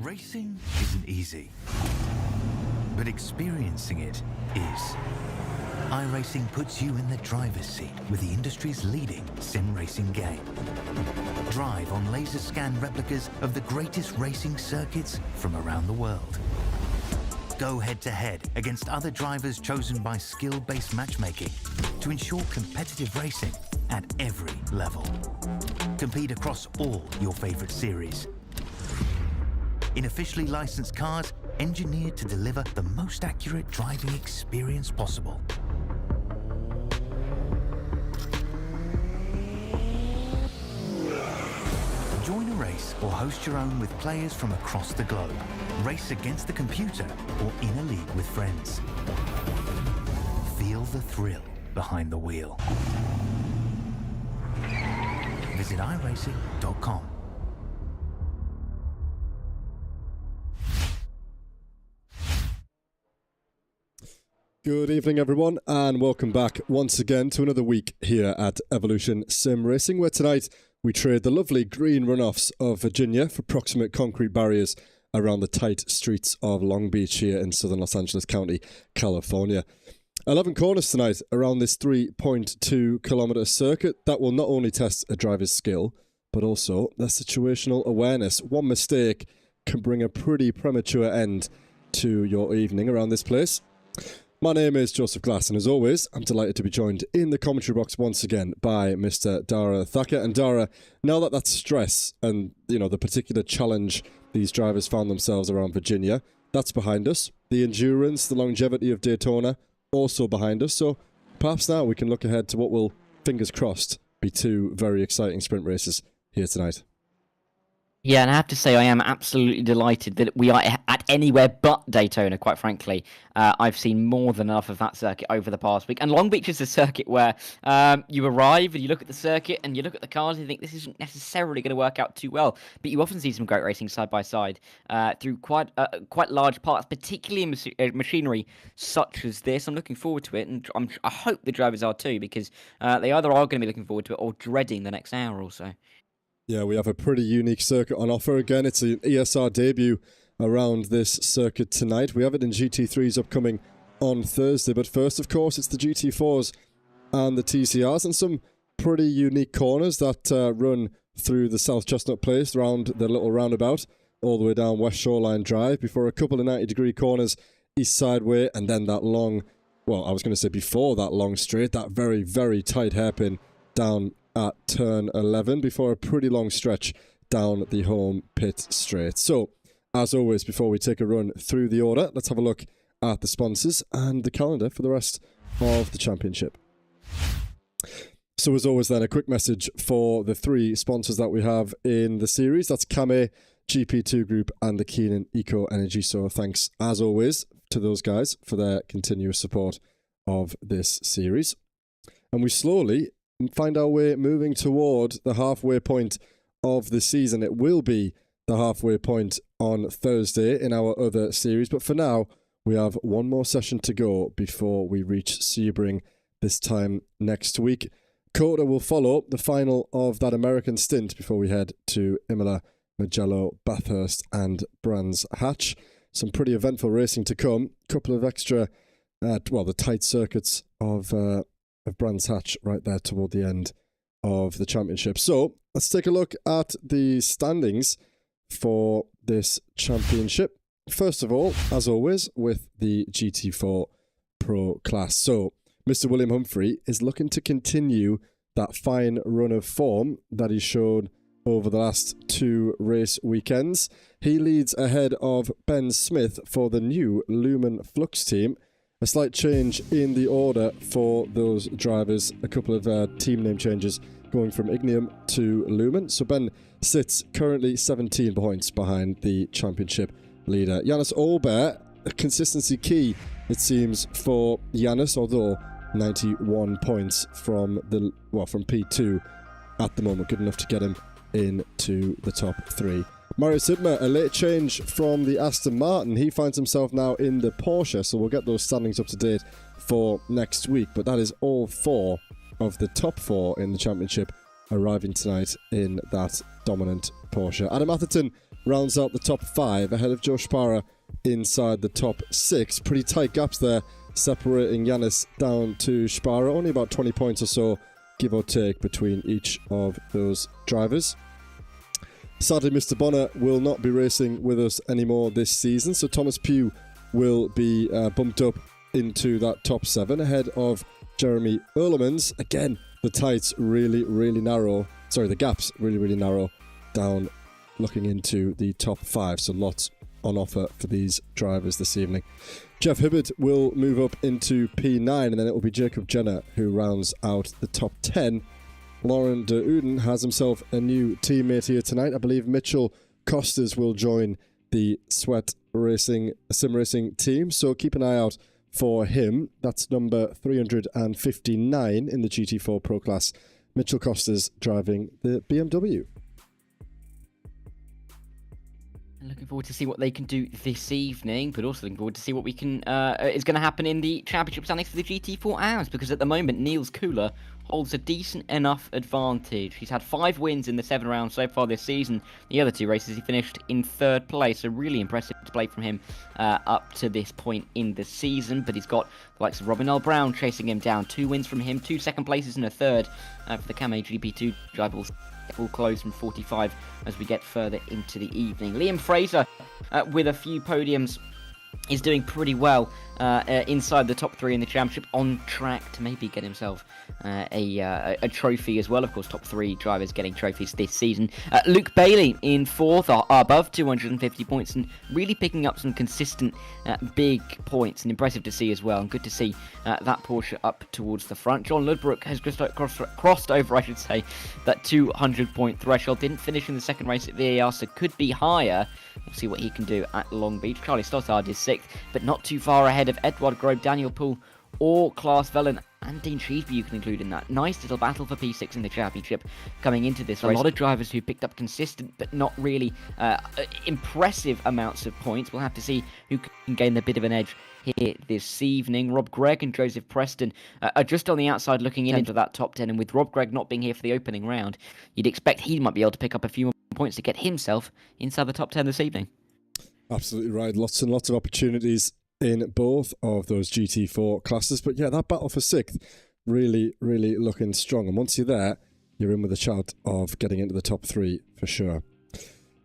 Racing isn't easy, but experiencing it is. iRacing puts you in the driver's seat with the industry's leading sim racing game. Drive on laser scan replicas of the greatest racing circuits from around the world. Go head-to-head against other drivers chosen by skill-based matchmaking to ensure competitive racing at every level. Compete across all your favorite series. In officially licensed cars, engineered to deliver the most accurate driving experience possible. Join a race or host your own with players from across the globe. Race against the computer or in a league with friends. Feel the thrill behind the wheel. Visit iRacing.com. Good evening, everyone, and welcome back once again to another week here at Evolution Sim Racing, where tonight we trade the lovely green runoffs of Virginia for proximate concrete barriers around the tight streets of Long Beach here in southern Los Angeles County, California. 11 corners tonight around this 3.2 kilometre circuit that will not only test a driver's skill, but also their situational awareness. One mistake can bring a pretty premature end to your evening around this place. My name is Joseph Glass, and as always, I'm delighted to be joined in the commentary box once again by Mr. Dara Thacker. And Dara, now that stress and, the particular challenge these drivers found themselves around Virginia, that's behind us. The endurance, the longevity of Daytona, also behind us. So perhaps now we can look ahead to what will, fingers crossed, be two very exciting sprint races here tonight. Yeah, and I have to say I am absolutely delighted that we are at anywhere but Daytona, quite frankly. I've seen more than enough of that circuit over the past week. And Long Beach is a circuit where you arrive and you look at the circuit and you look at the cars and you think this isn't necessarily going to work out too well. But you often see some great racing side by side through quite large parts, particularly in machinery such as this. I'm looking forward to it, and I hope the drivers are too, because they either are going to be looking forward to it or dreading the next hour or so. Yeah, we have a pretty unique circuit on offer again. It's an ESR debut around this circuit tonight. We have it in GT3s upcoming on Thursday. But first, of course, it's the GT4s and the TCRs and some pretty unique corners that run through the South Chestnut Place, around the little roundabout, all the way down West Shoreline Drive, before a couple of 90-degree corners East Side Way, and then that long, well, I was going to say before that long straight, that very, very tight hairpin down at turn 11 before a pretty long stretch down the home pit straight. So, as always, before we take a run through the order, let's have a look at the sponsors and the calendar for the rest of the championship. So, as always then, a quick message for the three sponsors that we have in the series. That's Kame, GP2 Group and the Keenan Eco Energy. So, thanks, as always, to those guys for their continuous support of this series. And we slowly find our way moving toward the halfway point of the season. It will be the halfway point on Thursday in our other series, but for now we have one more session to go before we reach Sebring this time next week. Coda will follow the final of that American stint before we head to Imola, Mugello, Bathurst and Brands Hatch. Some pretty eventful racing to come. Couple of extra the tight circuits of Brands Hatch right there toward the end of the championship. So let's take a look at the standings for this championship. First of all, as always, with the GT4 Pro class. So Mr. William Humphrey is looking to continue that fine run of form that he showed over the last two race weekends. He leads ahead of Ben Smith for the new Lumen Flux team. A slight change in the order for those drivers, a couple of team name changes going from Ignium to Lumen. So Ben sits currently 17 points behind the championship leader. Yannis Olbert, a consistency key, it seems, for Yannis, although 91 points from P2 at the moment, good enough to get him into the top three. Mario Sidmer, a late change from the Aston Martin. He finds himself now in the Porsche, so we'll get those standings up to date for next week. But that is all four of the top four in the championship arriving tonight in that dominant Porsche. Adam Atherton rounds out the top 5 ahead of Joe Sparrow inside the top 6. Pretty tight gaps there separating Yanis down to Sparrow. Only about 20 points or so, give or take, between each of those drivers. Sadly, Mr. Bonner will not be racing with us anymore this season, so Thomas Pugh will be bumped up into that top 7 ahead of Jeremy Earlemans. Again, the tights really, really narrow. Sorry, the gaps really, really narrow down looking into the top 5, so lots on offer for these drivers this evening. Jeff Hibbert will move up into P9, and then it will be Jacob Jenner who rounds out the top 10. Lauren de Uden has himself a new teammate here tonight. I believe Mitchell Costas will join the Sweat Racing Sim Racing team, so keep an eye out for him. That's number 359 in the GT4 Pro Class. Mitchell Costas driving the BMW. Looking forward to see what they can do this evening, but also looking forward to see what we can is going to happen in the championship standings for the GT4 AMs, because at the moment Niels Kula holds a decent enough advantage. He's had 5 wins in the 7 rounds so far this season. The other 2 races he finished in 3rd place, so really impressive display from him up to this point in the season. But he's got the likes of Robin L. Brown chasing him down, 2 wins from him, 2 second places and a 3rd for the Kamei GP2 driver. Will close from 45 as we get further into the evening. Liam Fraser with a few podiums is doing pretty well inside the top 3 in the championship, on track to maybe get himself a trophy as well. Of course, top 3 drivers getting trophies this season. Luke Bailey in 4th, are above 250 points, and really picking up some consistent big points, and impressive to see as well, and good to see that Porsche up towards the front. John Ludbrook has just crossed over, I should say, that 200 point threshold. Didn't finish in the 2nd race at VAR, so could be higher. We'll see what he can do at Long Beach. Charlie Stoddard is 6th, but not too far ahead of Edward Grove, Daniel Poole, or Klaas Vellen, and Dean Sheesby you can include in that. Nice little battle for P6 in the championship coming into this race. A lot of drivers who picked up consistent but not really impressive amounts of points. We'll have to see who can gain a bit of an edge here this evening. Rob Gregg and Joseph Preston are just on the outside looking into that top 10, and with Rob Gregg not being here for the opening round, you'd expect he might be able to pick up a few more points to get himself inside the top 10 this evening. Absolutely right. Lots and lots of opportunities in both of those GT4 classes. But yeah, that battle for 6th, really, really looking strong. And once you're there, you're in with a shot of getting into the top 3 for sure.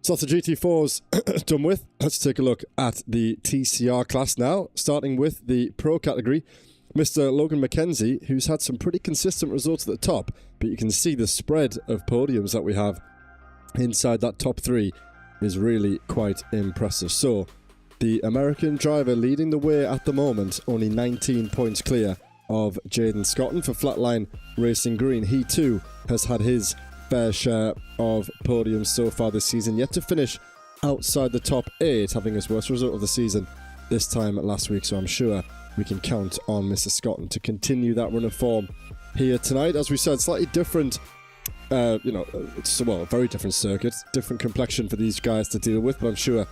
So that's the GT4s done with. Let's take a look at the TCR class now, starting with the Pro category. Mr. Logan McKenzie, who's had some pretty consistent results at the top, but you can see the spread of podiums that we have inside that top 3 is really quite impressive. So the American driver leading the way at the moment, only 19 points clear of Jaden Scotton for Flatline Racing Green. He too has had his fair share of podiums so far this season, yet to finish outside the top 8, having his worst result of the season this time last week. So I'm sure we can count on Mr. Scotton to continue that run of form here tonight. As we said, slightly different, it's a very different circuit, different complexion for these guys to deal with, but I'm sure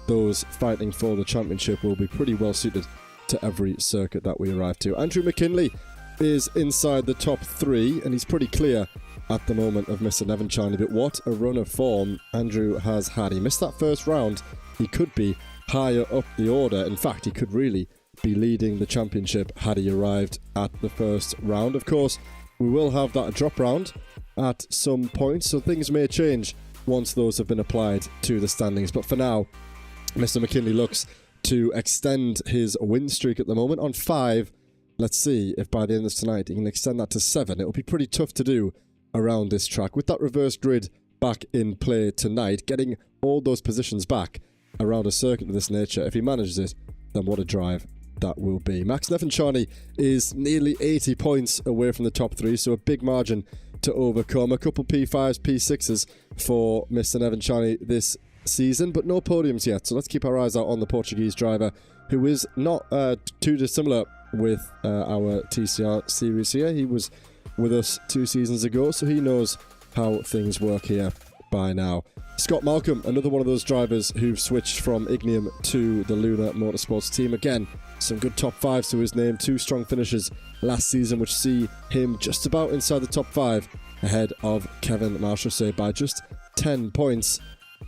those fighting for the championship will be pretty well suited to every circuit that we arrive to. Andrew McKinley is inside the top 3, and he's pretty clear at the moment of Mr. Nevin Charney. But what a run of form Andrew has had. He missed that 1st round. He could be higher up the order. In fact, he could really be leading the championship had he arrived at the 1st round. Of course, we will have that drop round at some point, so things may change once those have been applied to the standings. But for now, Mr. McKinley looks to extend his win streak at the moment on 5. Let's see if by the end of tonight he can extend that to 7. It'll be pretty tough to do around this track. With that reverse grid back in play tonight, getting all those positions back around a circuit of this nature, if he manages it, then what a drive that will be. Max Nevincharny is nearly 80 points away from the top 3, so a big margin to overcome. A couple P5s, P6s for Mr. Nevincharny this season, but no podiums yet, so let's keep our eyes out on the Portuguese driver, who is not too dissimilar with our TCR series here. He was with us 2 seasons ago, so he knows how things work here by now. Scott Malcolm, another one of those drivers who've switched from Ignium to the Luna Motorsports team. Again, some good top 5s to his name, 2 strong finishes last season, which see him just about inside the top 5 ahead of Kevin Marchessault by just 10 points.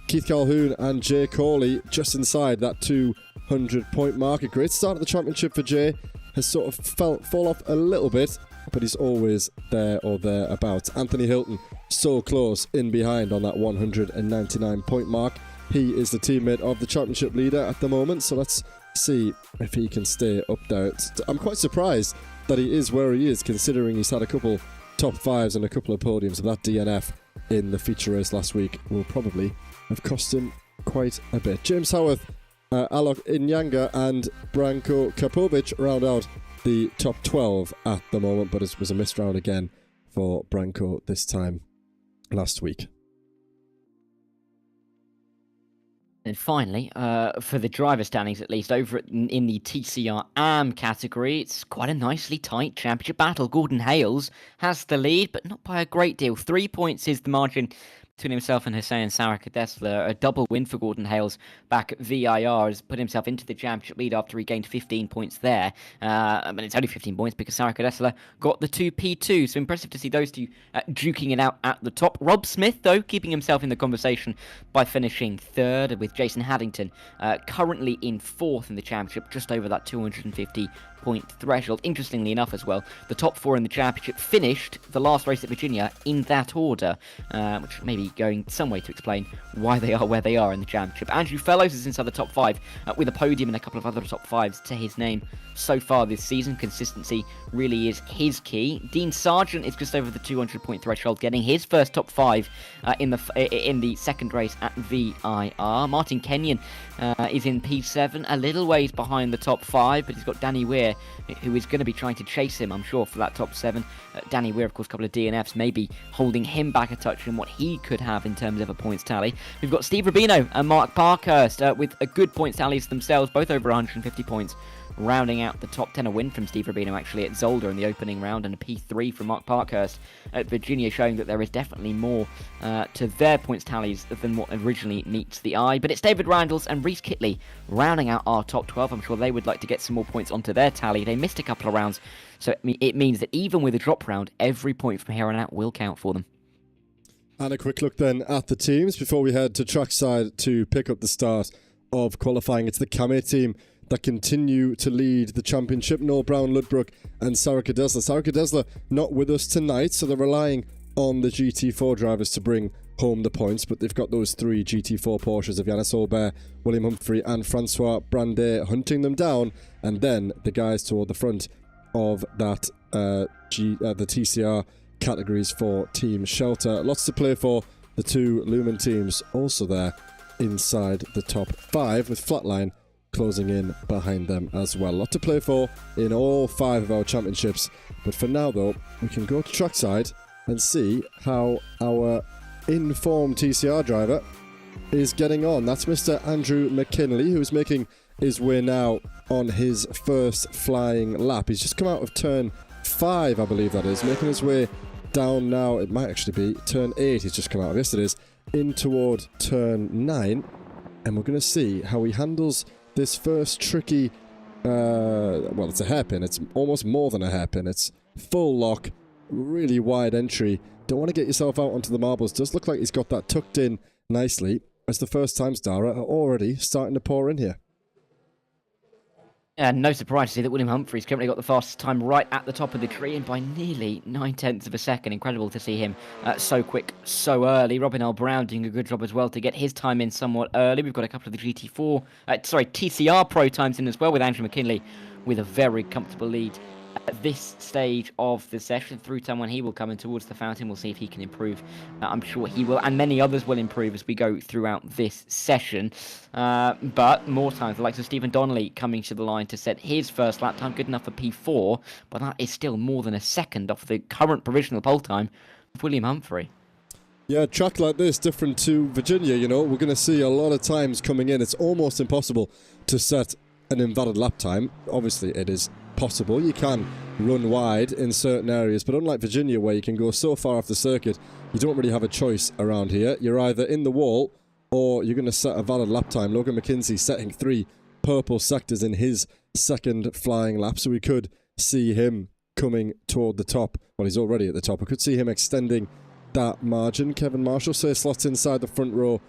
Keith Calhoun and Jay Corley just inside that 200-point mark. A great start of the championship for Jay. Has sort of fall off a little bit, but he's always there or thereabouts. Anthony Hilton so close in behind on that 199-point mark. He is the teammate of the championship leader at the moment, so let's see if he can stay up there. I'm quite surprised that he is where he is, considering he's had a couple top fives and a couple of podiums. So that DNF in the feature race last week will probably have cost him quite a bit. James Howarth, Alok Inyanga and Branko Kapovic round out the top 12 at the moment, but it was a missed round again for Branko this time last week. And finally, for the driver standings at least, over in the TCR AM category, it's quite a nicely tight championship battle. Gordon Hales has the lead, but not by a great deal. 3 points is the margin between himself and Hussein Sarakadesla. A double win for Gordon Hales back at VIR has put himself into the championship lead after he gained 15 points there. But it's only 15 points because Sarakadesla got the 2 P2. So impressive to see those two duking it out at the top. Rob Smith, though, keeping himself in the conversation by finishing third, with Jason Haddington currently in fourth in the championship, just over that 250-point threshold. Interestingly enough as well, the top four in the championship finished the last race at Virginia in that order, which may be going some way to explain why they are where they are in the championship. Andrew Fellows is inside the top five with a podium and a couple of other top fives to his name so far this season. Consistency really is his key. Dean Sargent is just over the 200-point threshold, getting his first top five in the second race at VIR. Martin Kenyon is in P7, a little ways behind the top five, but he's got Danny Weir, who is going to be trying to chase him, I'm sure, for that top seven. Danny Weir, of course, a couple of DNFs, maybe holding him back a touch from what he could have in terms of a points tally. We've got Steve Rubino and Mark Parkhurst with a good points tallies themselves, both over 150 points. Rounding out the top 10, a win from Steve Rubino actually at Zolder in the opening round, and a P3 from Mark Parkhurst at Virginia, showing that there is definitely more to their points tallies than what originally meets the eye. But it's David Randalls and Reese Kitley rounding out our top 12. I'm sure they would like to get some more points onto their tally. They missed a couple of rounds, so it means that even with a drop round, every point from here on out will count for them. And a quick look then at the teams before we head to trackside to pick up the start of qualifying. It's the Kame team that continue to lead the championship. Noel Brown, Ludbrook and Sarah Kadesla. Sarah Kadesla not with us tonight, so they're relying on the GT4 drivers to bring home the points, but they've got those three GT4 Porsches of Yannis Aubert, William Humphrey and Francois Brandet hunting them down, and then the guys toward the front of that the TCR categories for Team Shelter. Lots to play for. The two Lumen teams also there inside the top five, with Flatline closing in behind them as well. A lot to play for in all five of our championships, but for now though, we can go to trackside and see how our informed TCR driver is getting on. That's Mr. Andrew McKinley, who's making his way now on his first flying lap. He's just come out of turn 5, I believe that is, making his way down now. It might actually be turn 8 he's just come out of. Yes, it is. In toward turn 9, and we're going to see how he handles this first tricky, well, it's a hairpin. It's almost more than a hairpin. It's full lock, really wide entry. Don't want to get yourself out onto the marbles. Does look like he's got that tucked in nicely, as the first times Dara are already starting to pour in here. And no surprise to see that William Humphrey's currently got the fastest time right at the top of the tree, and by nearly 9/10 of a second. Incredible to see him so quick, so early. Robin L. Brown doing a good job as well to get his time in somewhat early. We've got a couple of the TCR Pro times in as well, with Andrew McKinley with a very comfortable lead at this stage of the session. Through time when he will come in towards the fountain, we'll see if he can improve. I'm sure he will, and many others will improve as we go throughout this session. But more times, the likes of Stephen Donnelly coming to the line to set his first lap time, good enough for P4, but that is still more than a second off the current provisional pole time of William Humphrey. Yeah, a track like this, different to Virginia, you know, we're going to see a lot of times coming in. It's almost impossible to set an invalid lap time. Obviously, it is possible. You can run wide in certain areas, but unlike Virginia, where you can go so far off the circuit, you don't really have a choice around here. You're either in the wall or you're going to set a valid lap time. Logan McKinsey setting 3 purple sectors in his second flying lap, so we could see him coming toward the top. Well, he's already at the top. We could see him extending that margin. Kevin Marshall slots inside the front row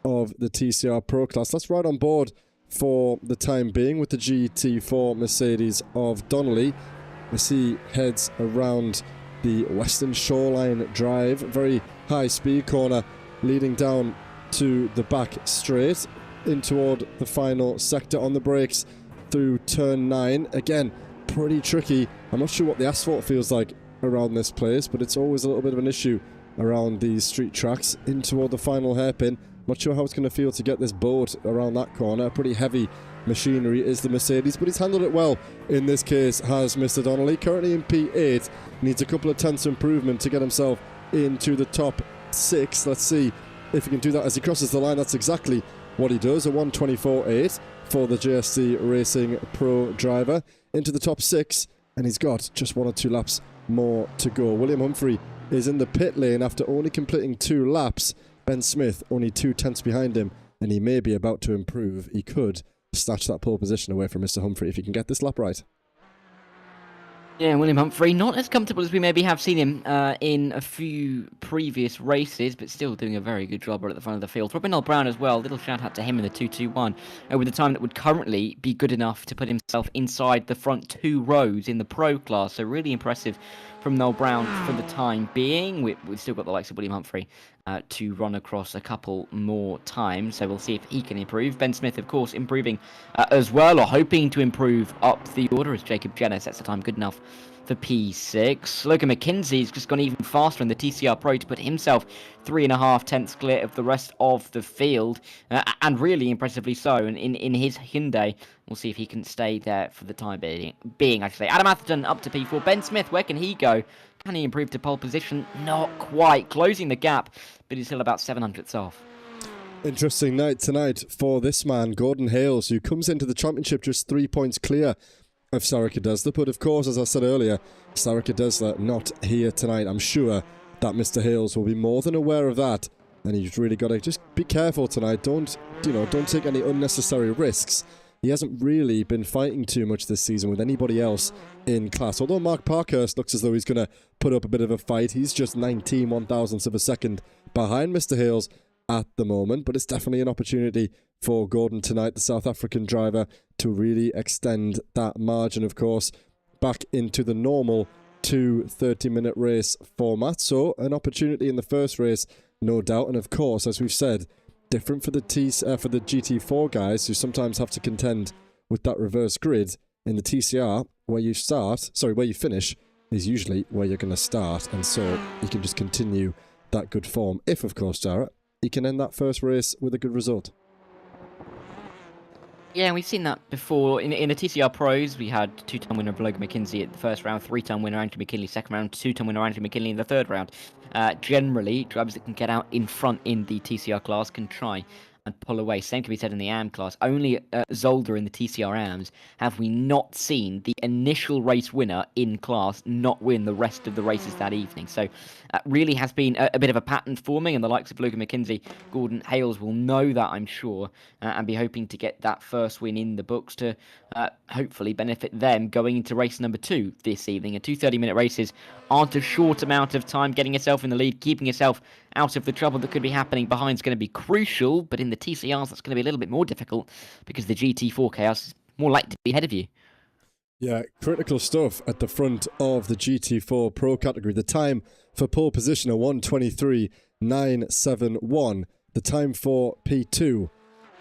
of the TCR Pro class. That's right on board for the time being with the GT4 Mercedes of Donnelly as he heads around the Western Shoreline Drive. Very high speed corner leading down to the back straight in toward the final sector on the brakes through turn 9. Again, pretty tricky. I'm not sure what the asphalt feels like around this place, but it's always a little bit of an issue around these street tracks in toward the final hairpin. Not sure how it's going to feel to get this boat around that corner. Pretty heavy machinery is the Mercedes, but he's handled it well in this case, has Mr. Donnelly. Currently in P8, needs a couple of tenths improvement to get himself into the top 6. Let's see if he can do that as he crosses the line. That's exactly what he does, a 1:24.8 for the JSC Racing Pro driver into the top 6, and he's got just 1 or 2 laps more to go. William Humphrey is in the pit lane after only completing 2 laps. Ben Smith only 2 tenths behind him, and he may be about to improve. He could snatch that pole position away from Mr. Humphrey if he can get this lap right. Yeah, William Humphrey, not as comfortable as we maybe have seen him in a few previous races, but still doing a very good job right at the front of the field. Robin Noel Brown as well, little shout out to him in the 2:21, with a time that would currently be good enough to put himself inside the front 2 rows in the Pro class. So really impressive from Noel Brown for the time being. We've still got the likes of William Humphrey to run across a couple more times, so we'll see if he can improve. Ben Smith, of course, improving as well, or hoping to improve up the order as Jacob Jenner sets the time good enough for P6. Logan McKenzie's just gone even faster in the TCR Pro to put himself 3.5 tenths clear of the rest of the field, and really impressively so in his Hyundai. We'll see if he can stay there for the time being, I should say. Adam Atherton up to P4. Ben Smith, where can he go? Can he improve to pole position? Not quite. Closing the gap, but he's still about 700ths off. Interesting night tonight for this man, Gordon Hales, who comes into the championship just 3 points clear of Sarika Desler. But of course, as I said earlier, Sarika Desler not here tonight. I'm sure that Mr. Hales will be more than aware of that. And you've really got to just be careful tonight. Don't take any unnecessary risks. He hasn't really been fighting too much this season with anybody else in class. Although Mark Parkhurst looks as though he's going to put up a bit of a fight. He's just 19 1,000ths of a second behind Mr. Hales at the moment. But it's definitely an opportunity for Gordon tonight, the South African driver, to really extend that margin, of course, back into the normal 2 30-minute race format. So an opportunity in the first race, no doubt. And of course, as we've said, different for the GT4 guys who sometimes have to contend with that reverse grid. In the TCR, where you finish is usually where you're going to start, and so you can just continue that good form. If, of course, Jarrett, you can end that first race with a good result. Yeah, we've seen that before. In the TCR Pros, we had 2-time winner Logan McKenzie at the first round, 3-time winner Andrew McKinley second round, 2-time winner Andrew McKinley in the third round. Generally, drivers that can get out in front in the TCR class can try and pull away. Same can be said in the AM class. Only Zolder in the TCR AMs have we not seen the initial race winner in class not win the rest of the races that evening. So really has been a bit of a pattern forming, and the likes of Logan McKenzie, Gordon Hales will know that, I'm sure, and be hoping to get that first win in the books to hopefully benefit them going into race number 2 this evening. And 2 30-minute races aren't a short amount of time. Getting yourself in the lead, keeping yourself out of the trouble that could be happening behind is going to be crucial, but in the TCRs that's going to be a little bit more difficult because the GT4 chaos is more likely to be ahead of you. Yeah, critical stuff at the front of the GT4 Pro category. The time for pole position, a 1:23.971. The time for P2,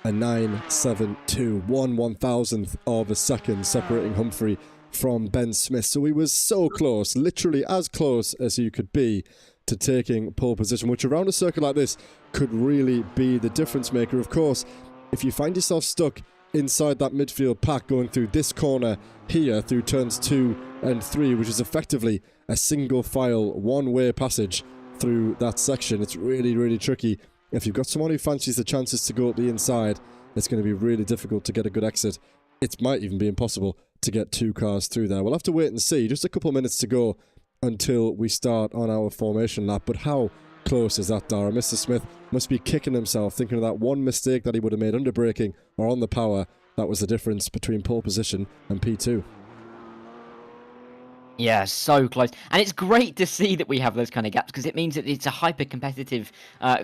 a 9:72. 1/1000th of a second separating Humphrey from Ben Smith. So he was so close, literally as close as you could be to taking pole position, which around a circuit like this could really be the difference maker. Of course, if you find yourself stuck inside that midfield pack going through this corner here through turns 2 and 3, which is effectively a single file one-way passage through that section, it's really, really tricky. If you've got someone who fancies the chances to go up the inside, it's going to be really difficult to get a good exit. It might even be impossible to get 2 cars through there. We'll have to wait and see. Just a couple of minutes to go until we start on our formation lap. But how close is that, Dara? Mr. Smith must be kicking himself, thinking of that one mistake that he would have made under braking or on the power. That was the difference between pole position and P2. Yeah, so close. And it's great to see that we have those kind of gaps because it means that it's a hyper competitive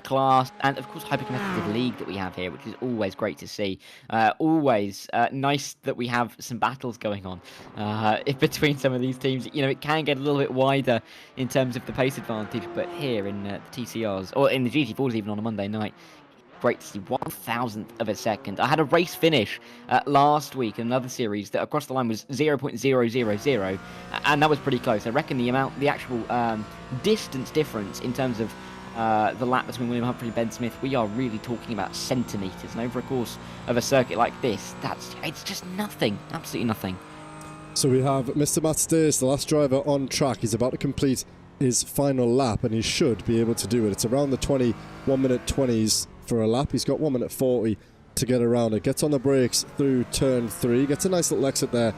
class and, of course, hyper competitive league that we have here, which is always great to see. Always nice that we have some battles going on in between some of these teams. You know, it can get a little bit wider in terms of the pace advantage, but here in the TCRs or in the GT4s, even on a Monday night, great to see 1,000th of a second. I had a race finish last week in another series that across the line was 0.000, and that was pretty close. I reckon the actual distance difference in terms of the lap between William Humphrey and Ben Smith, we are really talking about centimetres. And over a course of a circuit like this, it's just nothing, absolutely nothing. So we have Mr. Matt Stace, the last driver on track. He's about to complete his final lap, and he should be able to do it. It's around the 21 minute 20s for a lap. He's got 1 minute 40 to get around it. Gets on the brakes through turn 3. Gets a nice little exit there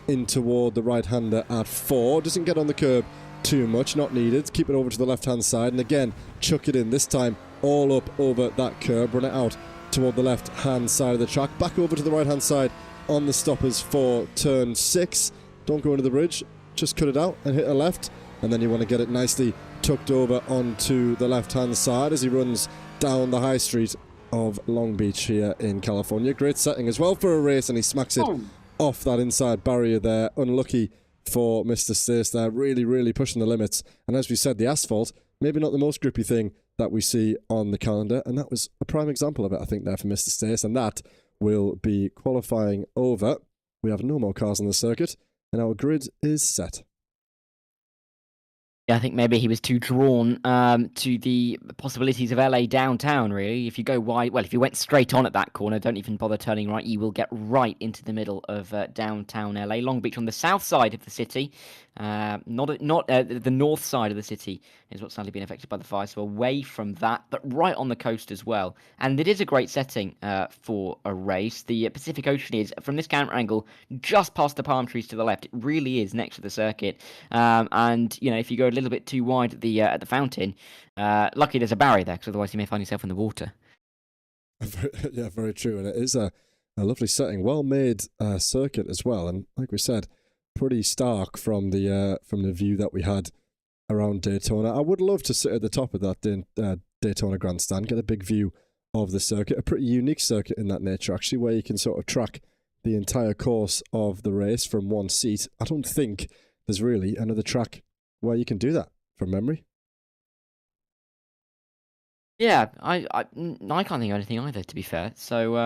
in toward the right-hander at 4. Doesn't get on the curb too much, not needed. Keep it over to the left-hand side, and again, chuck it in. This time, all up over that curb. Run it out toward the left-hand side of the track. Back over to the right-hand side on the stoppers for turn 6. Don't go into the bridge. Just cut it out and hit a left. And then you want to get it nicely tucked over onto the left-hand side as he runs down the high street of Long Beach here in California. Great setting as well for a race, and he smacks it off that inside barrier there. Unlucky for Mr. Stace there. Really, really pushing the limits. And as we said, the asphalt, maybe not the most grippy thing that we see on the calendar. And that was a prime example of it, I think, there for Mr. Stace. And that will be qualifying over. We have no more cars on the circuit, and our grid is set. I think maybe he was too drawn to the possibilities of LA downtown, really. If you go wide, well, if you went straight on at that corner, don't even bother turning right, you will get right into the middle of downtown LA. Long Beach on the south side of the city, not the north side of the city is what's sadly been affected by the fire, so away from that, but right on the coast as well. And it is a great setting for a race. The Pacific Ocean is, from this camera angle, just past the palm trees to the left. It really is next to the circuit. And, you know, if you go a little bit too wide at the fountain, luckily there's a barrier there, because otherwise you may find yourself in the water. Yeah, very true. And it is a lovely setting. Well-made circuit as well. And like we said, pretty stark from the view that we had around Daytona. I would love to sit at the top of that Daytona grandstand, get a big view of the circuit. A pretty unique circuit in that nature, actually, where you can sort of track the entire course of the race from one seat. I don't think there's really another track where you can do that from memory. Yeah, I can't think of anything either, to be fair. So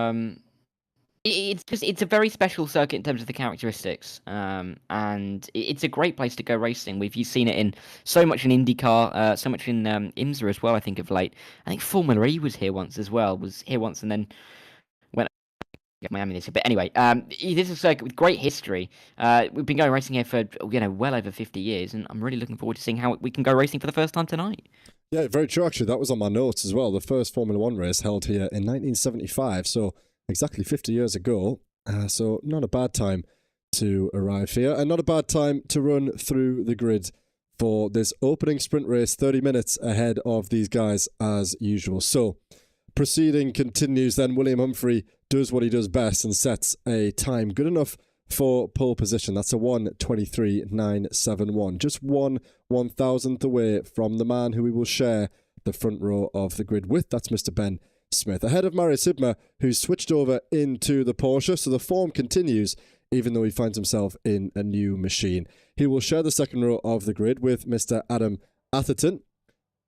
it's a very special circuit in terms of the characteristics, and it's a great place to go racing. You've seen it in so much in IndyCar, so much in IMSA as well. I think of late. I think Formula E was here once as well. And then went to Miami this year. But anyway, this is a circuit with great history. We've been going racing here for well over 50 years, and I'm really looking forward to seeing how we can go racing for the first time tonight. Yeah, very true. Actually, that was on my notes as well. The first Formula One race held here in 1975, so exactly 50 years ago. So not a bad time to arrive here, and not a bad time to run through the grid for this opening sprint race, 30 minutes ahead of these guys as usual. So proceeding continues then. William Humphrey does what he does best and sets a time good enough for pole position. That's a 1:23.971. Just 1/1000th away from the man who we will share the front row of the grid with. That's Mr. Ben Smith. Ahead of Marius Hibmer, who's switched over into the Porsche, so the form continues even though he finds himself in a new machine. He will share the second row of the grid with Mr. Adam Atherton,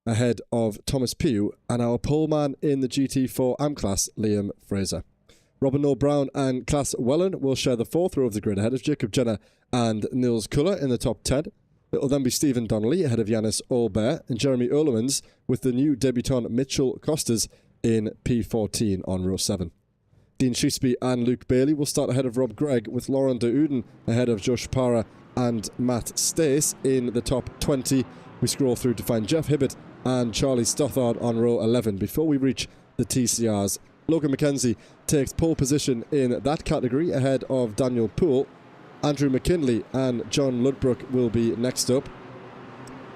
ahead of Thomas Pugh, and our poleman in the GT4 AM class, Liam Fraser. Robin Noel Brown and Klaas Wellen will share the fourth row of the grid ahead of Jacob Jenner and Nils Kuller in the top 10. It will then be Stephen Donnelly ahead of Yannis Olbert and Jeremy Olemans with the new debutant Mitchell Costas in P14 on row 7. Dean Shisby and Luke Bailey will start ahead of Rob Gregg with Lauren de Uden ahead of Josh Parra and Matt Stace in the top 20. We scroll through to find Jeff Hibbert and Charlie Stothard on row 11 before we reach the TCRs. Logan McKenzie takes pole position in that category ahead of Daniel Poole. Andrew McKinley and John Ludbrook will be next up.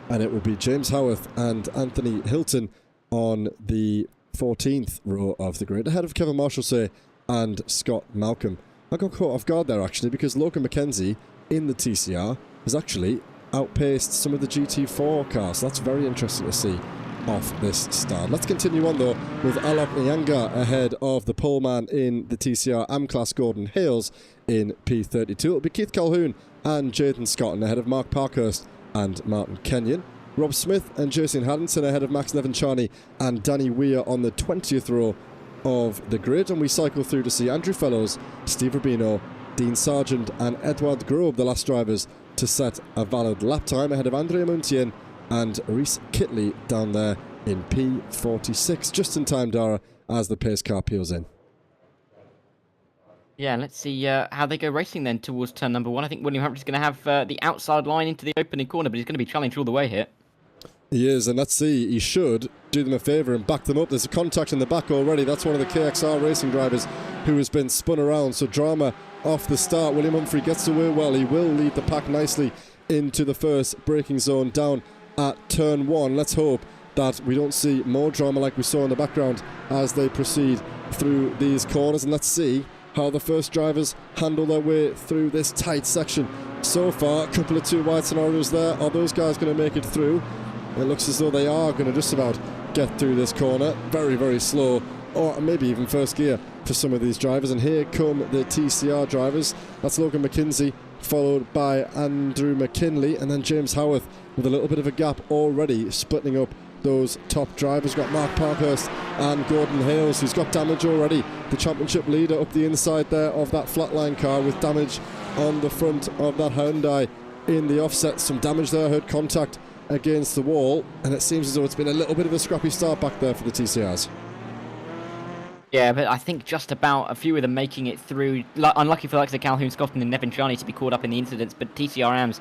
And it will be James Howarth and Anthony Hilton on the 14th row of the grid, ahead of Kevin Marshallsay and Scott Malcolm. I got caught off guard there, actually, because Logan McKenzie in the TCR has actually outpaced some of the GT4 cars. So that's very interesting to see off this start. Let's continue on though with Alok Nyanga ahead of the poleman in the TCR AM class, Gordon Hales in P32. It'll be Keith Calhoun and Jayden Scotton ahead of Mark Parkhurst and Martin Kenyon. Rob Smith and Jason Haddington ahead of Max Nevinciani and Danny Weir on the 20th row of the grid. And we cycle through to see Andrew Fellows, Steve Rubino, Dean Sargent and Edward Grobe, the last drivers to set a valid lap time ahead of Andrea Muntien and Reese Kitley down there in P46. Just in time, Dara, as the pace car peels in. Yeah, let's see how they go racing then towards turn number 1. I think William Humphrey's going to have the outside line into the opening corner, but he's going to be challenged all the way here. He is, and let's see, he should do them a favour and back them up. There's a contact in the back already. That's one of the KXR racing drivers who has been spun around. So drama off the start. William Humphrey gets away well. He will lead the pack nicely into the first braking zone down at turn 1. Let's hope that we don't see more drama like we saw in the background as they proceed through these corners. And let's see how the first drivers handle their way through this tight section. So far, a couple of 2 wide scenarios there. Are those guys going to make it through? It looks as though they are going to just about get through this corner. Very, very slow, or maybe even first gear for some of these drivers. And here come the TCR drivers. That's Logan McKinsey, followed by Andrew McKinley, and then James Howarth with a little bit of a gap already, splitting up those top drivers. We've got Mark Parkhurst and Gordon Hales, who's got damage already. The championship leader up the inside there of that flatline car with damage on the front of that Hyundai in the offset. Some damage there, heard contact against the wall, and it seems as though it's been a little bit of a scrappy start back there for the TCRs. Yeah, but I think just about a few of them making it through. Unlucky for like the Calhoun, Scotton and Nevinciani to be caught up in the incidents, but TCR AMs,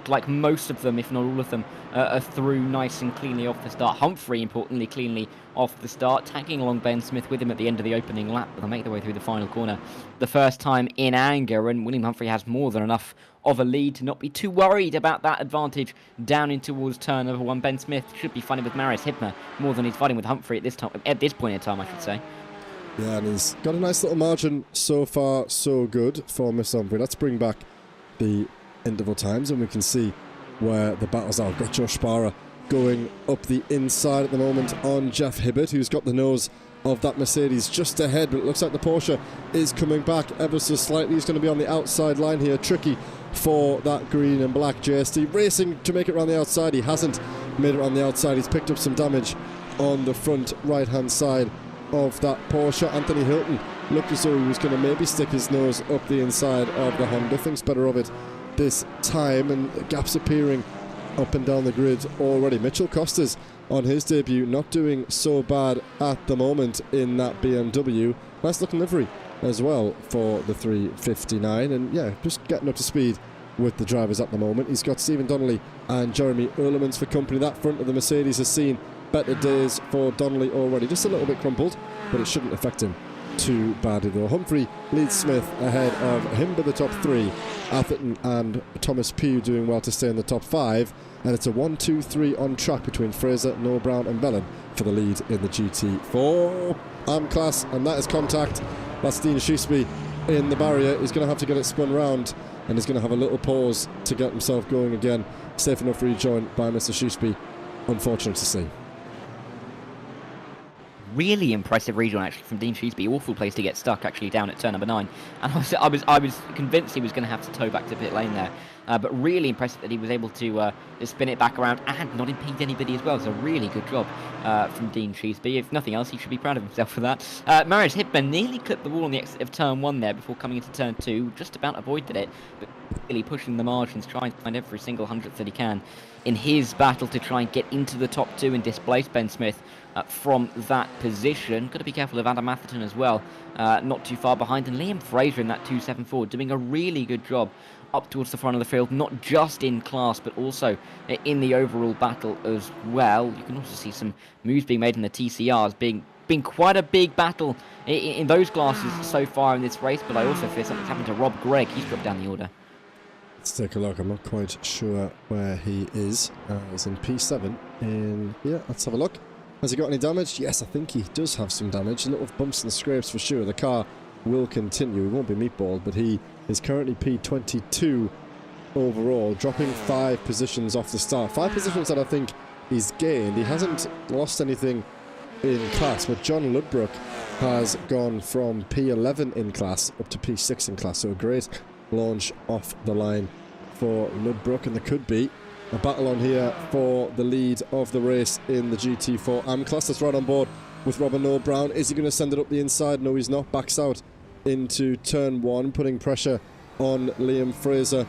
like most of them, if not all of them, are through nice and cleanly off the start. Humphrey, importantly, cleanly off the start, tagging along Ben Smith with him at the end of the opening lap. They'll make their way through the final corner the first time in anger, and William Humphrey has more than enough of a lead to not be too worried about that advantage down in towards turn number 1. Ben Smith should be fighting with Marius Hibner more than he's fighting with Humphrey at this point in time, I should say. Yeah, and he's got a nice little margin so far, so good for Miss Humphrey. Let's bring back the interval times and we can see where the battles are. We've got Josh Barra going up the inside at the moment on Jeff Hibbert, who's got the nose of that Mercedes just ahead, but it looks like the Porsche is coming back ever so slightly. He's going to be on the outside line here. Tricky for that green and black JST, racing to make it around the outside. He hasn't made it on the outside. He's picked up some damage on the front right hand side of that Porsche. Anthony Hilton looked as though he was going to maybe stick his nose up the inside of the Honda. Thinks better of it this time, and gaps appearing up and down the grid already. Mitchell Costas on his debut, not doing so bad at the moment in that BMW. Nice looking livery as well for the 359, and yeah, just getting up to speed with the drivers at the moment. He's got Stephen Donnelly and Jeremy Earlemans for company. That front of the Mercedes has seen better days for Donnelly already. Just a little bit crumpled, but it shouldn't affect him too badly though. Humphrey leads Smith ahead of him by the top 3. Atherton and Thomas Pugh doing well to stay in the top 5, and it's a 1-2-3 on track between Fraser, Noah Brown and Bellin for the lead in the GT4 AM class, and that is contact. That's Dean Schussby in the barrier. He's going to have to get it spun round, and he's going to have a little pause to get himself going again. Safe enough rejoined by Mr. Schussby. Unfortunate to see. Really impressive rejoin actually from Dean Schussby. Awful place to get stuck actually down at turn number 9, and I was convinced he was going to have to tow back to pit lane there, but really impressive that he was able to spin it back around and not impede anybody as well. So really good job from Dean Schussby. If nothing else, he should be proud of himself for that. Marius Hibner nearly clipped the wall on the exit of turn 1 there before coming into turn 2, just about avoided it, but really pushing the margins, trying to find every single hundredth that he can in his battle to try and get into the top 2 and displace Ben Smith from that position. Got to be careful of Adam Atherton as well, not too far behind, and Liam Fraser in that 274 doing a really good job up towards the front of the field, not just in class but also in the overall battle as well. You can also see some moves being made in the TCRs, being quite a big battle in those classes so far in this race, but I also fear something's happened to Rob Gregg. He's dropped down the order. Let's take a look. I'm not quite sure where he is. He's in P7 in here. Let's have a look. Has he got any damage? Yes, I think he does have some damage. A little bumps and scrapes for sure. The car will continue. He won't be meatballed, but he is currently P22 overall, dropping 5 positions off the start. 5 positions that I think he's gained. He hasn't lost anything in class, but John Ludbrook has gone from P11 in class up to P6 in class, so a great launch off the line for Ludbrook, and there could be a battle on here for the lead of the race in the GT4 AM class. That's right on board with Robert Noah Brown. Is he going to send it up the inside? No, he's not. Backs out into turn 1, putting pressure on Liam Fraser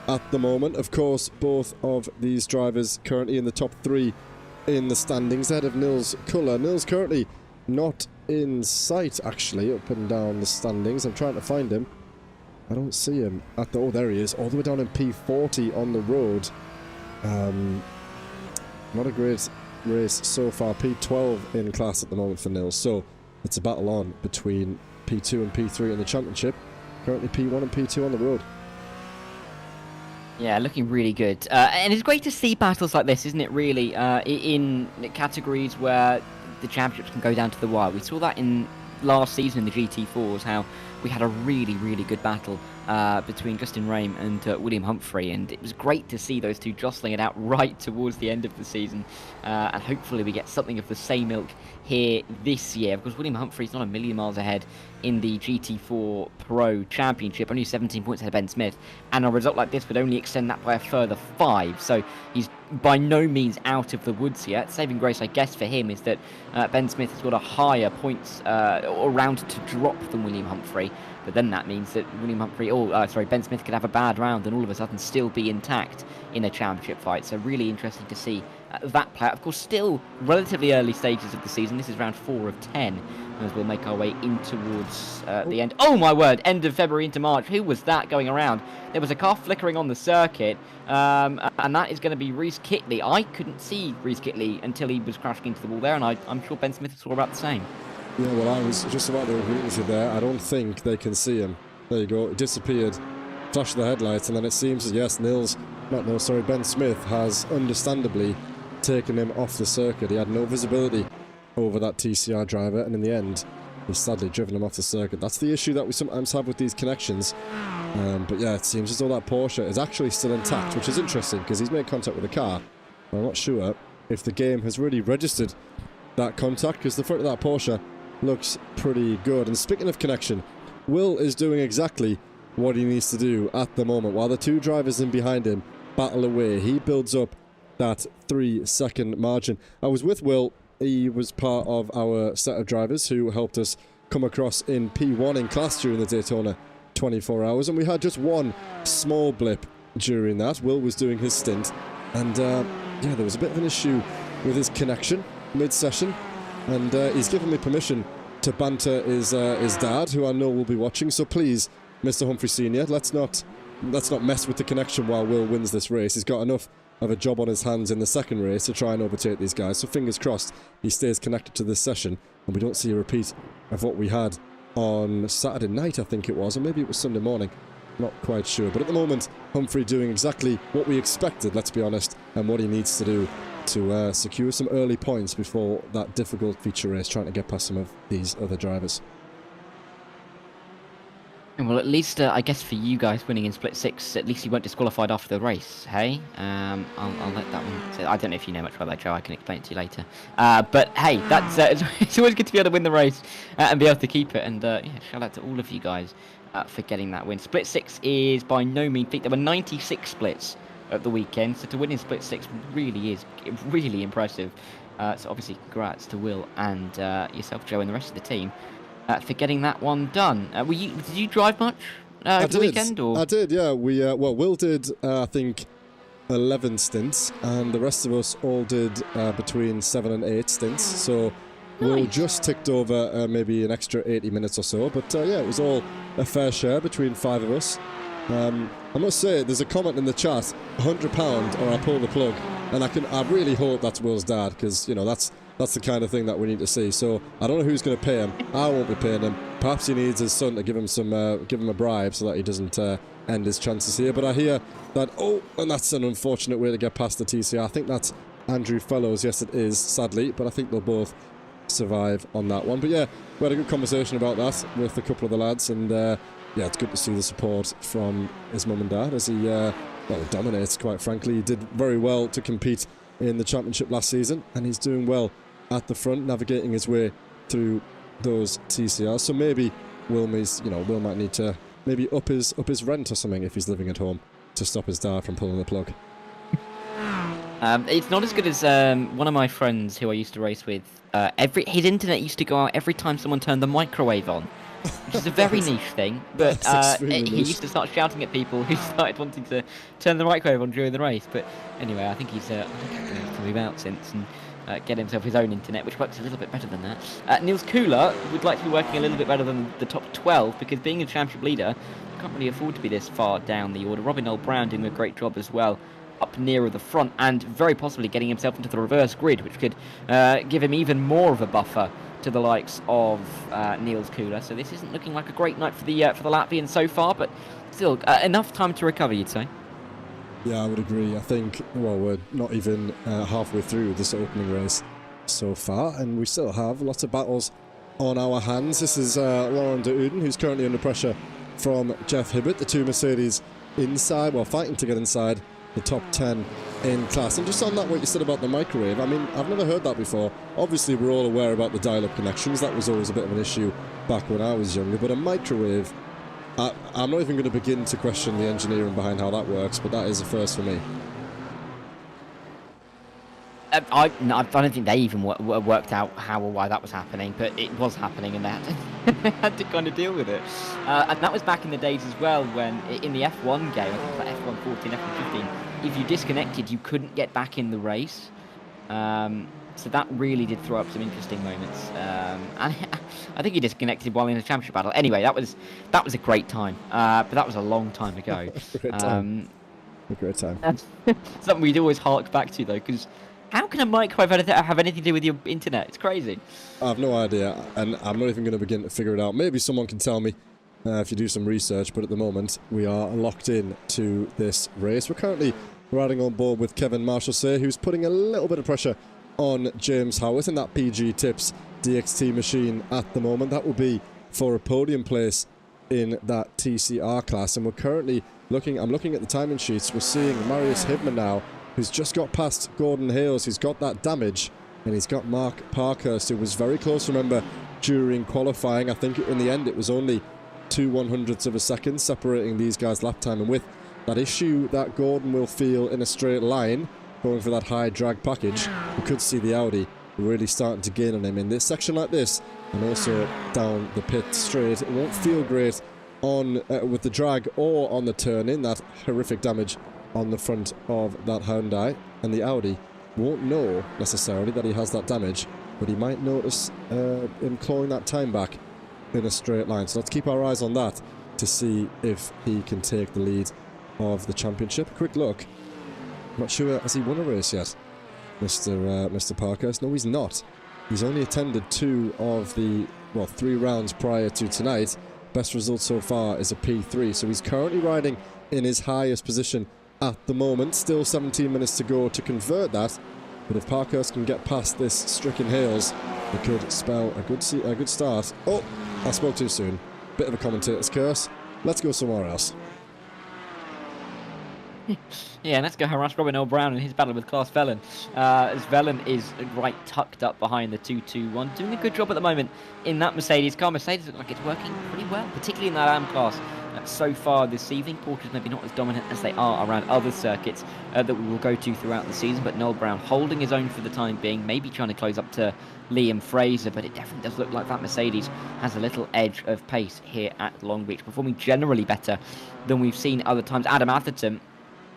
at the moment. Of course, both of these drivers currently in the top 3 in the standings, ahead of Nils Kuller. Nils currently not in sight, actually, up and down the standings. I'm trying to find him. I don't see him. Oh, there he is, all the way down in P40 on the road. Not a great race so far. P12 in class at the moment for Nils. So it's a battle on between P2 and P3 in the championship. Currently P1 and P2 on the road. Yeah, looking really good. And it's great to see battles like this, isn't it, really? In categories where the championships can go down to the wire. We saw that in last season in the GT4s, how we had a really, really good battle between Justin Rame and William Humphrey, and it was great to see those two jostling it out right towards the end of the season, and hopefully we get something of the same ilk here this year, because William Humphrey's not a million miles ahead in the GT4 Pro Championship, only 17 points ahead of Ben Smith, and a result like this would only extend that by a further 5, so he's by no means out of the woods yet. Saving grace, I guess, for him is that Ben Smith has got a higher points or round to drop than William Humphrey, but then that means that Ben Smith could have a bad round and all of a sudden still be intact in a championship fight. So really interesting to see that play out. Of course, still relatively early stages of the season. This is round 4 of 10 as we'll make our way in towards the end. Oh my word, end of February into March. Who was that going around? There was a car flickering on the circuit, and that is going to be Reese Kitley. I couldn't see Reese Kitley until he was crashing into the wall there, and I'm sure Ben Smith saw about the same. Yeah, well, I was just about to agree with you there. I don't think they can see him. There you go. It disappeared. Flashed the headlights, and then it seems as, yes, Ben Smith has understandably taken him off the circuit. He had no visibility over that TCR driver, and in the end, he's sadly driven him off the circuit. That's the issue that we sometimes have with these connections. But yeah, it seems as though that Porsche is actually still intact, which is interesting because he's made contact with the car. I'm not sure if the game has really registered that contact, because the front of that Porsche looks pretty good. And speaking of connection, Will is doing exactly what he needs to do at the moment. While the two drivers in behind him battle away, he builds up that 3-second margin. I was with Will. He was part of our set of drivers who helped us come across in P1 in class during the Daytona 24 hours, and we had just one small blip during that. Will was doing his stint, and yeah, there was a bit of an issue with his connection mid-session, and he's given me permission to banter his dad, who I know will be watching. So please, Mr. Humphrey Sr., let's not mess with the connection while Will wins this race. He's got enough of a job on his hands in the second race to try and overtake these guys. So fingers crossed he stays connected to this session and we don't see a repeat of what we had on Saturday night, I think it was, or maybe it was Sunday morning. Not quite sure. But at the moment, Humphrey doing exactly what we expected, let's be honest, and what he needs to do to secure some early points before that difficult feature race, trying to get past some of these other drivers. Well, at least, I guess for you guys winning in Split 6, at least you weren't disqualified after the race, hey? I'll let that one... So I don't know if you know much about that, Joe. I can explain it to you later. But, hey, that's it's always good to be able to win the race and be able to keep it. And, yeah, shout out to all of you guys for getting that win. Split 6 is by no means feat. There were 96 splits at the weekend, so to win in Split 6 really is really impressive. So, obviously, congrats to Will and yourself, Joe, and the rest of the team. For getting that one done. Did you drive much over the weekend? Or? I did, yeah. Well, Will did, I think, 11 stints, and the rest of us all did between 7 and 8 stints. So nice. Will just ticked over maybe an extra 80 minutes or so. But yeah, it was all a fair share between 5 of us. I must say, there's a comment in the chat, £100 or I pull the plug. And I really hope that's Will's dad, because, you know, that's the kind of thing that we need to see. So I don't know who's going to pay him. I won't be paying him. Perhaps he needs his son to give him a bribe so that he doesn't end his chances here. But I hear that, and that's an unfortunate way to get past the TCR. I think that's Andrew Fellows. Yes, it is, sadly. But I think they'll both survive on that one. But yeah, we had a good conversation about that with a couple of the lads. And yeah, it's good to see the support from his mum and dad as he well, dominates, quite frankly. He did very well to compete in the championship last season, and he's doing well at the front, navigating his way through those TCRs. So maybe Will might need to maybe up his rent or something if he's living at home to stop his dad from pulling the plug. It's not as good as one of my friends who I used to race with. His internet used to go out every time someone turned the microwave on, which is a very niche thing. But he used to start shouting at people who started wanting to turn the microwave on during the race. But anyway, I think he's to move out since and get himself his own internet, which works a little bit better than that. Niels Kula would like to be working a little bit better than the top 12 because being a championship leader, can't really afford to be this far down the order. Robin Earl Brown doing a great job as well, up nearer the front and very possibly getting himself into the reverse grid, which could give him even more of a buffer to the likes of Niels Kula. So this isn't looking like a great night for the Latvian so far, but still enough time to recover, you'd say. Yeah, I would agree. I think, well, we're not even halfway through this opening race so far, and we still have lots of battles on our hands. This is Laurent de Uden, who's currently under pressure from Jeff Hibbert, the two Mercedes inside, well, fighting to get inside the top 10 in class. And just on that, what you said about the microwave, I mean, I've never heard that before. Obviously, we're all aware about the dial-up connections. That was always a bit of an issue back when I was younger. But a microwave, I'm not even going to begin to question the engineering behind how that works, but that is a first for me. I don't think they even worked out how or why that was happening, but it was happening, and they had to kind of deal with it. And that was back in the days as well, when in the F1 game, I think it was like F1 14, F1 15, if you disconnected, you couldn't get back in the race. So that really did throw up some interesting moments. And I think he disconnected while in a championship battle. Anyway, that was a great time, but that was a long time ago. A great time. Something we'd always hark back to, though, because how can a microwave have anything to do with your internet? It's crazy. I have no idea, and I'm not even going to begin to figure it out. Maybe someone can tell me if you do some research, but at the moment, we are locked in to this race. We're currently riding on board with Kevin Marchessault, who's putting a little bit of pressure on James Howarth in that PG Tips DXT machine at the moment. That will be for a podium place in that TCR class, and we're currently I'm looking at the timing sheets. We're seeing Marius Hibner now, who's just got past Gordon Hales. He's got that damage, and he's got Mark Parkhurst, who was very close, remember, during qualifying. I think in the end it was only 0.02 of a second separating these guys' lap time, and with that issue that Gordon will feel in a straight line, going for that high drag package, we could see the Audi really starting to gain on him in this section like this, and also down the pit straight. It won't feel great on with the drag or on the turn in, that horrific damage on the front of that Hyundai, and the Audi won't know necessarily that he has that damage, but he might notice him clawing that time back in a straight line. So let's keep our eyes on that to see if he can take the lead of the championship. Quick look. I'm not sure, has he won a race yet, Mr. Parkhurst? No, he's not. He's only attended 2 of the, 3 rounds prior to tonight. Best result so far is a P3, so he's currently riding in his highest position at the moment. Still 17 minutes to go to convert that, but if Parkhurst can get past this stricken Hales, it could spell a good start. Oh, I spoke too soon. Bit of a commentator's curse. Let's go somewhere else. Yeah, let's go harass Robin Earl Brown in his battle with Klaas Velen. As Velen is right tucked up behind the 221, doing a good job at the moment in that Mercedes car. Mercedes looks like it's working pretty well, particularly in that AM class. So far this evening, Porsche's maybe not as dominant as they are around other circuits that we will go to throughout the season, but Noel Brown holding his own for the time being, maybe trying to close up to Liam Fraser, but it definitely does look like that Mercedes has a little edge of pace here at Long Beach, performing generally better than we've seen other times. Adam Atherton,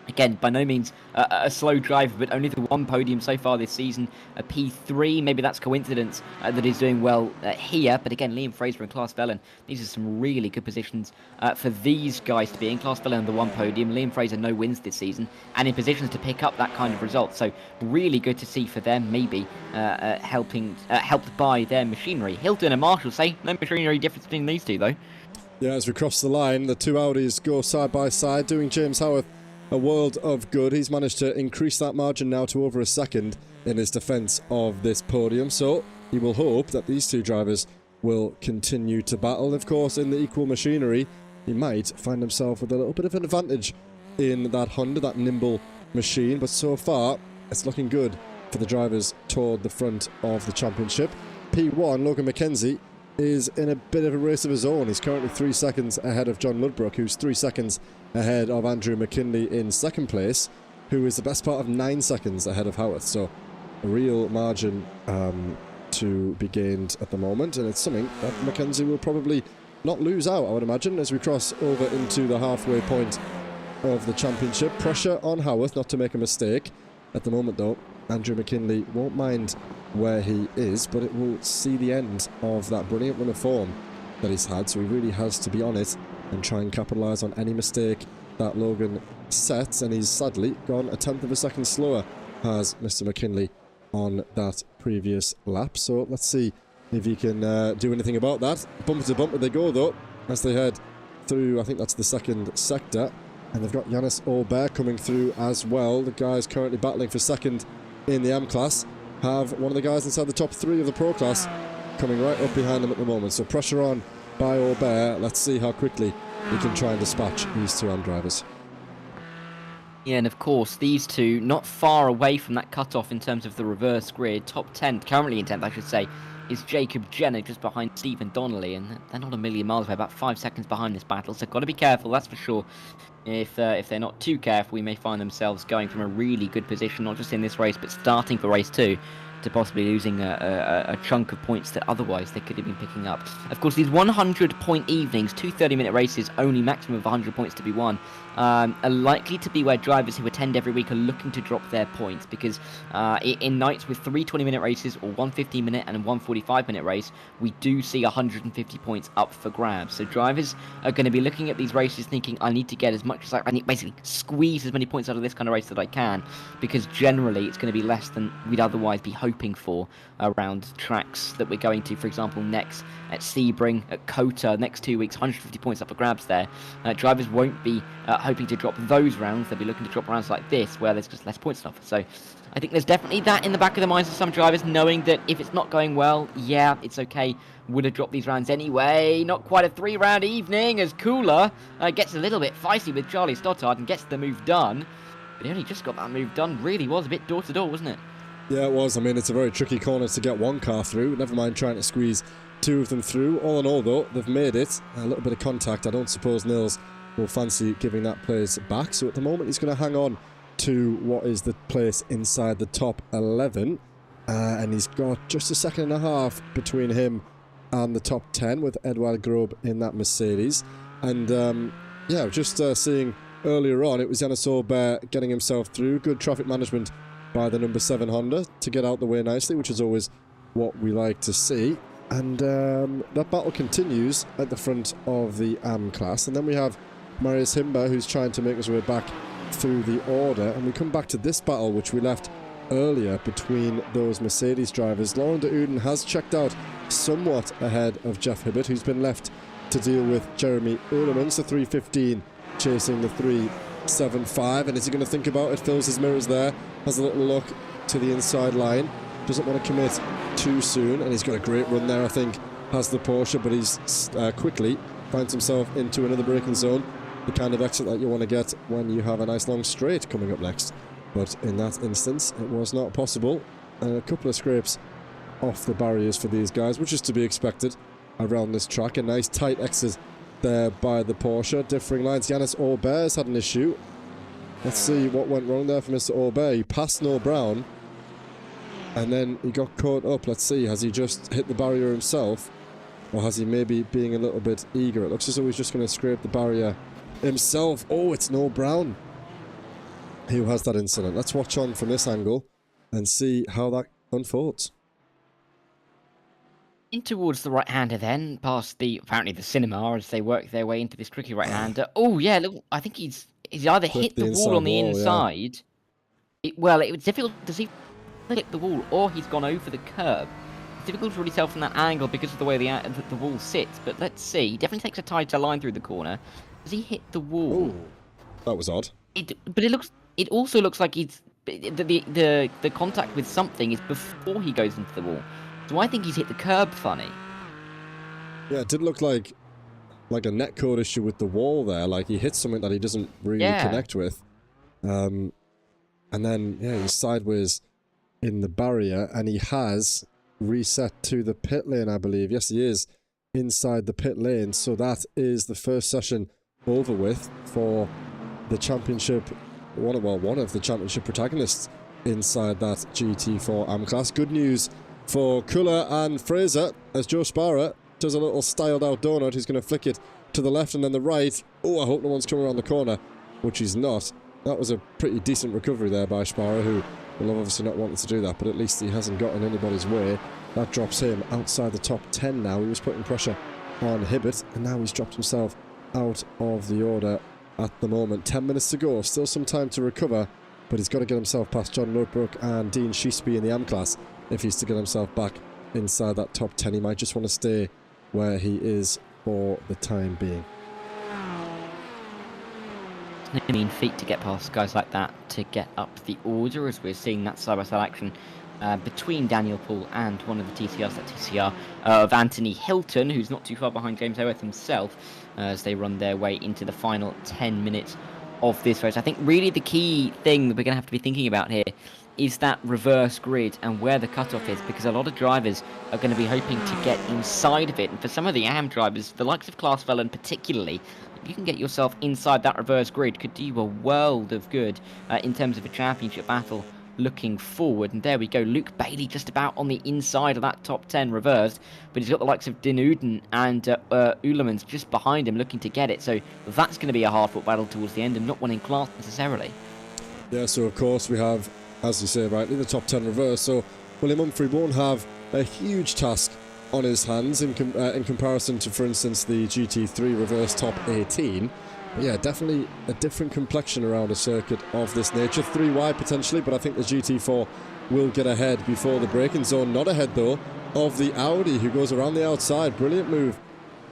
again, by no means a slow driver, but only the 1 podium so far this season, a P3. Maybe that's coincidence that he's doing well here. But again, Liam Fraser and Klaas Velen, these are some really good positions for these guys to be in. Klaas Velen, the 1 podium. Liam Fraser, no wins this season, and in positions to pick up that kind of result. So really good to see for them, maybe helped by their machinery. Hilton and Marshall say no machinery difference between these two, though. Yeah, as we cross the line, the 2 Audis go side by side, doing James Howarth a world of good. He's managed to increase that margin now to over a second in his defence of this podium, so he will hope that these 2 drivers will continue to battle. Of course, in the equal machinery, he might find himself with a little bit of an advantage in that Honda, that nimble machine. But so far, it's looking good for the drivers toward the front of the championship. P1, Logan McKenzie, is in a bit of a race of his own. He's currently 3 seconds ahead of John Ludbrook, who's 3 seconds ahead of Andrew McKinley in second place, who is the best part of 9 seconds ahead of Howarth. So a real margin to be gained at the moment, and it's something that McKenzie will probably not lose out, I would imagine, as we cross over into the halfway point of the championship. Pressure on Howarth not to make a mistake. At the moment, though, Andrew McKinley won't mind where he is, but it will see the end of that brilliant run of form that he's had, so he really has to be on it and try and capitalise on any mistake that Logan sets, and he's sadly gone a tenth of a second slower, has Mr. McKinley, on that previous lap. So let's see if he can do anything about that. Bumper to bumper they go, though, as they head through, I think that's the second sector, and they've got Yannis Aubert coming through as well. The guys currently battling for second in the M class have one of the guys inside the top 3 of the Pro class coming right up behind them at the moment. So pressure on by Aubert. Let's see how quickly he can try and dispatch these 2 AM drivers. Yeah, and of course, these two not far away from that cutoff in terms of the reverse grid. Top 10, currently in 10th, I should say, is Jacob Jenner just behind Stephen Donnelly, and they're not a million miles away, about 5 seconds behind this battle, so got to be careful, that's for sure. If they're not too careful, we may find themselves going from a really good position, not just in this race, but starting for race 2, to possibly losing a chunk of points that otherwise they could have been picking up. Of course, these 100-point evenings, 2 30-minute races, only maximum of 100 points to be won, are likely to be where drivers who attend every week are looking to drop their points, because in nights with 3 20-minute races, or 1 15-minute and 1 45-minute race, we do see 150 points up for grabs. So drivers are going to be looking at these races thinking, I need to get as much as I need, basically squeeze as many points out of this kind of race that I can, because generally it's going to be less than we'd otherwise be hoping for around tracks that we're going to. For example, next at Sebring, at Kota, next 2 weeks, 150 points up for grabs there. Drivers won't be hoping to drop those rounds. They'll be looking to drop rounds like this, where there's just less points to offer. So I think there's definitely that in the back of the minds of some drivers, knowing that if it's not going well, yeah, it's okay. Would have dropped these rounds anyway. Not quite a 3-round evening, as Cooler gets a little bit feisty with Charlie Stoddard and gets the move done. But he only just got that move done. Really was a bit door-to-door, wasn't it? Yeah, it was. I mean, it's a very tricky corner to get one car through, never mind trying to squeeze 2 of them through. All in all, though, they've made it. A little bit of contact. I don't suppose Nils will fancy giving that place back. So at the moment, he's going to hang on to what is the place inside the top 11. And he's got just a second and a half between him and the top 10 with Edouard Grobe in that Mercedes. And yeah, just seeing earlier on, it was Yannis Aubert getting himself through. Good traffic management by the number 7 Honda to get out the way nicely, which is always what we like to see. And that battle continues at the front of the AM class. And then we have Marius Himber, who's trying to make his way back through the order. And we come back to this battle, which we left earlier between those Mercedes drivers. Lauren de Uden has checked out somewhat ahead of Jeff Hibbert, who's been left to deal with Jeremy Ulemans, the 315 chasing the 375. And is he going to think about it? Fills his mirrors there, has a little look to the inside line, doesn't want to commit too soon, and he's got a great run there, I think, has the Porsche, but he's quickly finds himself into another braking zone, the kind of exit that you want to get when you have a nice long straight coming up next. But in that instance, it was not possible. A couple of scrapes off the barriers for these guys, which is to be expected around this track. A nice tight exit there by the Porsche. Differing lines. Yannis Aubert's had an issue. Let's see what went wrong there for Mr. Aubert. He passed Noah Brown, and then he got caught up. Let's see, has he just hit the barrier himself, or has he maybe being a little bit eager? It looks as though he's just going to scrape the barrier himself. Oh, it's Noah Brown who has that incident. Let's watch on from this angle and see how that unfolds. In towards the right-hander then, past apparently the cinema, as they work their way into this tricky right-hander. Oh yeah, look, I think he's either hit the wall on the inside. Yeah. It was difficult to see if he hit the wall, or he's gone over the curb. It's difficult to really tell from that angle because of the way the wall sits, but let's see. He definitely takes a tighter line through the corner. Does he hit the wall? Ooh, that was odd. It also looks like the contact with something is before he goes into the wall. So I think he's hit the curb funny. Yeah, it did look like like a netcode issue with the wall there. Like, he hits something that he doesn't really connect with. And then, yeah, he's sideways in the barrier, and he has reset to the pit lane, I believe. Yes, he is inside the pit lane. So that is the first session over with for the championship, one of the championship protagonists inside that GT4 AM class. Good news for Kula and Fraser as Joe Sparrow does a little styled out donut. He's going to flick it to the left and then the right. Oh, I hope no one's coming around the corner, which he's not. That was a pretty decent recovery there by Sparrow, who will obviously not wanting to do that, but at least he hasn't gotten anybody's way. That drops him outside the top 10 now. He was putting pressure on Hibbert, and now he's dropped himself out of the order at the moment. 10 minutes to go, still some time to recover, but he's got to get himself past John Lodbrok and Dean Sheesby in the AM class if he's to get himself back inside that top 10. He might just want to stay where he is for the time being. I mean, feat to get past guys like that to get up the order, as we're seeing that side-by-side action between Daniel Poole and one of the TCRs, that TCR of Anthony Hilton, who's not too far behind James Howarth himself, as they run their way into the final 10 minutes of this race. I think really the key thing that we're going to have to be thinking about here is that reverse grid and where the cutoff is, because a lot of drivers are going to be hoping to get inside of it. And for some of the AM drivers, the likes of Klaas Vellen particularly, if you can get yourself inside that reverse grid, could do you a world of good in terms of a championship battle looking forward. And there we go, Luke Bailey just about on the inside of that top 10 reversed, but he's got the likes of Dinuden and Ulemans just behind him looking to get it. So that's going to be a hard-fought battle towards the end, and not one in class necessarily. Yeah, so of course we have, as you say rightly, the top 10 reverse. So William Humphrey won't have a huge task on his hands in comparison to, for instance, the GT3 reverse top 18. But yeah, definitely a different complexion around a circuit of this nature. 3 wide potentially, but I think the GT4 will get ahead before the braking zone. Not ahead though of the Audi, who goes around the outside. Brilliant move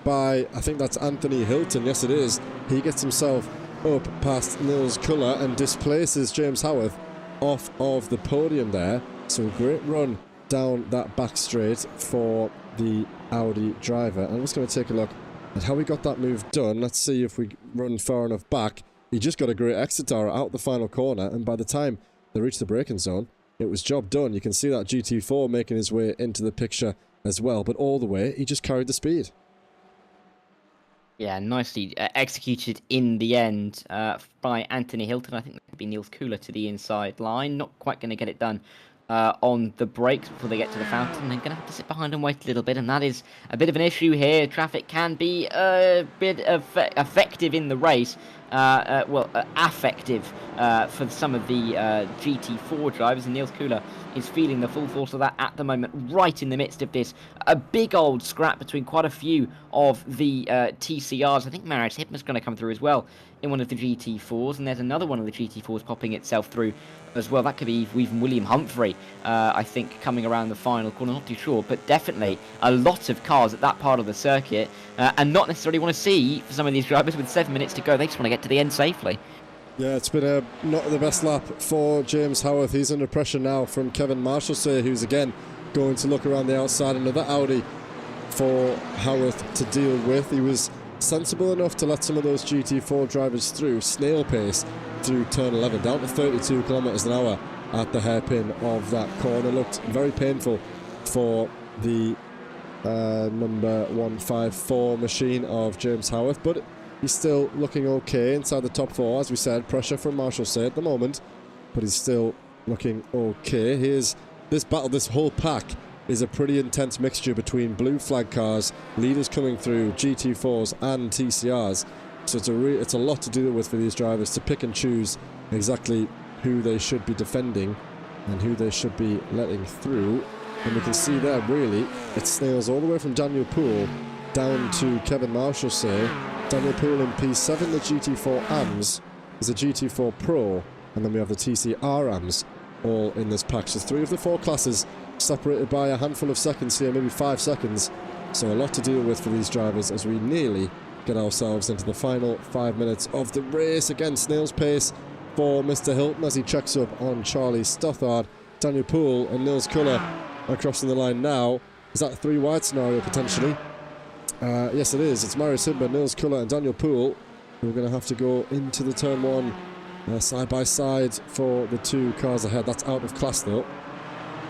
by, I think that's Anthony Hilton. Yes, it is. He gets himself up past Nils Kuller and displaces James Howarth off of the podium there. So a great run down that back straight for the Audi driver. I'm just going to take a look at how we got that move done. Let's see if we run far enough back. He just got a great exit arrow out the final corner, and by the time they reached the braking zone, it was job done. You can see that GT4 making his way into the picture as well, but all the way, he just carried the speed. Yeah, nicely executed in the end by Anthony Hilton. I think that could be Niels Kuhler to the inside line. Not quite going to get it done on the brakes before they get to the fountain. They're going to have to sit behind and wait a little bit, and that is a bit of an issue here. Traffic can be a bit effective in the race. Affective for some of the GT4 drivers, and Niels Kuhler is feeling the full force of that at the moment, right in the midst of this. A big old scrap between quite a few of the TCRs. I think Maris Hipmer's going to come through as well in one of the GT4s, and there's another one of the GT4s popping itself through as well. That could be even William Humphrey, I think, coming around the final corner. Not too sure, but definitely a lot of cars at that part of the circuit, and not necessarily want to see, for some of these drivers with 7 minutes to go, they just want to get to the end safely. Yeah, it's been not the best lap for James Howarth. He's under pressure now from Kevin Marshall, who's again going to look around the outside. Another Audi for Howarth to deal with. He was sensible enough to let some of those GT4 drivers through, snail pace through turn 11, down to 32 kilometers an hour at the hairpin of that corner. Looked very painful for the number 154 machine of James Howarth, but he's still looking okay inside the top 4. As we said, pressure from Marshall at the moment, but he's still looking okay. Here's this battle. This whole pack is a pretty intense mixture between blue flag cars, leaders coming through, GT4s and TCRs. So it's a lot to deal with for these drivers to pick and choose exactly who they should be defending and who they should be letting through. And we can see there, really, it snails all the way from Daniel Poole down to Kevin Marshall. Daniel Poole in P7, the GT4 AMs is a GT4 Pro, and then we have the TCR AMs all in this pack. So 3 of the 4 classes separated by a handful of seconds here, maybe 5 seconds. So a lot to deal with for these drivers as we nearly get ourselves into the final 5 minutes of the race. Again, snail's pace for Mr. Hilton as he checks up on Charlie Stothard. Daniel Poole and Nils Kuller are crossing the line now. Is that a 3 wide scenario potentially? Yes, it is. It's Marius Hibber, Nils Kuller and Daniel Poole who are going to have to go into the turn one side by side for the two cars ahead. That's out of class though.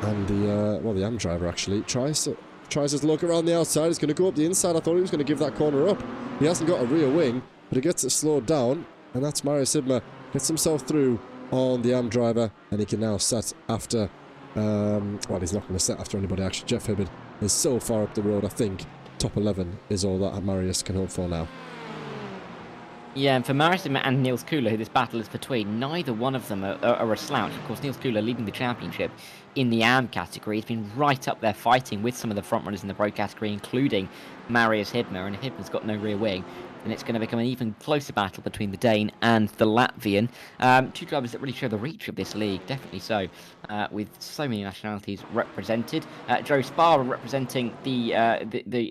And the AM driver actually tries his luck around the outside. He's going to go up the inside. I thought he was going to give that corner up. He hasn't got a rear wing, but he gets it slowed down. And that's Marius Hibber. Gets himself through on the AM driver. And he can now set after... well, he's not going to set after anybody actually. Jeff Hibbard is so far up the road, I think. Top 11 is all that Marius can hope for now. Yeah, and for Marius and Nils Kuller, who this battle is between, neither one of them are a slouch. Of course, Nils Kuller leading the championship in the AM category. He's been right up there fighting with some of the frontrunners in the Pro category, including Marius Hibner, and Hibner's got no rear wing. And it's going to become an even closer battle between the Dane and the Latvian. Two drivers that really show the reach of this league, definitely so, with so many nationalities represented. Joe Sparrow representing the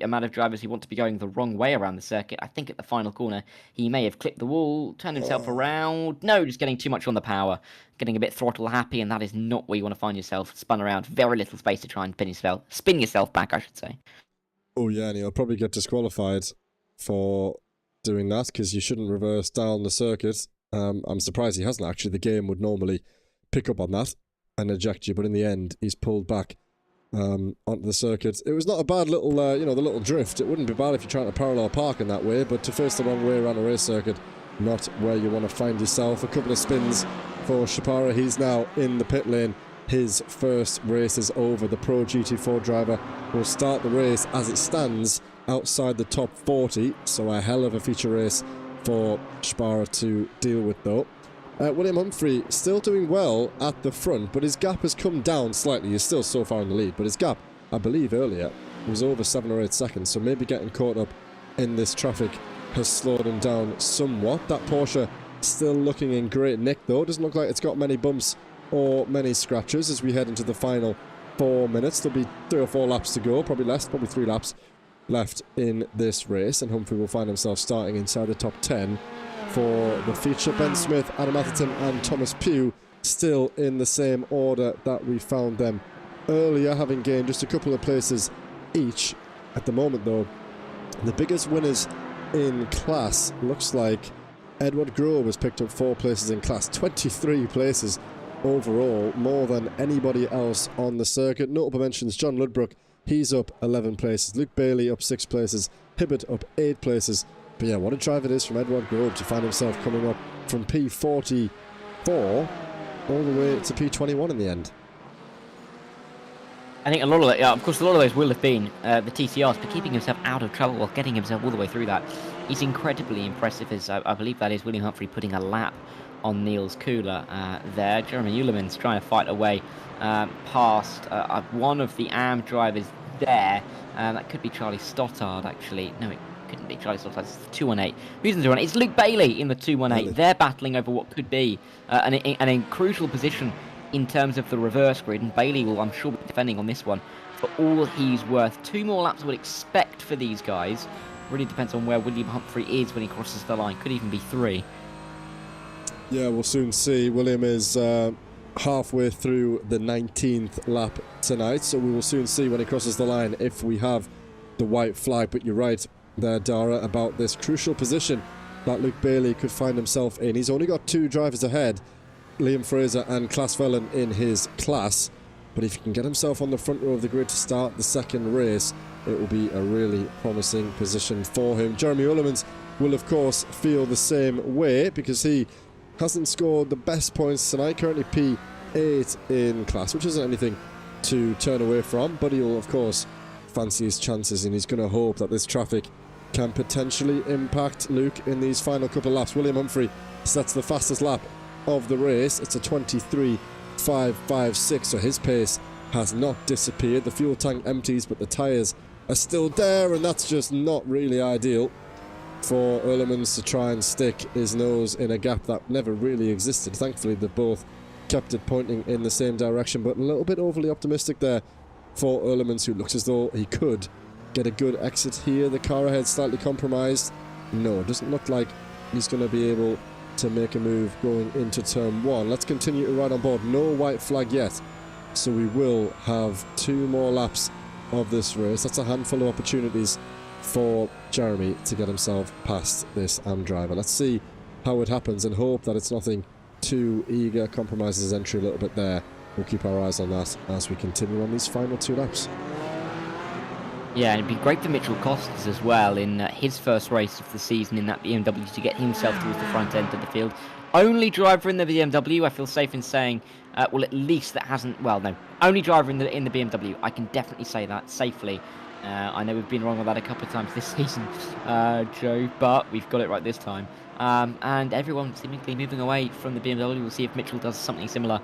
amount of drivers who want to be going the wrong way around the circuit. I think at the final corner, he may have clipped the wall, turned himself around. No, just getting too much on the power, getting a bit throttle happy, and that is not where you want to find yourself. Spun around, very little space to try and spin yourself back, I should say. Oh yeah, and he'll probably get disqualified for doing that because you shouldn't reverse down the circuit. I'm surprised he hasn't actually. The game would normally pick up on that and eject you, but in the end he's pulled back onto the circuit. It was not a bad little, the little drift. It wouldn't be bad if you're trying to parallel park in that way, but to face the wrong way around a race circuit, not where you want to find yourself. A couple of spins for Shapara. He's now in the pit lane. His first race is over. The Pro GT4 driver will start the race as it stands outside the top 40, so a hell of a feature race for Shapara to deal with though. William Humphrey still doing well at the front, but his gap has come down slightly. He's still so far in the lead, but his gap, I believe earlier, was over 7 or 8 seconds, so maybe getting caught up in this traffic has slowed him down somewhat. That Porsche still looking in great nick though. Doesn't look like it's got many bumps or many scratches as we head into the final 4 minutes. There'll be 3 or 4 laps to go, probably less, probably 3 laps left in this race, and Humphrey will find himself starting inside the top 10 for the feature. Ben Smith, Adam Atherton and Thomas Pugh still in the same order that we found them earlier, having gained just a couple of places each. At the moment though, the biggest winners in class looks like Edward Grove has picked up 4 places in class, 23 places overall, more than anybody else on the circuit. Notable mentions: John Ludbrook, he's up 11 places. Luke Bailey up 6 places. Hibbert up 8 places. But yeah, what a drive it is from Edward Grove to find himself coming up from P44 all the way to P21 in the end. I think a lot of that, of course, a lot of those will have been the TCRs, but keeping himself out of trouble while getting himself all the way through that is incredibly impressive, as I believe that is William Humphrey putting a lap on Nils Kuller there. Jeremy Uleman's trying to fight away past one of the AM drivers there. That could be Charlie Stottard, actually. No, it couldn't be Charlie Stottard. It's the 218. Who's in the 218? It's Luke Bailey in the 218. Really? They're battling over what could be an crucial position in terms of the reverse grid, and Bailey will, I'm sure, be defending on this one for all he's worth. 2 more laps I would expect for these guys. Really depends on where William Humphrey is when he crosses the line. Could even be 3. Yeah, we'll soon see. William is halfway through the 19th lap tonight, so we will soon see when he crosses the line if we have the white flag. But you're right there, Dara, about this crucial position that Luke Bailey could find himself in. He's only got 2 drivers ahead, Liam Fraser and Klaas Vellen in his class, but if he can get himself on the front row of the grid to start the second race, it will be a really promising position for him. Jeremy Ulemans will of course feel the same way because he hasn't scored the best points tonight, currently P8 in class, which isn't anything to turn away from, but he'll of course fancy his chances, and he's going to hope that this traffic can potentially impact Luke in these final couple of laps. William Humphrey sets the fastest lap of the race. It's a 23.556, so his pace has not disappeared. The fuel tank empties, but the tyres are still there, and that's just not really ideal for Ulemans to try and stick his nose in a gap that never really existed. Thankfully, they both kept it pointing in the same direction, but a little bit overly optimistic there for Ulemans, who looks as though he could get a good exit here. The car ahead slightly compromised. No, it doesn't look like he's going to be able to make a move going into turn 1. Let's continue to ride on board. No white flag yet, so we will have 2 more laps of this race. That's a handful of opportunities for Jeremy to get himself past this AM driver. Let's see how it happens and hope that it's nothing too eager, compromises his entry a little bit there. We'll keep our eyes on that as we continue on these final 2 laps. Yeah, and it'd be great for Mitchell Costas as well in his first race of the season in that BMW to get himself towards the front end of the field. Only driver in the BMW, I feel safe in saying, well, at least that hasn't, well, no, only driver in the BMW. I can definitely say that safely. I know we've been wrong on that a couple of times this season, Joe, but we've got it right this time. And everyone seemingly moving away from the BMW. We'll see if Mitchell does something similar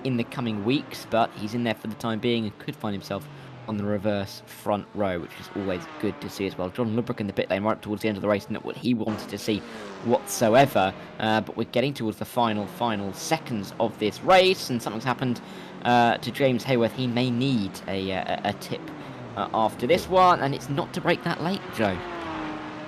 in the coming weeks, but he's in there for the time being and could find himself on the reverse front row, which is always good to see as well. John Lubbock in the pit lane right up towards the end of the race, not what he wanted to see whatsoever, but we're getting towards the final seconds of this race, and something's happened to James Hayworth. He may need a tip after this one, and it's not to break that late, Joe.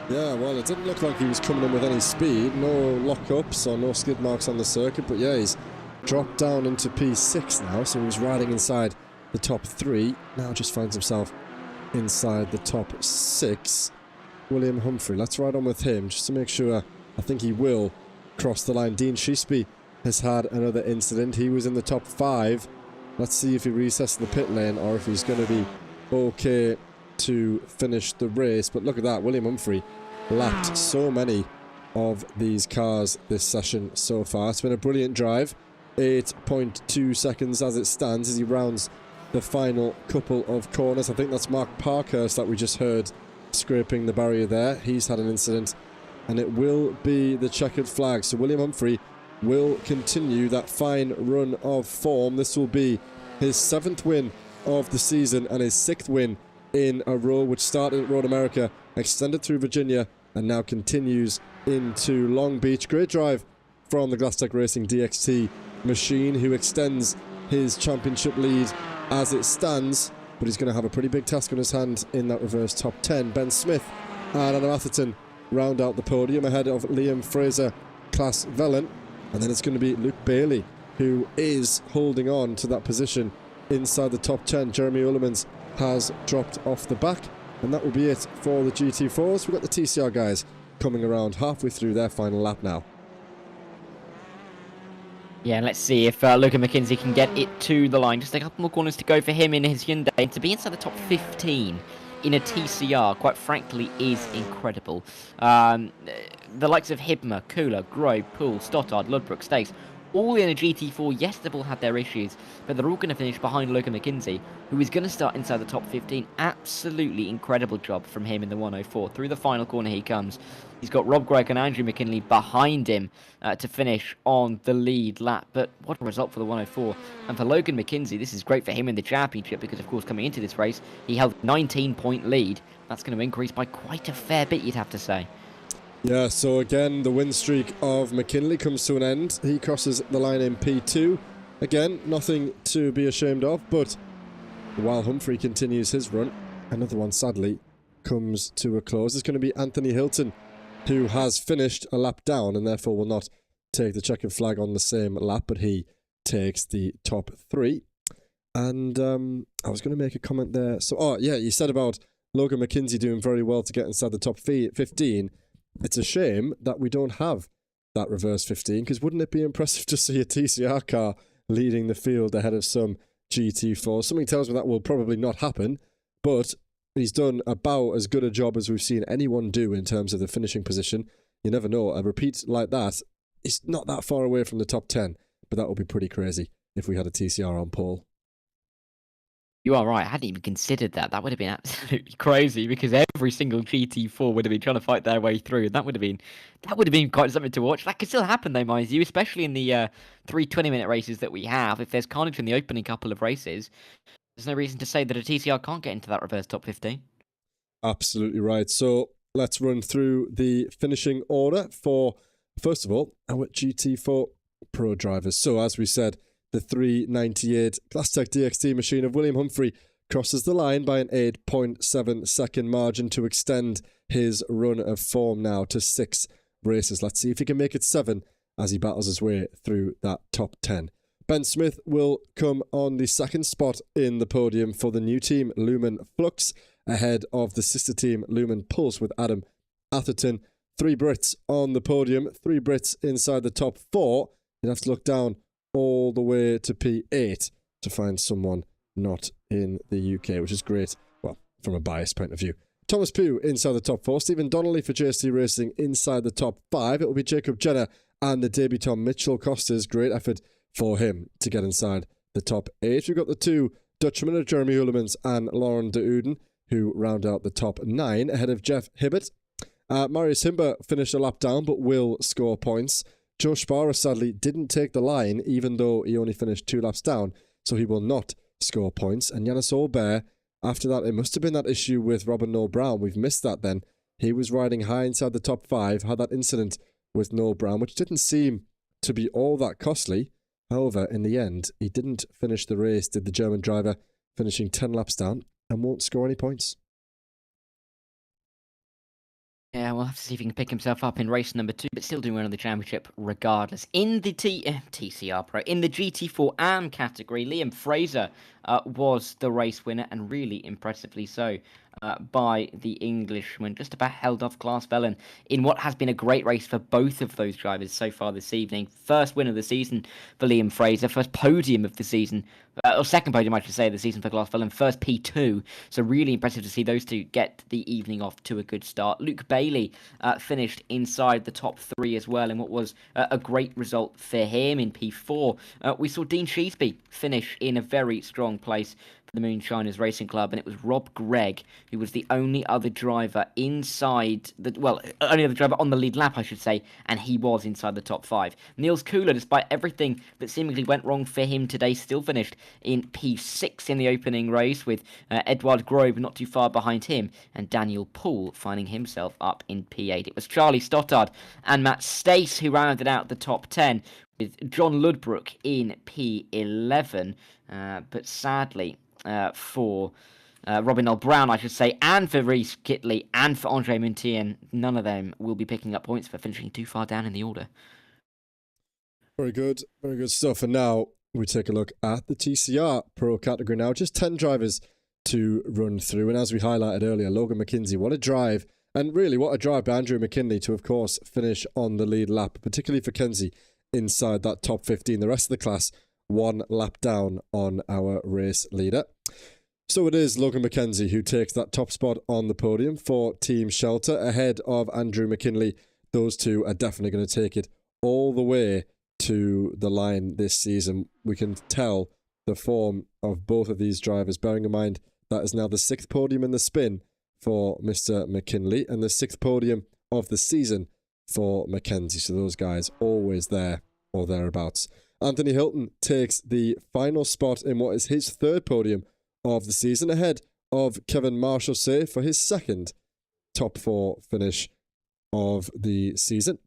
Yeah, well, it didn't look like he was coming in with any speed, no lock-ups or no skid marks on the circuit, but yeah, he's dropped down into P6 now, so he's riding inside the top 3, now just finds himself inside the top 6. William Humphrey, let's ride on with him just to make sure. I think he will cross the line. Dean Sheesby has had another incident. He was in the top 5. Let's see if he resets the pit lane or if he's going to be okay to finish the race. But look at that, William Humphrey lapped so many of these cars this session so far. It's been a brilliant drive. 8.2 seconds as it stands as he rounds the final couple of corners. I think that's Mark Parkhurst that we just heard scraping the barrier there. He's had an incident, and it will be the checkered flag. So William Humphrey will continue that fine run of form. This will be his 7th win of the season and his 6th win in a row, which started at Road America, extended through Virginia, and now continues into Long Beach. Great drive from the GlassTech Racing DXT machine, who extends his championship lead as it stands, but he's going to have a pretty big task on his hand in that reverse top 10. Ben Smith and Adam Atherton round out the podium ahead of Liam Fraser, Klaas Vellen, and then it's going to be Luke Bailey who is holding on to that position inside the top 10. Jeremy Ulemans has dropped off the back, and that will be it for the GT4s. We've got the TCR guys coming around halfway through their final lap now. Yeah, let's see if Logan McKenzie can get it to the line. Just a couple more corners to go for him in his Hyundai. To be inside the top 15 in a TCR, quite frankly, is incredible. The likes of Hibmer, Kula, Grove, Poole, Stoddard, Ludbrook, Stakes, all in a GT4. Yes, they've all had their issues, but they're all going to finish behind Logan McKenzie, who is going to start inside the top 15. Absolutely incredible job from him in the 104. Through the final corner he comes. He's got Rob Gregg and Andrew McKinley behind him to finish on the lead lap. But what a result for the 104. And for Logan McKenzie, this is great for him in the championship because, of course, coming into this race, he held a 19-point lead. That's going to increase by quite a fair bit, you'd have to say. Yeah, so again, the win streak of McKinley comes to an end. He crosses the line in P2. Again, nothing to be ashamed of, but while Humphrey continues his run, another one, sadly, comes to a close. It's going to be Anthony Hilton, who has finished a lap down and therefore will not take the checkered flag on the same lap, but he takes the top 3. And I was going to make a comment there. So, oh, yeah, you said about Logan McKenzie doing very well to get inside the top 15. It's a shame that we don't have that reverse 15, because wouldn't it be impressive to see a TCR car leading the field ahead of some GT4? Something tells me that will probably not happen, but he's done about as good a job as we've seen anyone do in terms of the finishing position. You never know. A repeat like that is not that far away from the top 10, but that would be pretty crazy if we had a TCR on pole. You are right. I hadn't even considered that. That would have been absolutely crazy because every single GT4 would have been trying to fight their way through. That would have been quite something to watch. That could still happen though, mind you, especially in the 3 20-minute races that we have. If there's carnage in the opening couple of races, there's no reason to say that a TCR can't get into that reverse top 15. Absolutely right. So let's run through the finishing order for, first of all, our GT4 Pro drivers. So as we said, the 398 GlassTech DXT machine of William Humphrey crosses the line by an 8.7 second margin to extend his run of form now to 6 races. Let's see if he can make it 7 as he battles his way through that top 10. Ben Smith will come on the 2nd spot in the podium for the new team, Lumen Flux. ahead of the sister team Lumen Pulse with Adam Atherton. 3 Brits on the podium, 3 Brits inside the top 4. You'd have to look down all the way to P8 to find someone not in the UK, which is great, well, from a biased point of view. Thomas Pugh inside the top 4, Stephen Donnelly for JST Racing inside the top 5. It will be Jacob Jenner and the debutant Mitchell Costas. Great effort for him to get inside the top 8. We've got the 2 Dutchmen, Jeremy Hulemans and Lauren de Uden, who round out the top 9 ahead of Jeff Hibbert. Marius Himber finished a lap down but will score points. Joe Sparrow sadly didn't take the line even though he only finished 2 laps down, so he will not score points. And Yannis Aubert, after that, it must have been that issue with Robin Noel Brown. We've missed that then. He was riding high inside the top 5, had that incident with Noel Brown, which didn't seem to be all that costly. However, in the end, he didn't finish the race, did the German driver, finishing 10 laps down and won't score any points. Yeah, we'll have to see if he can pick himself up in race number 2, but still doing well in the championship regardless. In the TCR Pro, in the GT4 AM category, Liam Fraser was the race winner, and really impressively so by the Englishman. Just about held off Klaas Vellen in what has been a great race for both of those drivers so far this evening. First win of the season for Liam Fraser, first podium of the season, or second podium I should say of the season for Klaas Vellen, first P2. So really impressive to see those two get the evening off to a good start. Luke Bailey finished inside the top 3 as well in what was a great result for him in P4. We saw Dean Sheesby finish in a very strong place for the Moonshiners Racing Club, and it was Rob Gregg who was the only other driver inside the, well, only other driver on the lead lap, I should say, and he was inside the top 5. Niels Kooler, despite everything that seemingly went wrong for him today, still finished in P6 in the opening race, with Edward Grove not too far behind him, and Daniel Poole finding himself up in P8. It was Charlie Stoddard and Matt Stace who rounded out the top 10, with John Ludbrook in P11, but sadly for Robin L. Brown, I should say, and for Reece Kitley and for Andre Muntien, none of them will be picking up points for finishing too far down in the order. Very good stuff. And now we take a look at the TCR Pro category now. Just 10 drivers to run through. And as we highlighted earlier, Logan McKenzie, what a drive. And really, what a drive by Andrew McKinley to, of course, finish on the lead lap, particularly for Kenzie inside that top 15. The rest of the class, 1 lap down on our race leader. So it is Logan McKenzie who takes that top spot on the podium for Team Shelter ahead of Andrew McKinley. Those two are definitely going to take it all the way to the line this season. We can tell the form of both of these drivers, bearing in mind that is now the 6th podium in the spin for Mr. McKinley and the 6th podium of the season for McKenzie. So those guys always there or thereabouts. Anthony Hilton takes the final spot in what is his 3rd podium of the season, ahead of Kevin Marshall for his 2nd top 4 finish of the season.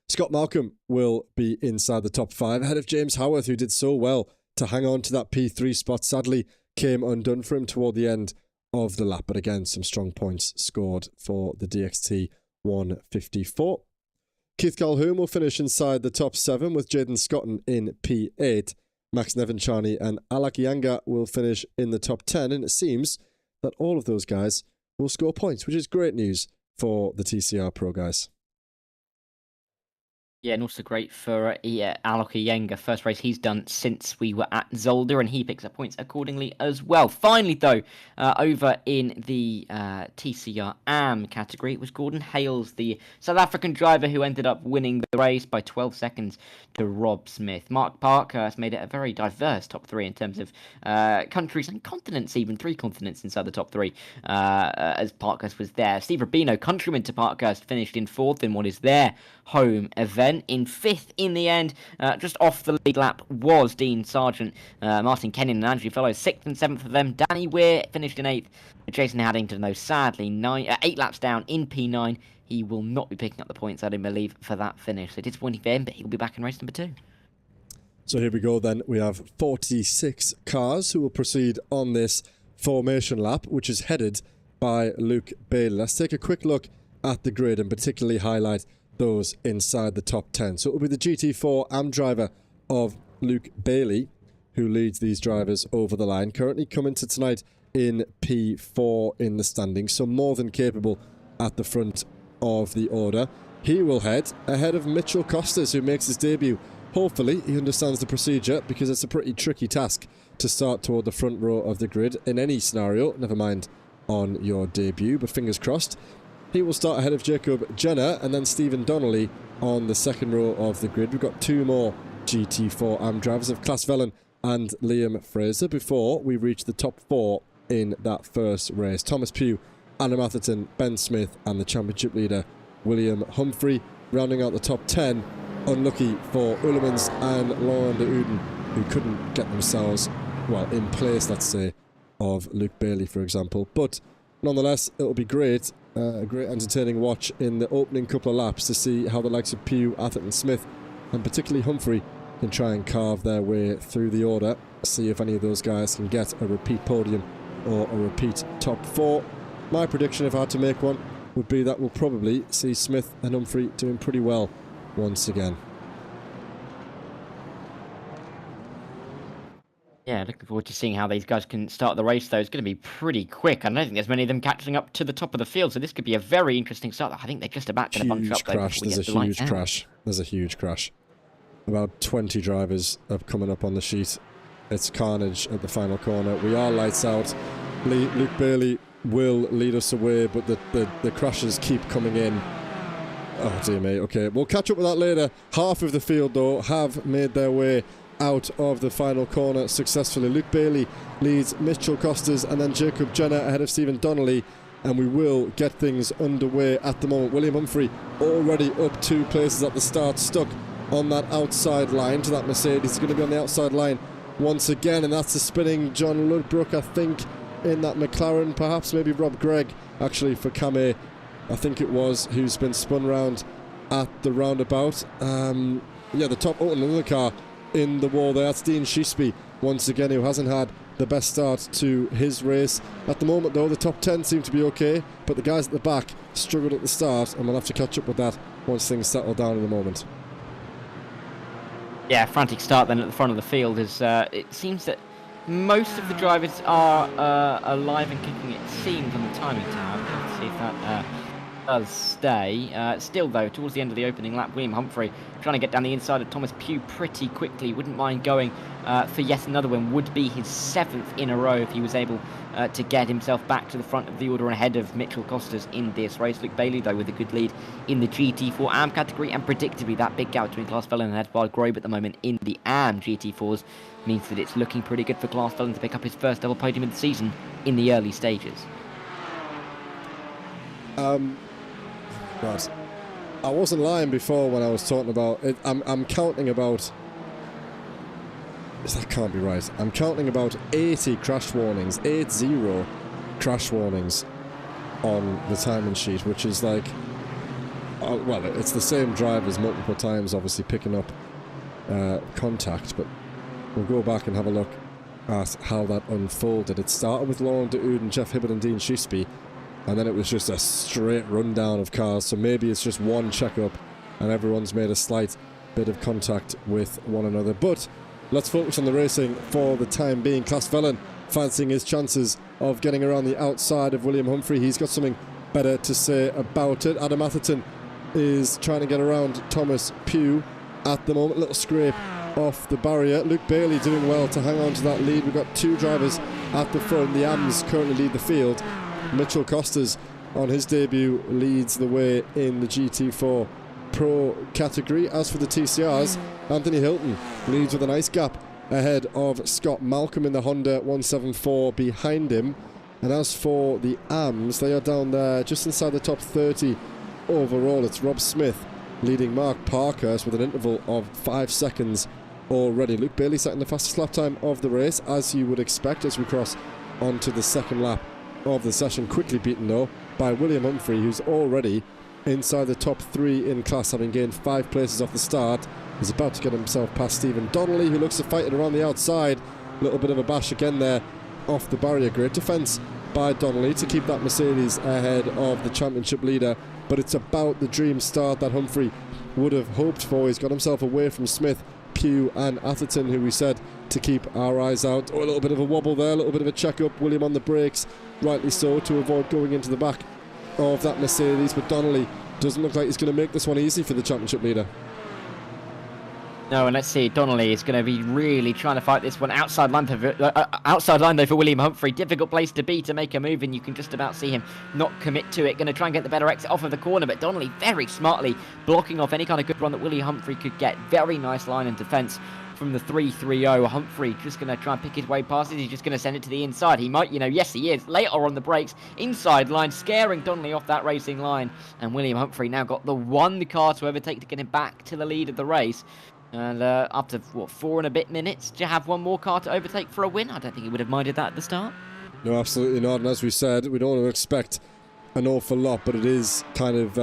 Scott Malcolm will be inside the top 5 ahead of James Howarth, who did so well to hang on to that P3 spot. Sadly came undone for him toward the end of the lap, but again some strong points scored for the DXT 154. Keith Calhoun will finish inside the top 7 with Jaden Scotton in P8. Max Nevenchani and Alak Yanga will finish in the top 10, and it seems that all of those guys will score points, which is great news for the TCR Pro guys. Yeah, and also great for Alok Iyengar. First race he's done since we were at Zolder, and he picks up points accordingly as well. Finally, though, over in the TCR AM category, it was Gordon Hales, the South African driver, who ended up winning the race by 12 seconds to Rob Smith. Mark Parkhurst made it a very diverse top 3 in terms of countries and continents, even 3 continents inside the top 3, as Parkhurst was there. Steve Rubino, countryman to Parkhurst, finished in 4th in what is their home event. In 5th in the end, just off the lead lap, was Dean Sargent, Martin Kenyon and Andrew Fellows. 6th and 7th for them. Danny Weir finished in 8th. Jason Haddington, though, sadly 8 laps down in P9. He will not be picking up the points, I don't believe, for that finish. So disappointing for him, but he'll be back in race number 2. So here we go then. We have 46 cars who will proceed on this formation lap, which is headed by Luke Bailey. Let's take a quick look at the grid and particularly highlight those inside the top 10. So it will be the GT4 AM driver of Luke Bailey who leads these drivers over the line. Currently coming to tonight in P4 in the standings, so more than capable at the front of the order. He will head ahead of Mitchell Costas, who makes his debut. Hopefully he understands the procedure, because it's a pretty tricky task to start toward the front row of the grid in any scenario, never mind on your debut, but fingers crossed. He will start ahead of Jacob Jenner and then Stephen Donnelly on the second row of the grid. We've got two more GT4 AM drivers of Klaas Vellen and Liam Fraser before we reach the top four in that first race. Thomas Pugh, Adam Atherton, Ben Smith and the championship leader William Humphrey. Rounding out the top 10, unlucky for Ulemans and Laurent de Uden, who couldn't get themselves, well, in place, let's say, of Luke Bailey, for example. But nonetheless, it'll be great, a great entertaining watch in the opening couple of laps to see how the likes of Pugh, Atherton, Smith and particularly Humphrey can try and carve their way through the order. See if any of those guys can get a repeat podium or a repeat top four. My prediction, if I had to make one, would be that we'll probably see Smith and Humphrey doing pretty well once again. Yeah, looking forward to seeing how these guys can start the race, though. It's going to be pretty quick. I don't think there's many of them catching up to the top of the field, so this could be a very interesting start. I think they're just about going to bunch up. Crash. There's a huge crash. There's a huge crash. About 20 drivers are coming up on the sheet. It's carnage at the final corner. We are lights out. Luke Bailey will lead us away, but the crashes keep coming in. Oh dear me. Okay, we'll catch up with that later. Half of the field, though, have made their way out of the final corner successfully. Luke Bailey leads Mitchell Costas and then Jacob Jenner ahead of Stephen Donnelly, and we will get things underway at the moment. William Humphrey already up 2 places at the start, stuck on that outside line to that Mercedes. He's going to be on the outside line once again, and that's the spinning John Ludbrook, I think, in that McLaren, perhaps maybe Rob Gregg, actually, for Kameh, I think it was, who's been spun round at the roundabout. Yeah, the top, another car in the wall there. That's Dean Sheesby once again, who hasn't had the best start to his race. At the moment, though, the top 10 seem to be okay, but the guys at the back struggled at the start, and we'll have to catch up with that once things settle down in a moment. Yeah, frantic start then at the front of the field. As it seems that most of the drivers are alive and kicking, it seems, on the timing tab. Let's see if that does stay. Still, though, towards the end of the opening lap, William Humphrey trying to get down the inside of Thomas Pugh pretty quickly. Wouldn't mind going for yet another one. Would be his 7th in a row if he was able to get himself back to the front of the order and ahead of Mitchell Costas in this race. Luke Bailey, though, with a good lead in the GT4 AM category, and predictably that big gap between Klaas Vellen and Edvard Grobe at the moment in the AM GT4s means that it's looking pretty good for Klaas Vellen to pick up his first double podium of the season in the early stages. Right. I wasn't lying before when I was talking about it. I'm counting about... That can't be right. I'm counting about 80 crash warnings, 80 crash warnings on the timing sheet, which is like... well, it's the same drivers multiple times, obviously picking up contact, but we'll go back and have a look at how that unfolded. It started with Laurent de Uden, Jeff Hibbert and Dean Sheesby, and then it was just a straight rundown of cars, so maybe it's just one checkup and everyone's made a slight bit of contact with one another. But let's focus on the racing for the time being. Klaas Vellen fancying his chances of getting around the outside of William Humphrey. He's got something better to say about it. Adam Atherton is trying to get around Thomas Pugh at the moment. Little scrape off the barrier. Luke Bailey doing well to hang on to that lead. We've got 2 drivers at the front. The AMs currently lead the field. Mitchell Costas on his debut leads the way in the GT4 Pro category. As for the TCRs, Anthony Hilton leads with a nice gap ahead of Scott Malcolm in the Honda 174 behind him. And as for the AMs, they are down there just inside the top 30 overall. It's Rob Smith leading Mark Parkhurst with an interval of 5 seconds already. Luke Bailey setting the fastest lap time of the race, as you would expect, as we cross onto the second lap of the session. Quickly beaten, though, by William Humphrey, who's already inside the top 3 in class, having gained 5 places off the start. He's about to get himself past Stephen Donnelly, who looks to fight it around the outside. A little bit of a bash again there off the barrier. Great defence by Donnelly to keep that Mercedes ahead of the championship leader, but it's about the dream start that Humphrey would have hoped for. He's got himself away from Smith Pugh and Atherton, who we said to keep our eyes out. Oh, a little bit of a wobble there, a little bit of a check-up. William on the brakes, rightly so, to avoid going into the back of that Mercedes. But Donnelly doesn't look like he's going to make this one easy for the championship leader. No, and let's see, Donnelly is going to be really trying to fight this one outside line, outside line though for William Humphrey. Difficult place to be to make a move, and you can just about see him not commit to it. Going to try and get the better exit off of the corner, but Donnelly very smartly blocking off any kind of good run that William Humphrey could get. Very nice line and defence from the 3-3-0. Humphrey just going to try and pick his way past it. He's just going to send it to the inside. He might, yes he is. Later on the brakes, inside line, scaring Donnelly off that racing line. And William Humphrey now got the one car to overtake to get him back to the lead of the race. And up to, 4 and a bit minutes to have one more car to overtake for a win. I don't think he would have minded that at the start. No, absolutely not. And as we said, we don't want to expect an awful lot, but it is kind of,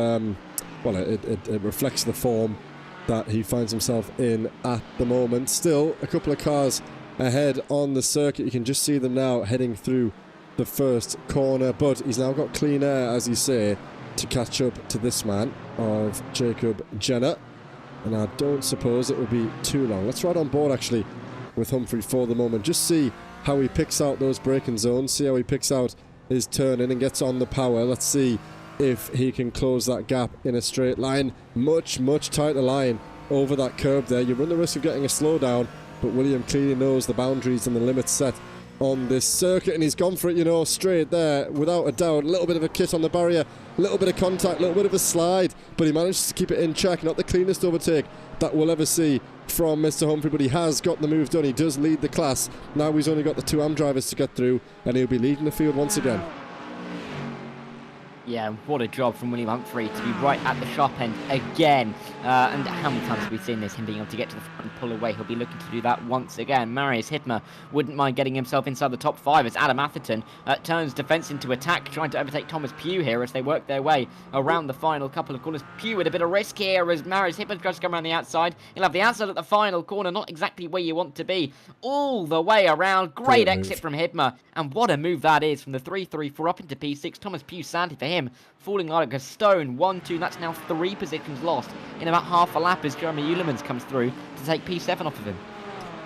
it reflects the form that he finds himself in at the moment. Still, a couple of cars ahead on the circuit. You can just see them now heading through the first corner, but he's now got clean air, as you say, to catch up to this man of Jacob Jenner. And I don't suppose it will be too long. Let's ride on board, actually, with Humphrey for the moment. Just see how he picks out those braking zones. See how he picks out his turn-in and gets on the power. Let's see if he can close that gap in a straight line. Much, much tighter line over that curb there. You run the risk of getting a slowdown, but William clearly knows the boundaries and the limits set on this circuit, and he's gone for it, straight there, without a doubt. A little bit of a kit on the barrier, a little bit of contact, a little bit of a slide, but he managed to keep it in check. Not the cleanest overtake that we'll ever see from Mr. Humphrey, but he has got the move done. He does lead the class. Now he's only got the 2 AM drivers to get through, and he'll be leading the field once again. Yeah, what a job from William Humphrey to be right at the sharp end again. And how many times have we seen this, him being able to get to the front and pull away? He'll be looking to do that once again. Marius Hittmer wouldn't mind getting himself inside the top 5 as Adam Atherton turns defence into attack, trying to overtake Thomas Pugh here as they work their way around the final couple of corners. Pugh with a bit of risk here as Marius Hittmer tries to come around the outside. He'll have the outside at the final corner, not exactly where you want to be, all the way around. Great exit from Hittmer, and what a move that is from the 3-3-4 up into P6. Thomas Pugh, sadly for him, falling like a stone. 1-2, that's now 3 positions lost in about half a lap as Jeremy Ulemans comes through to take P7 off of him.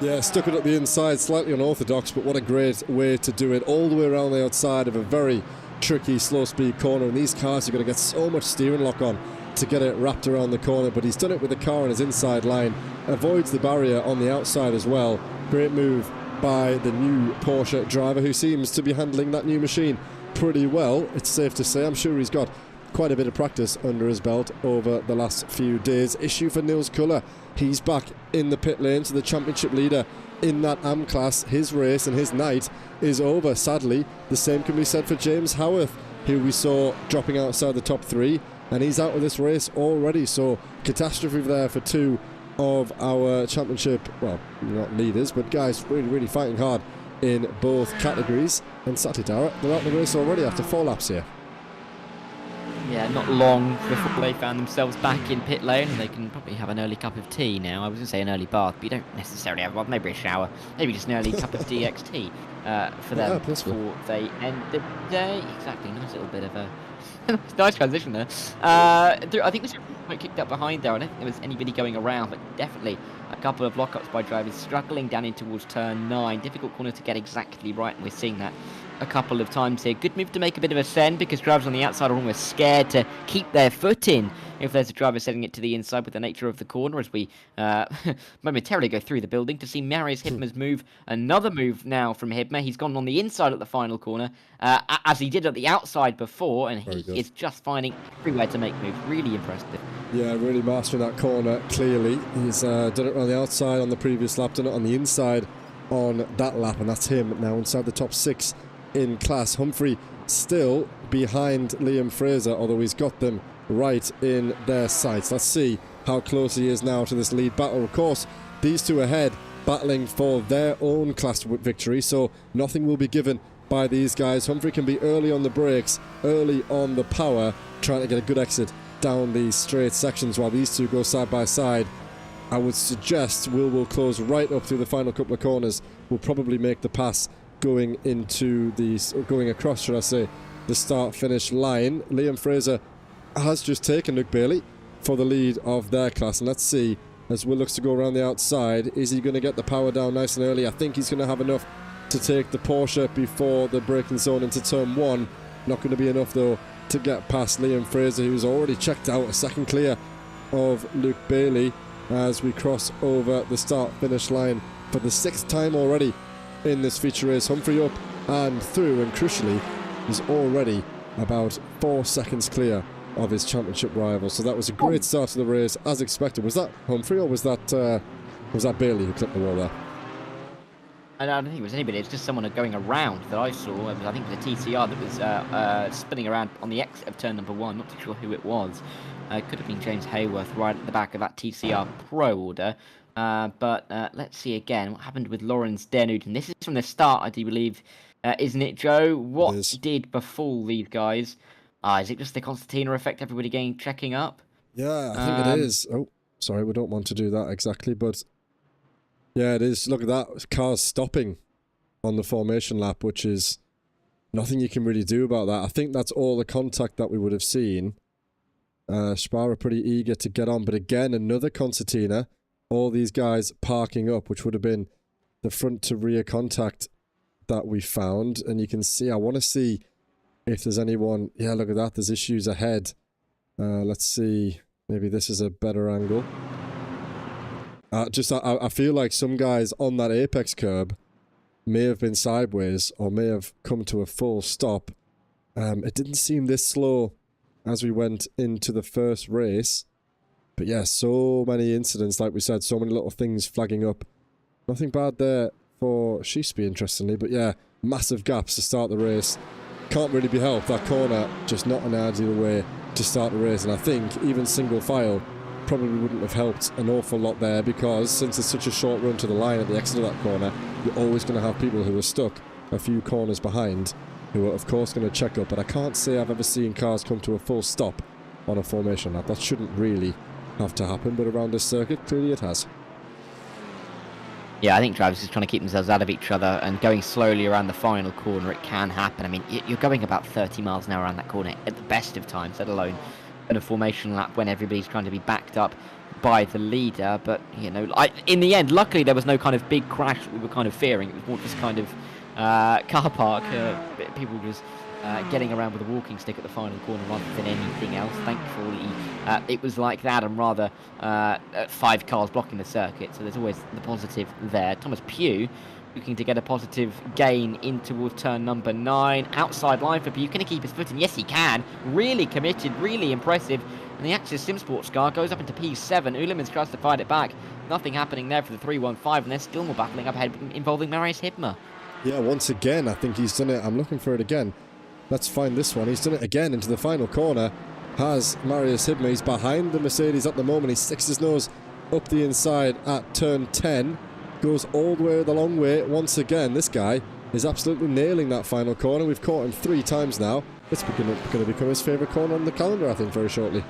Yeah, stuck it at the inside, slightly unorthodox, but what a great way to do it. All the way around the outside of a very tricky, slow-speed corner, and these cars are going to get so much steering lock on to get it wrapped around the corner, but he's done it with the car on his inside line, avoids the barrier on the outside as well. Great move by the new Porsche driver, who seems to be handling that new machine pretty well, it's safe to say. I'm sure he's got quite a bit of practice under his belt over the last few days. Issue for Nils Culler. He's back in the pit lane, so the championship leader in that AM class. His race and his night is over, sadly. The same can be said for James Howarth, who we saw dropping outside the top 3, and he's out of this race already. So catastrophe there for 2 of our championship, well, not leaders, but guys really, really fighting hard in both categories. And sadly, Dara, they're out of the race already after 4 laps here. Yeah, not long before they found themselves back in pit lane, and they can probably have an early cup of tea now. I was going to say an early bath, but you don't necessarily have one. Maybe a shower, maybe just an early cup of DXT for them before they end the day. Exactly, nice little bit of a nice transition there. I think we quite kicked up behind there. I don't think there was anybody going around, but definitely a couple of lockups by drivers struggling down in towards turn 9. Difficult corner to get exactly right, and we're seeing that a couple of times here. Good move to make a bit of a send, because drivers on the outside are almost scared to keep their foot in if there's a driver setting it to the inside with the nature of the corner, as we momentarily go through the building to see Marius Hittmer's move. Another move now from Hittmer. He's gone on the inside at the final corner, as he did at the outside before, and he is just finding everywhere to make moves. Really impressive. Yeah, really mastering that corner, clearly. He's done it on the outside on the previous lap, done it on the inside on that lap, and that's him now inside the top 6 in class. Humphrey still behind Liam Fraser, although he's got them right in their sights. Let's see how close he is now to this lead battle. Of course, these two ahead battling for their own class victory, so nothing will be given by these guys. Humphrey can be early on the brakes, early on the power, trying to get a good exit down these straight sections while these two go side by side. I would suggest will close right up through the final couple of corners. Will probably make the pass going into going across, should I say, the start-finish line. Liam Fraser has just taken Luke Bailey for the lead of their class, and let's see as Will looks to go around the outside. Is he going to get the power down nice and early? I think he's going to have enough to take the Porsche before the braking zone into turn 1. Not going to be enough, though, to get past Liam Fraser, who's already checked out. A second clear of Luke Bailey as we cross over the start-finish line for the 6th time already in this feature race. Humphrey up and through, and crucially, is already about 4 seconds clear of his championship rival. So that was a great start to the race, as expected. Was that Humphrey, or was that Bailey who clipped the wall there? I don't think it was anybody. It's just someone going around that I saw. I think it was a TCR that was spinning around on the exit of turn number 1. Not too sure who it was. Could have been James Hayworth right at the back of that TCR Pro order. But let's see again what happened with Lawrence Denut. And this is from the start, I do believe, isn't it, Joe? What did befall these guys? Is it just the Constantina effect? Everybody checking up? Yeah, I think it is. Oh, sorry, we don't want to do that exactly, but yeah, it is. Look at that. Cars stopping on the formation lap, which is nothing you can really do about that. I think that's all the contact that we would have seen. Spa are pretty eager to get on, but again, another concertina. All these guys parking up, which would have been the front to rear contact that we found. And you can see, I want to see if there's anyone. Yeah, look at that. There's issues ahead. Let's see. Maybe this is a better angle. I feel like some guys on that apex curb may have been sideways or may have come to a full stop. It didn't seem this slow as we went into the first race. But yeah, so many incidents, like we said, so many little things flagging up. Nothing bad there for Sheesby, interestingly. But yeah, massive gaps to start the race. Can't really be helped. That corner, just not an ideal way to start the race. And I think even single file probably wouldn't have helped an awful lot there, because since it's such a short run to the line at the exit of that corner, you're always going to have people who are stuck a few corners behind, who are of course going to check up. But I can't say I've ever seen cars come to a full stop on a formation lap. That shouldn't really have to happen, but around this circuit, clearly it has. Yeah, I think drivers are just trying to keep themselves out of each other and going slowly around the final corner. It can happen. I mean, you're going about 30 miles an hour around that corner at the best of times, let alone in a formation lap when everybody's trying to be backed up by the leader. But, you know, in the end, luckily there was no kind of big crash that we were kind of fearing. It was more just kind of car park, people just getting around with a walking stick at the final corner rather than anything else. Thankfully, it was like that, and rather 5 cars blocking the circuit, so there's always the positive there. Thomas Pugh looking to get a positive gain in towards turn number 9. Outside line for Pugh. Can he keep his foot in? Yes, he can. Really committed, really impressive. And the Axis Sim Sports car goes up into P7. Ulemans tries to fight it back. Nothing happening there for the 315, and there's still more battling up ahead involving Marius Hibmer. Yeah, once again, I think he's done it. I'm looking for it again. Let's find this one. He's done it again into the final corner. Has Marius Hibmer. He's behind the Mercedes at the moment. He sticks his nose up the inside at turn 10. Goes all the way the long way. Once again, this guy is absolutely nailing that final corner. We've caught him 3 times now. It's going to become his favourite corner on the calendar, I think, very shortly.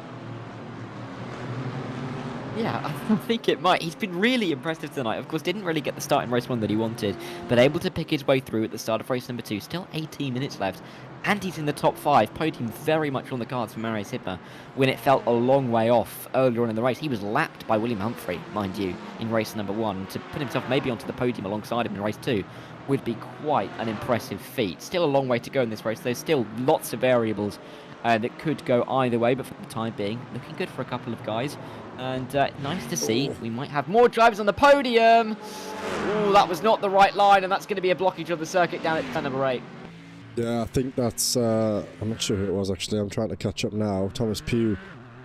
Yeah, I think it might. He's been really impressive tonight. Of course, didn't really get the start in race 1 that he wanted, but able to pick his way through at the start of race number 2. Still 18 minutes left, and he's in the top 5. Podium very much on the cards for Marius Hibmer when it felt a long way off earlier on in the race. He was lapped by William Humphrey, mind you, in race number 1. To put himself maybe onto the podium alongside him in race 2 would be quite an impressive feat. Still a long way to go in this race. There's still lots of variables that could go either way, but for the time being, looking good for a couple of guys. And nice to see. We might have more drivers on the podium. Ooh, that was not the right line, and that's going to be a blockage of the circuit down at turn number 8. Yeah, I think that's... I'm not sure who it was, actually. I'm trying to catch up now. Thomas Pugh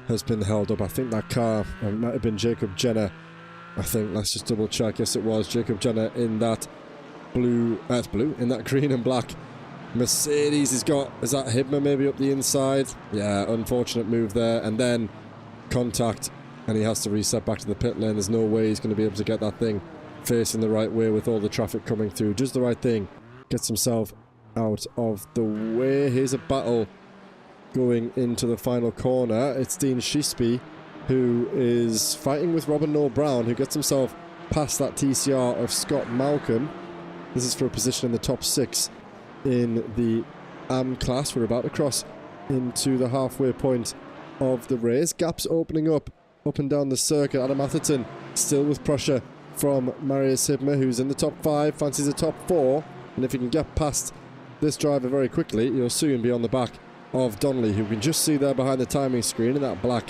has been held up. I think that car might have been Jacob Jenner. I think. Let's just double check. Yes, it was Jacob Jenner in that blue... That's blue. In that green and black Mercedes. He's got... Is that Hibmer maybe up the inside? Yeah, unfortunate move there. And then contact... And he has to reset back to the pit lane. There's no way he's going to be able to get that thing facing the right way with all the traffic coming through. Does the right thing. Gets himself out of the way. Here's a battle going into the final corner. It's Dean Sheesby who is fighting with Robin Noel Brown, who gets himself past that TCR of Scott Malcolm. This is for a position in the top 6 in the AM class. We're about to cross into the halfway point of the race. Gaps opening up and down the circuit. Adam Atherton still with pressure from Marius Hibmer, who's in the top 5, fancies a top 4, and if he can get past this driver very quickly, he'll soon be on the back of Donnelly, who we can just see there behind the timing screen in that black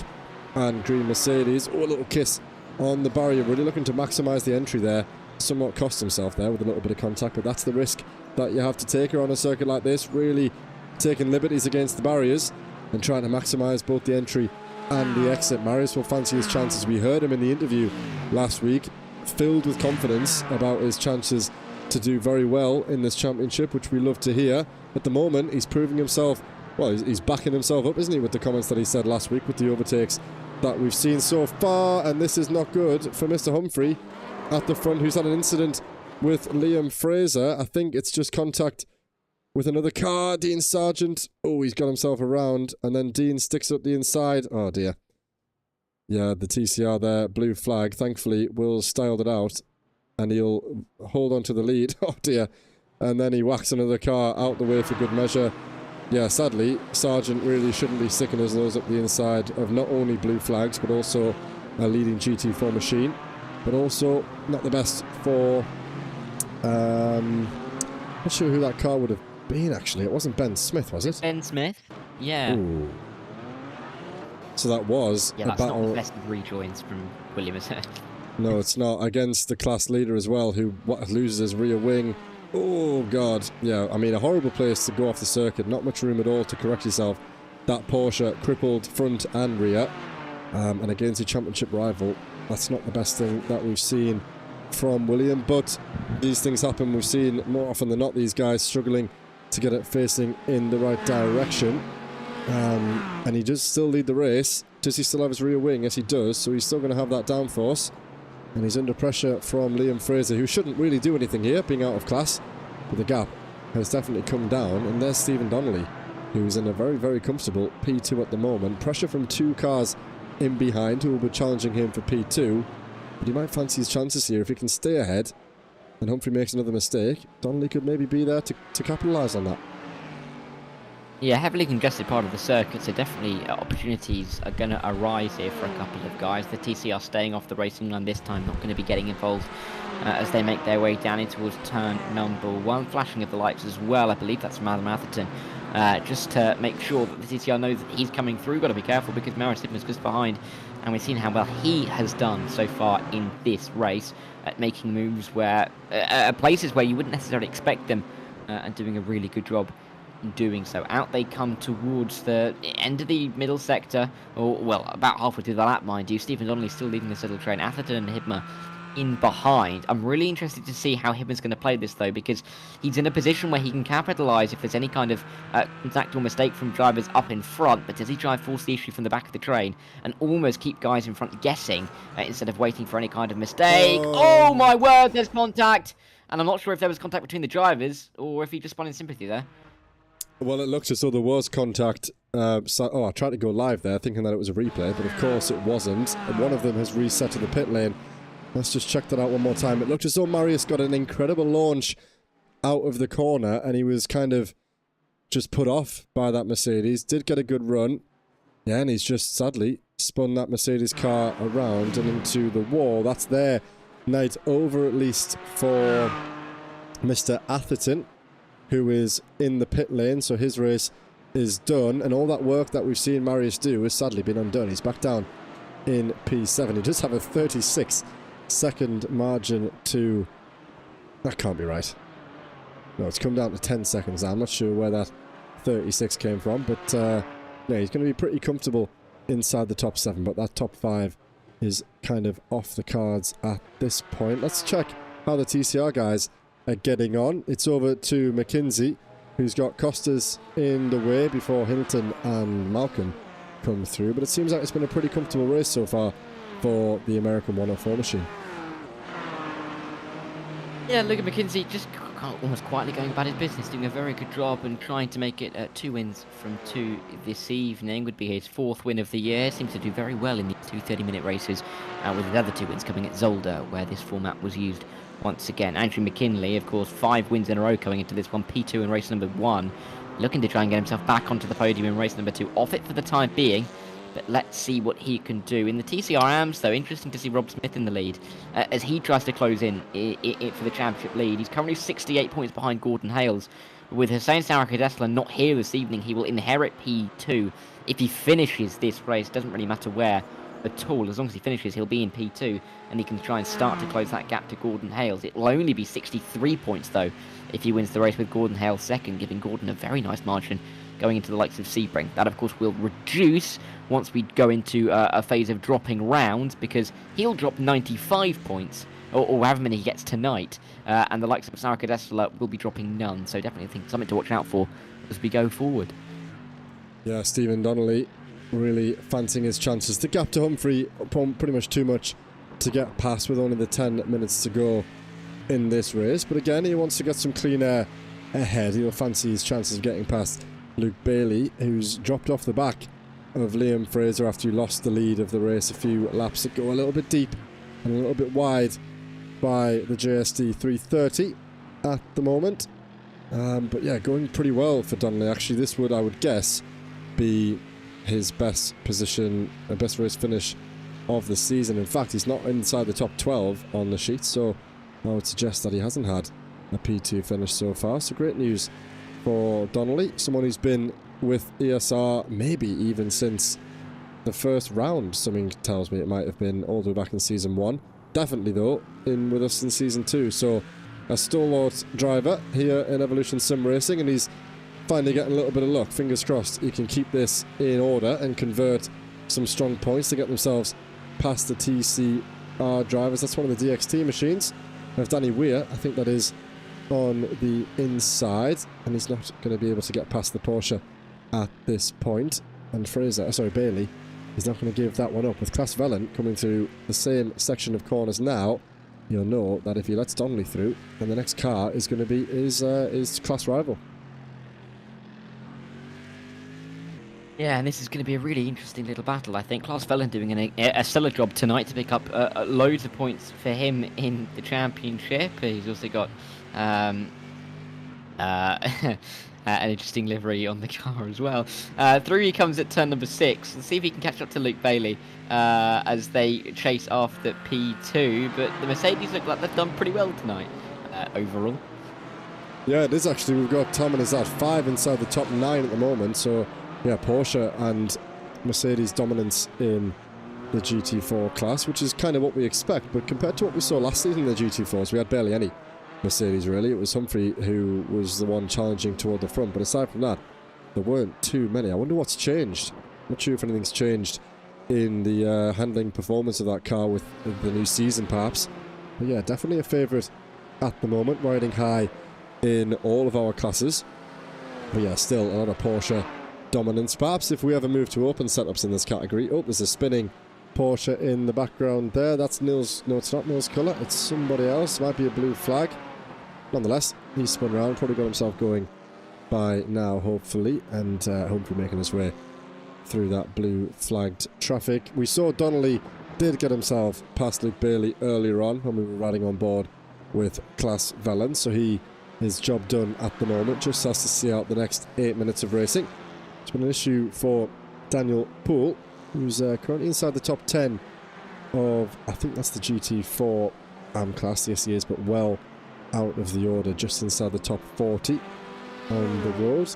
and green Mercedes. Oh, a little kiss on the barrier, really looking to maximise the entry there. Somewhat cost himself there with a little bit of contact, but that's the risk that you have to take on a circuit like this, really taking liberties against the barriers and trying to maximise both the entry and the exit. Marius will fancy his chances. We heard him in the interview last week, filled with confidence about his chances to do very well in this championship, which we love to hear. At the moment, he's proving himself, well, he's backing himself up, isn't he, with the comments that he said last week with the overtakes that we've seen so far, and this is not good for Mr. Humphrey at the front, who's had an incident with Liam Fraser. I think it's just contact with another car. Dean Sargent, oh, he's got himself around, and then Dean sticks up the inside. Oh dear. Yeah, the TCR there, blue flag. Thankfully, Will styled it out, and he'll hold on to the lead. Oh dear. And then he whacks another car out the way for good measure. Yeah, sadly, Sargent really shouldn't be sticking his nose up the inside of not only blue flags, but also a leading GT4 machine. But also not the best for... not sure who that car would have been, actually. It wasn't Ben Smith, was it? Ben Smith? Yeah. Ooh. So that was yeah, a that's battle... not the best of rejoins from William, is it? No, it's not. Against the class leader as well, who loses his rear wing. Oh, God. Yeah, I mean, a horrible place to go off the circuit. Not much room at all to correct yourself. That Porsche crippled front and rear. And against a championship rival, that's not the best thing that we've seen from William. But these things happen. We've seen more often than not these guys struggling to get it facing in the right direction. And he does still lead the race. Does he still have his rear wing? Yes, he does. So he's still going to have that downforce. And he's under pressure from Liam Fraser, who shouldn't really do anything here, being out of class. But the gap has definitely come down. And there's Stephen Donnelly, who's in a very, very comfortable P2 at the moment. Pressure from 2 cars in behind, who will be challenging him for P2. But he might fancy his chances here if he can stay ahead. And Humphrey makes another mistake. Donnelly could maybe be there to capitalise on that. Yeah, heavily congested part of the circuit, so definitely opportunities are going to arise here for a couple of guys. The TCR staying off the racing line this time, not going to be getting involved as they make their way down in towards turn number 1. Flashing of the lights as well, I believe that's Adam Atherton, just to make sure that the TCR knows that he's coming through. Got to be careful because Marius Hibner's just behind, and we've seen how well he has done so far in this race at making moves where places where you wouldn't necessarily expect them, and doing a really good job doing so. Out they come towards the end of the middle sector, or well, about halfway through the lap, mind you. Stephen Donnelly still leading this little train. Atherton and Hibner in behind. I'm really interested to see how Hibner's going to play this though, because he's in a position where he can capitalise if there's any kind of contact or mistake from drivers up in front. But does he try and force the issue from the back of the train and almost keep guys in front guessing instead of waiting for any kind of mistake? Oh my word, there's contact! And I'm not sure if there was contact between the drivers or if he just spun in sympathy there. Well, it looks as though there was contact. I tried to go live there thinking that it was a replay, but of course it wasn't. And one of them has reset to the pit lane. Let's just check that out one more time. It looked as though Marius got an incredible launch out of the corner, and he was kind of just put off by that Mercedes. Did get a good run. Yeah, and he's just sadly spun that Mercedes car around and into the wall. That's their night over, at least for Mr. Atherton, who is in the pit lane, so his race is done, and all that work that we've seen Marius do has sadly been undone. He's back down in P7. He does have a 36-second margin to... That can't be right. No, it's come down to 10 seconds now. I'm not sure where that 36 came from, but yeah, he's going to be pretty comfortable inside the top 7, but that top 5 is kind of off the cards at this point. Let's check how the TCR guys are getting on. It's over to McKinsey, who's got Costas in the way before Hilton and Malcolm come through, but it seems like it's been a pretty comfortable race so far for the American 104 machine. Yeah, look at McKinsey just almost quietly going about his business, doing a very good job and trying to make it 2 wins from 2 this evening. Would be his 4th win of the year. Seems to do very well in these 2 30-minute races, with his other 2 wins coming at Zolder, where this format was used once again. Andrew McKinley, of course, 5 wins in a row coming into this one. P2 in race number 1. Looking to try and get himself back onto the podium in race number 2. Off it for the time being. But let's see what he can do. In the TCR AMs, though, interesting to see Rob Smith in the lead as he tries to close in for the championship lead. He's currently 68 points behind Gordon Hales. With Hussein Sarakadesla not here this evening, he will inherit P2. If he finishes this race, doesn't really matter where at all. As long as he finishes, he'll be in P2, and he can try and start to close that gap to Gordon Hales. It will only be 63 points, though, if he wins the race with Gordon Hales second, giving Gordon a very nice margin going into the likes of Sebring. That, of course, will reduce once we go into a phase of dropping rounds, because he'll drop 95 points, or however many he gets tonight, and the likes of Sarakadesla will be dropping none. So definitely think something to watch out for as we go forward. Yeah, Stephen Donnelly really fancying his chances. The gap to Humphrey pretty much too much to get past with only the 10 minutes to go in this race. But again, he wants to get some clean air ahead. He'll fancy his chances of getting past Luke Bailey, who's dropped off the back of Liam Fraser after he lost the lead of the race a few laps ago. A little bit deep and a little bit wide by the JSD 330 at the moment. But yeah, going pretty well for Donnelly. Actually, this would, I would guess, be his best position, best race finish of the season. In fact, he's not inside the top 12 on the sheet, so I would suggest that he hasn't had a P2 finish so far. So great news for Donnelly, someone who's been with ESR maybe even since the first round. Something tells me it might have been all the way back in season 1. Definitely, though, in with us in season 2. So a stalwart driver here in Evolution Sim Racing, and he's finally getting a little bit of luck. Fingers crossed he can keep this in order and convert some strong points to get themselves past the TCR drivers. That's one of the DXT machines of Danny Weir. I think that is on the inside, and he's not going to be able to get past the Porsche at this point. And Bailey is not going to give that one up. With Klaas Vellen coming through the same section of corners now, you'll know that if he lets Donnelly through, then the next car is going to be his class rival. Yeah, and this is going to be a really interesting little battle, I think. Klaas Vellen doing a stellar job tonight to pick up loads of points for him in the championship. He's also got an interesting livery on the car as well. Through he comes at turn number 6. Let's see if he can catch up to Luke Bailey as they chase after P2. But the Mercedes look like they've done pretty well tonight overall. Yeah, it is actually. We've got Tom and Azad 5 inside the top 9 at the moment. So yeah, Porsche and Mercedes dominance in the GT4 class, which is kind of what we expect. But compared to what we saw last season in the GT4s, we had barely any Mercedes really. It was Humphrey who was the one challenging toward the front, but aside from that, there weren't too many. I wonder what's changed. Not sure if anything's changed in the handling performance of that car with the new season perhaps. But yeah, definitely a favourite at the moment, riding high in all of our classes. But yeah, still a lot of Porsche dominance. Perhaps if we ever move to open setups in this category. Oh, there's a spinning Porsche in the background there. That's Nils. No, it's not Nils' colour. It's somebody else. Might be a blue flag. Nonetheless, he spun around. Probably got himself going by now, hopefully. And Humphrey making his way through that blue flagged traffic. We saw Donnelly did get himself past Luke Bailey earlier on when we were riding on board with Klaas Vellen. So his job done at the moment. Just has to see out the next 8 minutes of racing. It's been an issue for Daniel Poole, who's currently inside the top 10 of, I think that's the GT4 AM class. Yes, he is, but well out of the order, just inside the top 40 on the road.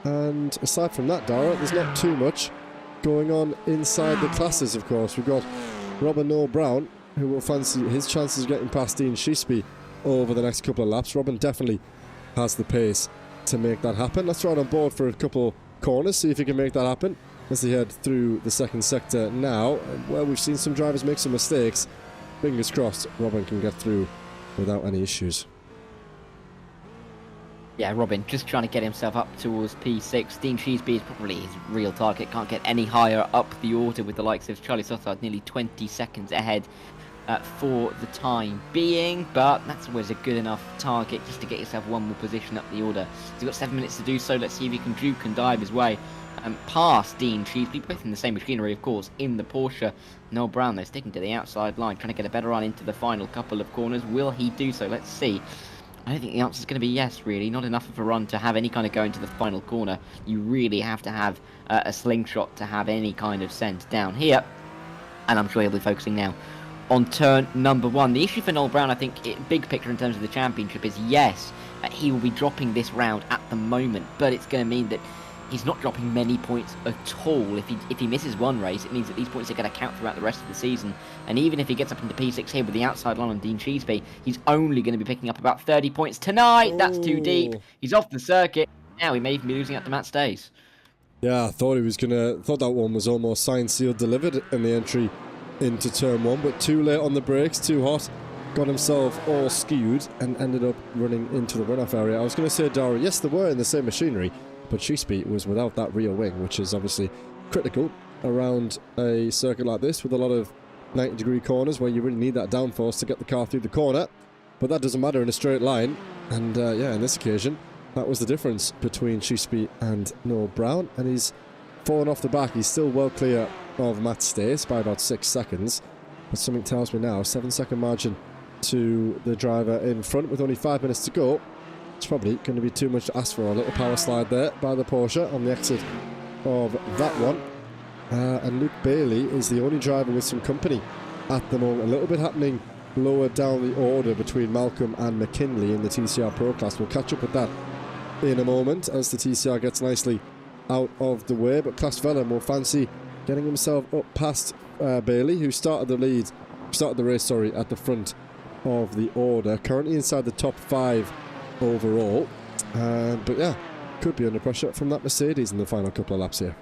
And aside from that, Dara, there's not too much going on inside the classes, of course. We've got Robin Noel Brown, who will fancy his chances of getting past Dean Sheesby over the next couple of laps. Robin definitely has the pace to make that happen. Let's ride on board for a couple corners, see if he can make that happen as they head through the second sector now, where we've seen some drivers make some mistakes. Fingers crossed Robin can get through without any issues. Yeah, Robin just trying to get himself up towards P6. Dean Sheesby is probably his real target. Can't get any higher up the order with the likes of Charlie Sothard nearly 20 seconds ahead for the time being. But that's always a good enough target just to get yourself one more position up the order. So you've got 7 minutes to do so. Let's see if he can juke and dive his way past Dean Sheesby, both in the same machinery, of course, in the Porsche. Noel Brown, though, sticking to the outside line, trying to get a better run into the final couple of corners. Will he do so? Let's see. I don't think the answer is going to be yes, really. Not enough of a run to have any kind of go into the final corner. You really have to have a slingshot to have any kind of sense down here. And I'm sure he'll be focusing now on turn number 1. The issue for Noel Brown, I think, big picture in terms of the championship is, yes, he will be dropping this round at the moment, but it's going to mean that he's not dropping many points at all. If he misses one race, it means that these points are going to count throughout the rest of the season. And even if he gets up into P6 here with the outside line on Dean Cheeseby, he's only going to be picking up about 30 points tonight. Ooh. That's too deep. He's off the circuit. Now he may even be losing out to Matt Stays. Yeah, I thought that one was almost signed, sealed, delivered in the entry into turn 1, but too late on the brakes, too hot. Got himself all skewed and ended up running into the runoff area. I was going to say, Dara, yes, they were in the same machinery, but Cheeseby was without that rear wing, which is obviously critical around a circuit like this with a lot of 90-degree corners where you really need that downforce to get the car through the corner. But that doesn't matter in a straight line. And yeah, in this occasion, that was the difference between Cheeseby and Noel Brown. And he's fallen off the back. He's still well clear of Matt Stace by about 6 seconds. But something tells me now, 7-second margin to the driver in front with only 5 minutes to go. It's probably going to be too much to ask for. A little power slide there by the Porsche on the exit of that one. And Luke Bailey is the only driver with some company at the moment. A little bit happening lower down the order between Malcolm and McKinley in the TCR Pro class. We'll catch up with that in a moment as the TCR gets nicely out of the way. But Class Vellum will fancy getting himself up past Bailey, who started the race, at the front of the order. Currently inside the top 5 overall. But yeah, could be under pressure from that Mercedes in the final couple of laps here.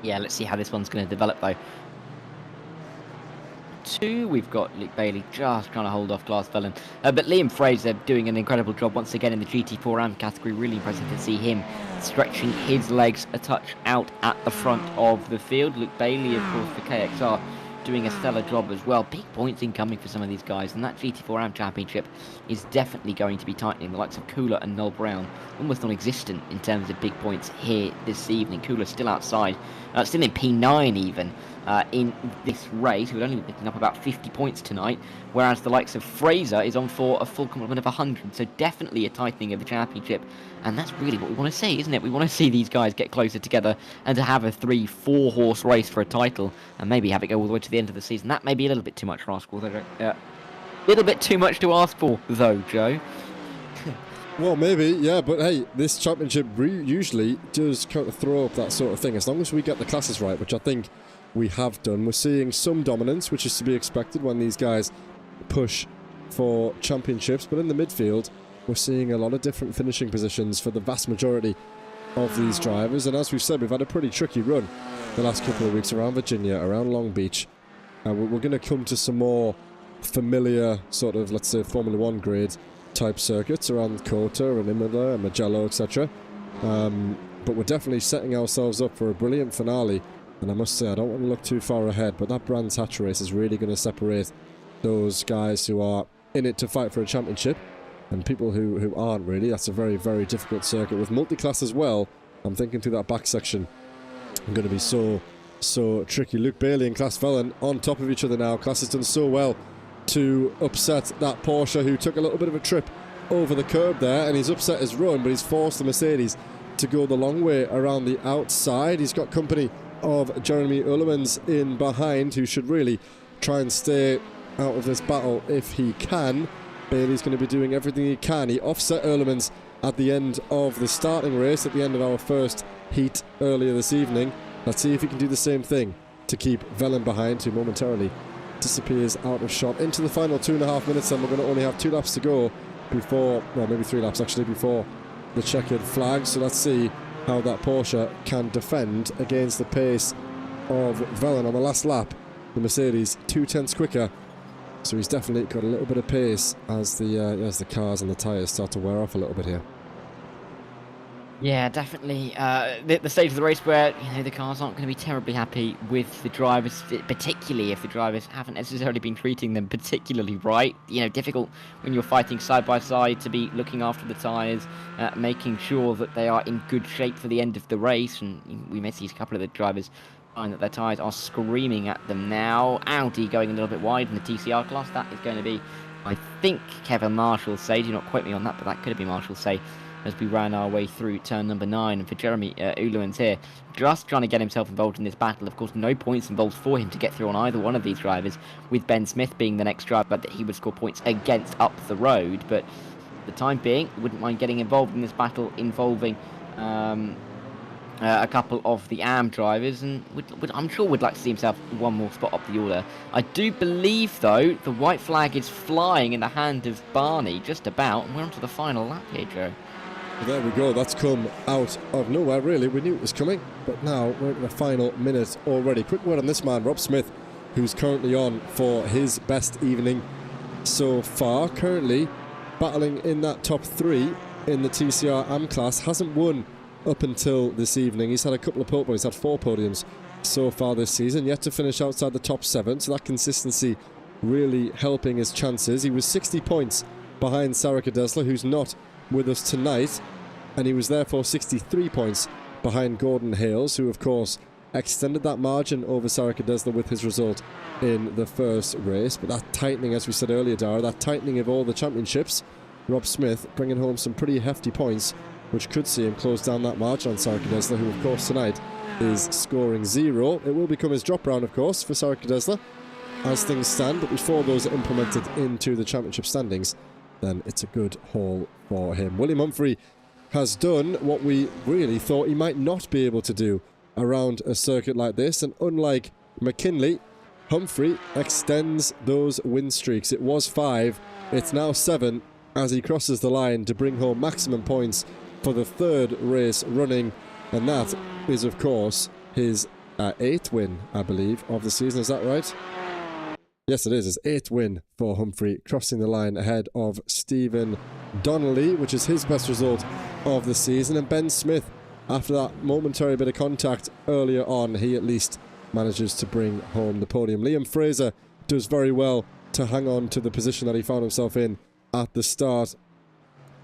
Yeah, let's see how this one's going to develop though. 2, we've got Luke Bailey just trying to hold off Class Vellum. But Liam Fraser doing an incredible job once again in the GT4 AM category. Really impressive to see him stretching his legs a touch out at the front of the field. Luke Bailey, of course, for KXR, doing a stellar job as well. Big points incoming for some of these guys, and that GT4 AM Championship is definitely going to be tightening. The likes of Kula and Noel Brown almost non-existent in terms of big points here this evening. Kula still outside, still in P9 even in this race. He would only be picking up about 50 points tonight, whereas the likes of Fraser is on for a full complement of 100. So definitely a tightening of the championship, and that's really what we want to see, isn't it? We want to see these guys get closer together and to have a 3-4 horse race for a title, and maybe have it go all the way to the end of the season. That may be a little bit too much to ask for, though. Little bit too much to ask for, though, Joe. Well, maybe, yeah, but hey, this championship usually does kind of throw up that sort of thing. As long as we get the classes right, which I think we have done, we're seeing some dominance, which is to be expected when these guys push for championships. But in the midfield, we're seeing a lot of different finishing positions for the vast majority of these drivers. And as we've said, we've had a pretty tricky run the last couple of weeks around Virginia, around Long Beach. And we're going to come to some more familiar sort of, let's say, Formula 1 grade type circuits around Kota and Imola and Mugello, etc. But we're definitely setting ourselves up for a brilliant finale. And I must say, I don't want to look too far ahead, but that Brands Hatch race is really going to separate those guys who are in it to fight for a championship and people who aren't really. That's a very, very difficult circuit with multi-class as well. I'm thinking through that back section, I'm going to be so tricky. Luke Bailey and Class Vellum on top of each other now. Class has done so well to upset that Porsche, who took a little bit of a trip over the curb there, and he's upset his run, but he's forced the Mercedes to go the long way around the outside. He's got company of Jeremy Ulemans in behind, who should really try and stay out of this battle if he can. Bailey's going to be doing everything he can. He offset Ulemans at the end of the starting race, at the end of our first heat earlier this evening. Let's see if he can do the same thing to keep Vellum behind, who momentarily disappears out of shot into the final 2.5 minutes, and we're going to only have 2 laps to go before, well, maybe 3 laps actually, before the checkered flag. So let's see how that Porsche can defend against the pace of Vellum. On the last lap, the Mercedes 2/10 quicker, so he's definitely got a little bit of pace as the cars and the tyres start to wear off a little bit here. Yeah, definitely. The stage of the race where the cars aren't going to be terribly happy with the drivers, particularly if the drivers haven't necessarily been treating them particularly right. Difficult when you're fighting side by side to be looking after the tyres, making sure that they are in good shape for the end of the race. And we may see a couple of the drivers find that their tyres are screaming at them now. Audi going a little bit wide in the TCR class. That is going to be I think Kevin Marshall say, do not quote me on that, but that could have been Marshall say, as we ran our way through turn number 9. And for Jeremy Ulemans here, just trying to get himself involved in this battle. Of course, no points involved for him to get through on either one of these drivers, with Ben Smith being the next driver that he would score points against up the road. But for the time being, wouldn't mind getting involved in this battle involving a couple of the AM drivers, and I'm sure would like to see himself one more spot up the order. I do believe, though, the white flag is flying in the hand of Barney, just about, and we're on to the final lap here, Joe. Well, there we go, that's come out of nowhere, really. We knew it was coming, but now we're in the final minute already. Quick word on this man, Rob Smith, who's currently on for his best evening so far. Currently battling in that top 3 in the TCR AM class, hasn't won up until this evening. He's had a couple of pole podiums, he's had 4 podiums so far this season, yet to finish outside the top 7, so that consistency really helping his chances. He was 60 points behind Sarika Desler, who's not with us tonight, and he was therefore 63 points behind Gordon Hales, who of course extended that margin over Sarika Desler with his result in the first race. But that tightening, as we said earlier, Dara, that tightening of all the championships, Rob Smith bringing home some pretty hefty points, which could see him close down that margin on Sarika Desler, who of course tonight is scoring 0. It will become his drop round, of course, for Sarika Desler as things stand, but before those are implemented into the championship standings, then it's a good haul for him. William Humphrey has done what we really thought he might not be able to do around a circuit like this, and unlike McKinley, Humphrey extends those win streaks. It was 5, it's now 7 as he crosses the line to bring home maximum points for the 3rd race running, and that is of course his 8th win, I believe, of the season. Is that right? Yes, it is. His 8th win for Humphrey, crossing the line ahead of Stephen Donnelly, which is his best result of the season. And Ben Smith, after that momentary bit of contact earlier on, he at least manages to bring home the podium. Liam Fraser does very well to hang on to the position that he found himself in at the start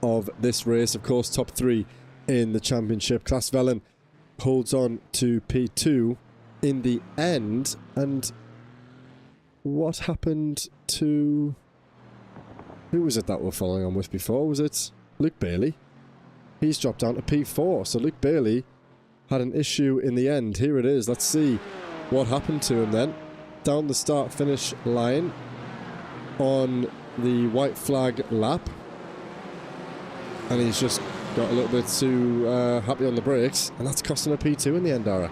of this race. Of course, top 3 in the championship. Klaas Vellen holds on to P2 in the end. And what happened to... who was it that we're following on with before? Was it Luke Bailey? He's dropped down to P4. So Luke Bailey had an issue in the end. Here it is. Let's see what happened to him then. Down the start-finish line on the white flag lap. And he's just got a little bit too happy on the brakes, and that's costing a P2 in the end, Dara.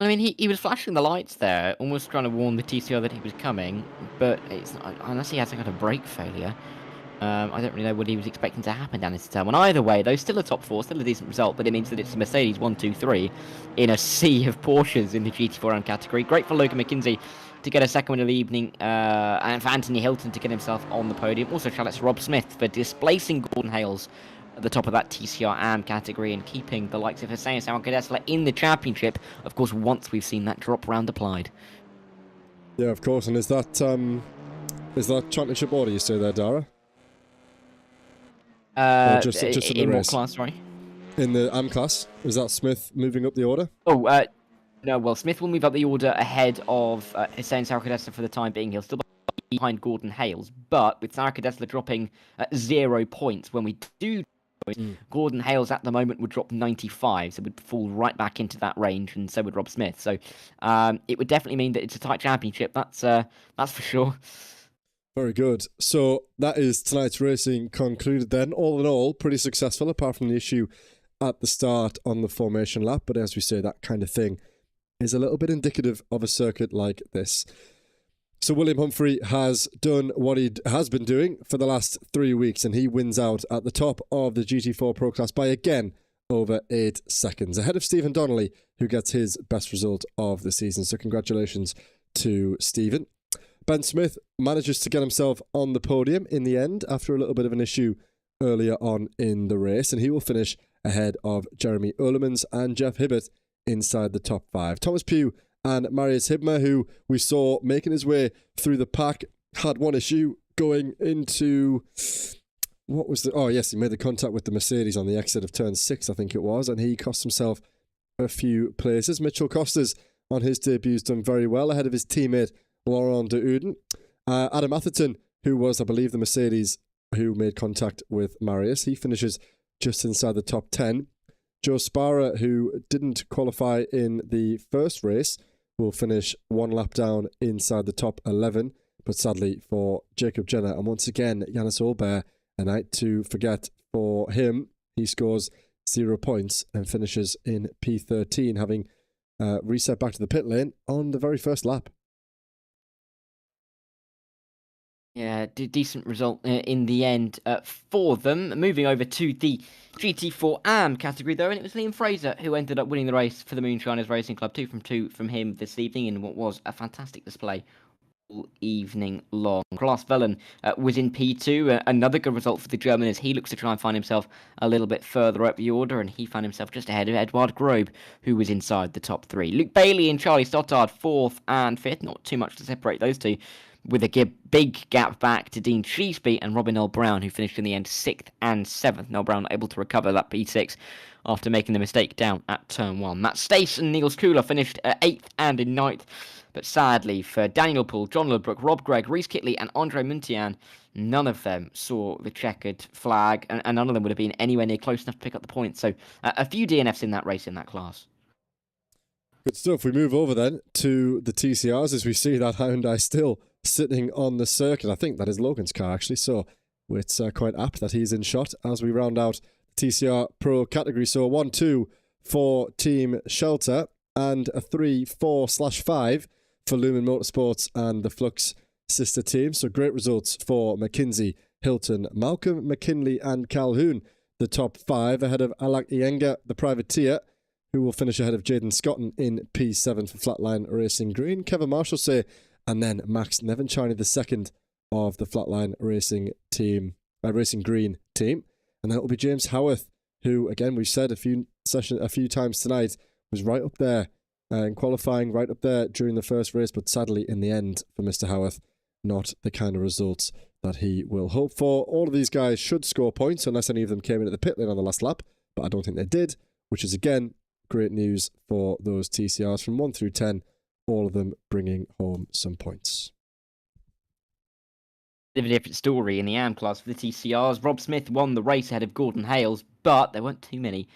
I mean, he was flashing the lights there, almost trying to warn the TCR that he was coming, but it's not, unless he has some kind of brake failure, I don't really know what he was expecting to happen down this turn. And either way, though, still a top 4, still a decent result, but it means that it's a Mercedes 1, 2, 3 in a sea of Porsches in the GT4 AM category. Great for Logan McKinsey to get a second win of the evening, and for Anthony Hilton to get himself on the podium. Also, shout out to Rob Smith for displacing Gordon Hales at the top of that TCR AM category and keeping the likes of Hussein Sawan in the championship, of course, once we've seen that drop round applied. Yeah, of course. And is that championship order you say there, Dara? Or just in the race? What class, sorry? In the AM class? Is that Smith moving up the order? Oh, no, well, Smith will move up the order ahead of Hussein Sarakadesla for the time being. He'll still be behind Gordon Hales, but with Sarakadesla dropping 0 points when we do, Gordon Hales at the moment would drop 95, so would fall right back into that range, and so would Rob Smith. So it would definitely mean that it's a tight championship. That's for sure. Very good. So that is tonight's racing concluded then. All in all, pretty successful, apart from the issue at the start on the formation lap. But as we say, that kind of thing is a little bit indicative of a circuit like this. So William Humphrey has done what he has been doing for the last 3 weeks, and he wins out at the top of the GT4 Pro Class by again over 8 seconds, ahead of Stephen Donnelly, who gets his best result of the season. So congratulations to Stephen. Ben Smith manages to get himself on the podium in the end after a little bit of an issue earlier on in the race, and he will finish ahead of Jeremy Ulemans and Jeff Hibbert inside the top 5. Thomas Pugh and Marius Hibmer, who we saw making his way through the pack, had one issue going into... what was the... oh, yes, he made the contact with the Mercedes on the exit of turn 6, I think it was, and he cost himself a few places. Mitchell Costas, on his debut, has done very well ahead of his teammate Laurent de Uden. Adam Atherton, who was, I believe, the Mercedes who made contact with Marius. He finishes just inside the top 10. Joe Sparrow, who didn't qualify in the first race, will finish one lap down inside the top 11. But sadly for Jacob Jenner, and once again, Yannis Olber, a night to forget for him. He scores 0 points and finishes in P13, having reset back to the pit lane on the very first lap. Yeah, decent result in the end for them. Moving over to the GT4 AM category, though, and it was Liam Fraser who ended up winning the race for the Moonshiners Racing Club. 2 from 2 from him this evening in what was a fantastic display all evening long. Klaas Vellen was in P2. Another good result for the German as he looks to try and find himself a little bit further up the order, and he found himself just ahead of Edouard Grobe, who was inside the top 3. Luke Bailey and Charlie Stottard 4th and 5th. Not too much to separate those two, with a big gap back to Dean Sheesby and Robin Earl Brown, who finished in the end 6th and 7th. Earl Brown able to recover that P6 after making the mistake down at turn 1. Matt Stace and Niels Kooler finished 8th and in 9th. But sadly for Daniel Poole, John Ludbrook, Rob Gregg, Reece Kitley and Andre Muntian, none of them saw the checkered flag, and none of them would have been anywhere near close enough to pick up the points. So a few DNFs in that race in that class. Good stuff. We move over then to the TCRs as we see that Hyundai still sitting on the circuit. I think that is Logan's car, actually, so it's quite apt that he's in shot as we round out the TCR Pro category. So 1-2 for Team Shelter and a 3-4/5 for Lumen Motorsports and the Flux sister team. So great results for McKinsey, Hilton, Malcolm, McKinley and Calhoun, the top 5, ahead of Alak Iyenga, the privateer, who will finish ahead of Jaden Scotton in P7 for Flatline Racing Green, Kevin Marshall and then Max Nevenchiny, the second of the Flatline Racing team, Racing Green team. And then it will be James Howarth, who, again, we've said a few times tonight, was right up there in qualifying, right up there during the first race, but sadly in the end for Mr. Howarth, not the kind of results that he will hope for. All of these guys should score points unless any of them came in at the pit lane on the last lap, but I don't think they did, which is again great news for those TCRs from 1 through 10, all of them bringing home some points. Bit of a different story in the AM class for the TCRs. Rob Smith won the race ahead of Gordon Hales, but there weren't too many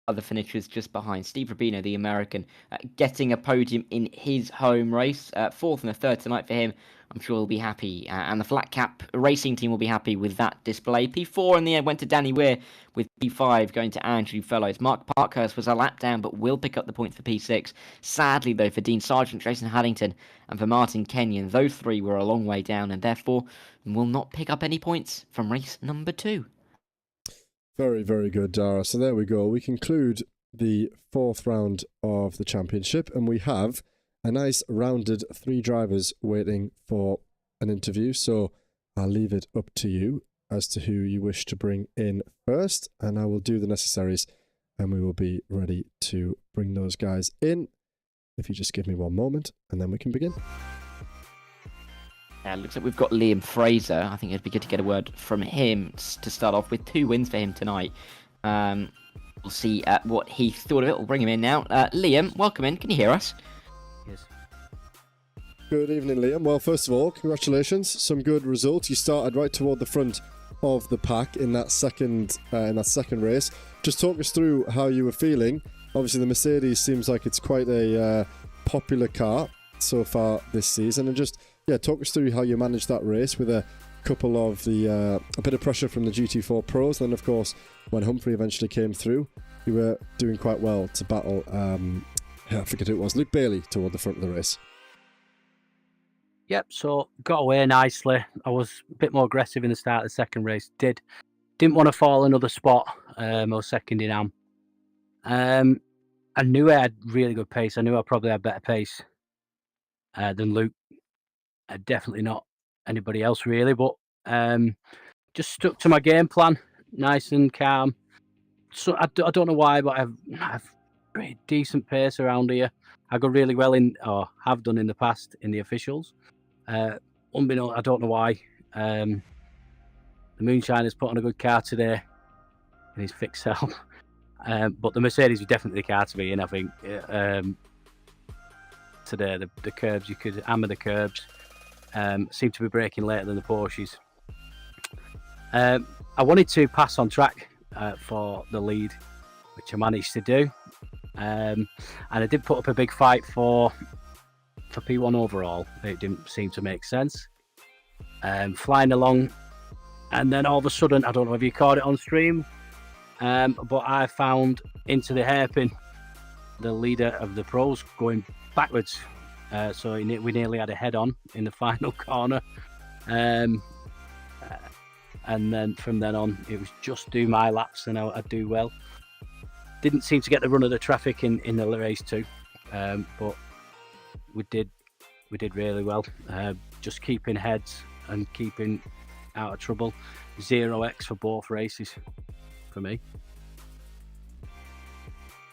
other finishers just behind. Steve Rubino, the American, getting a podium in his home race. 4th and a 3rd tonight for him. I'm sure he'll be happy. And the Flat Cap racing team will be happy with that display. P4 in the end went to Danny Weir, with P5 going to Andrew Fellows. Mark Parkhurst was a lap down, but will pick up the points for P6. Sadly, though, for Dean Sargent, Jason Haddington, and for Martin Kenyon, those 3 were a long way down, and therefore will not pick up any points from race number 2. Very, very good, Dara. So there we go. We conclude the 4th round of the championship, and we have a nice rounded 3 drivers waiting for an interview. So I'll leave it up to you as to who you wish to bring in first, and I will do the necessaries, and we will be ready to bring those guys in. If you just give me one moment, and then we can begin. Looks like we've got Liam Fraser. I think it'd be good to get a word from him to start off with. 2 wins for him tonight. We'll see what he thought of it. We'll bring him in now. Liam, welcome in. Can you hear us? Yes. Good evening, Liam. Well, first of all, congratulations. Some good results. You started right toward the front of the pack in that second race. Just talk us through how you were feeling. Obviously, the Mercedes seems like it's quite a popular car so far this season, and just talk us through how you managed that race with a couple of a bit of pressure from the GT4 pros. Then, of course, when Humphrey eventually came through, you were doing quite well to battle. I forget who it was, Luke Bailey, toward the front of the race. Yep, so got away nicely. I was a bit more aggressive in the start of the second race. Didn't want to fall another spot. I was second in AM. I knew I had really good pace. I knew I probably had better pace than Luke. Definitely not anybody else really, but just stuck to my game plan, nice and calm. So I don't know why, but I've pretty decent pace around here. I go really well or have done in the past in the officials. Unbeknownst, I don't know why. The Moonshiner's put on a good car today in his fixed cell. But the Mercedes was definitely the car to be in, I think. Today, the curbs, you could hammer the curbs. Seem to be braking later than the Porsches. I wanted to pass on track for the lead, which I managed to do. And I did put up a big fight for P1 overall. It didn't seem to make sense. Flying along, and then all of a sudden, I don't know if you caught it on stream, but I found into the hairpin the leader of the pros going backwards. So we nearly had a head-on in the final corner. And then from then on, it was just do my laps and I'd do well. Didn't seem to get the run of the traffic in the race too, but we did really well. Just keeping heads and keeping out of trouble. 0x for both races for me.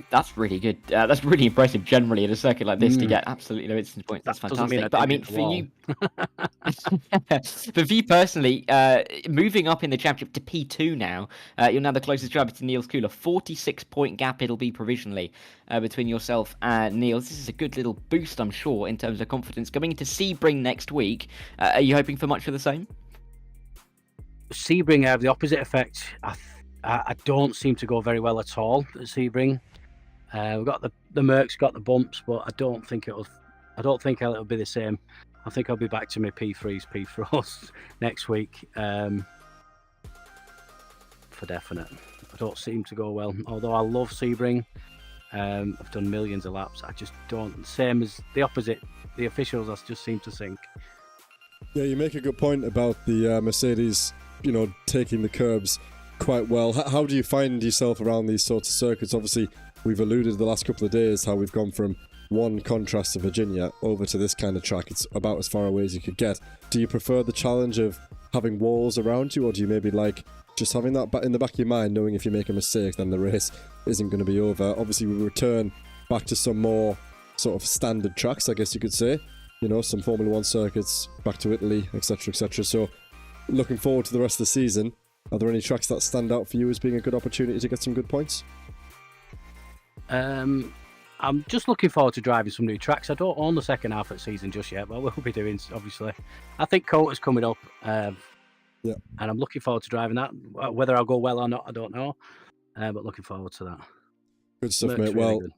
That's really good. That's really impressive generally in a circuit like this to get absolutely no instance points. That's fantastic. But I mean, for you, but for you personally, moving up in the championship to P2 now, you're now the closest driver to Niels Kula. 46-point gap it'll be provisionally between yourself and Niels. This is a good little boost, I'm sure, in terms of confidence. Going into Sebring next week, are you hoping for much of the same? Sebring have the opposite effect. I don't seem to go very well at all at Sebring. We've got the Mercs got the bumps, but I don't think it'll be the same. I think I'll be back to my P3s, P4s next week for definite. I don't seem to go well. Although I love Sebring, I've done millions of laps. I just don't. Same as the opposite. The officials, I just seem to sink. Yeah, you make a good point about the Mercedes, taking the curbs quite well. How do you find yourself around these sorts of circuits? Obviously, we've alluded the last couple of days how we've gone from one contrast to Virginia over to this kind of track. It's about as far away as you could get. Do you prefer the challenge of having walls around you, or do you maybe like just having that in the back of your mind, knowing if you make a mistake, then the race isn't going to be over? Obviously, we return back to some more sort of standard tracks, I guess you could say. Some Formula 1 circuits, back to Italy, etc., etc. So, looking forward to the rest of the season. Are there any tracks that stand out for you as being a good opportunity to get some good points? I'm just looking forward to driving some new tracks. I don't own the second half of the season just yet, but we'll be doing, obviously. I think Cota's coming up, and I'm looking forward to driving that. Whether I'll go well or not, I don't know, but looking forward to that. Good stuff, Looks mate. really Well, good.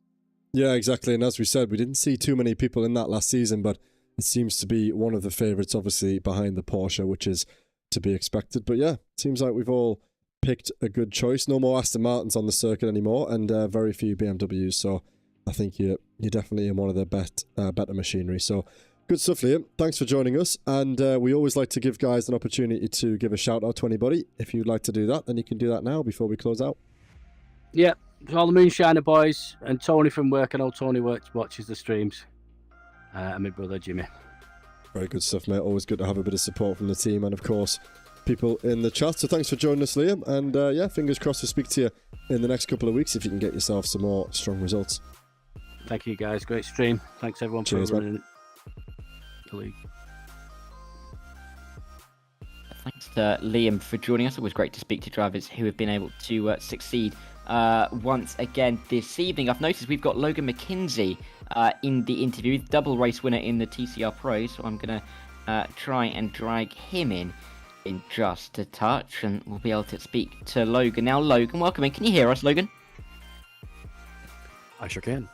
Yeah, exactly. And as we said, we didn't see too many people in that last season, but it seems to be one of the favourites, obviously, behind the Porsche, which is to be expected. But yeah, it seems like we've all picked a good choice. No more Aston Martins on the circuit anymore, and very few BMWs. So I think you're definitely in one of the better machinery. So good stuff, Liam. Thanks for joining us. And we always like to give guys an opportunity to give a shout out to anybody. If you'd like to do that, then you can do that now before we close out. Yeah, all the Moonshiner boys and Tony from work. I know Tony watches the streams. And my brother Jimmy. Very good stuff, mate. Always good to have a bit of support from the team and, of course, people in the chat. So thanks for joining us, Liam. And yeah, fingers crossed to speak to you in the next couple of weeks if you can get yourself some more strong results. Thank you, guys. Great stream. Thanks, everyone, Cheers, for running the league. Thanks to Liam for joining us. It was great to speak to drivers who have been able to succeed once again this evening. I've noticed we've got Logan McKenzie in the interview, double race winner in the TCR Pro, so I'm going to try and drag him in just a touch, and we'll be able to speak to Logan. Now, Logan, welcome in. Can you hear us, Logan? I sure can.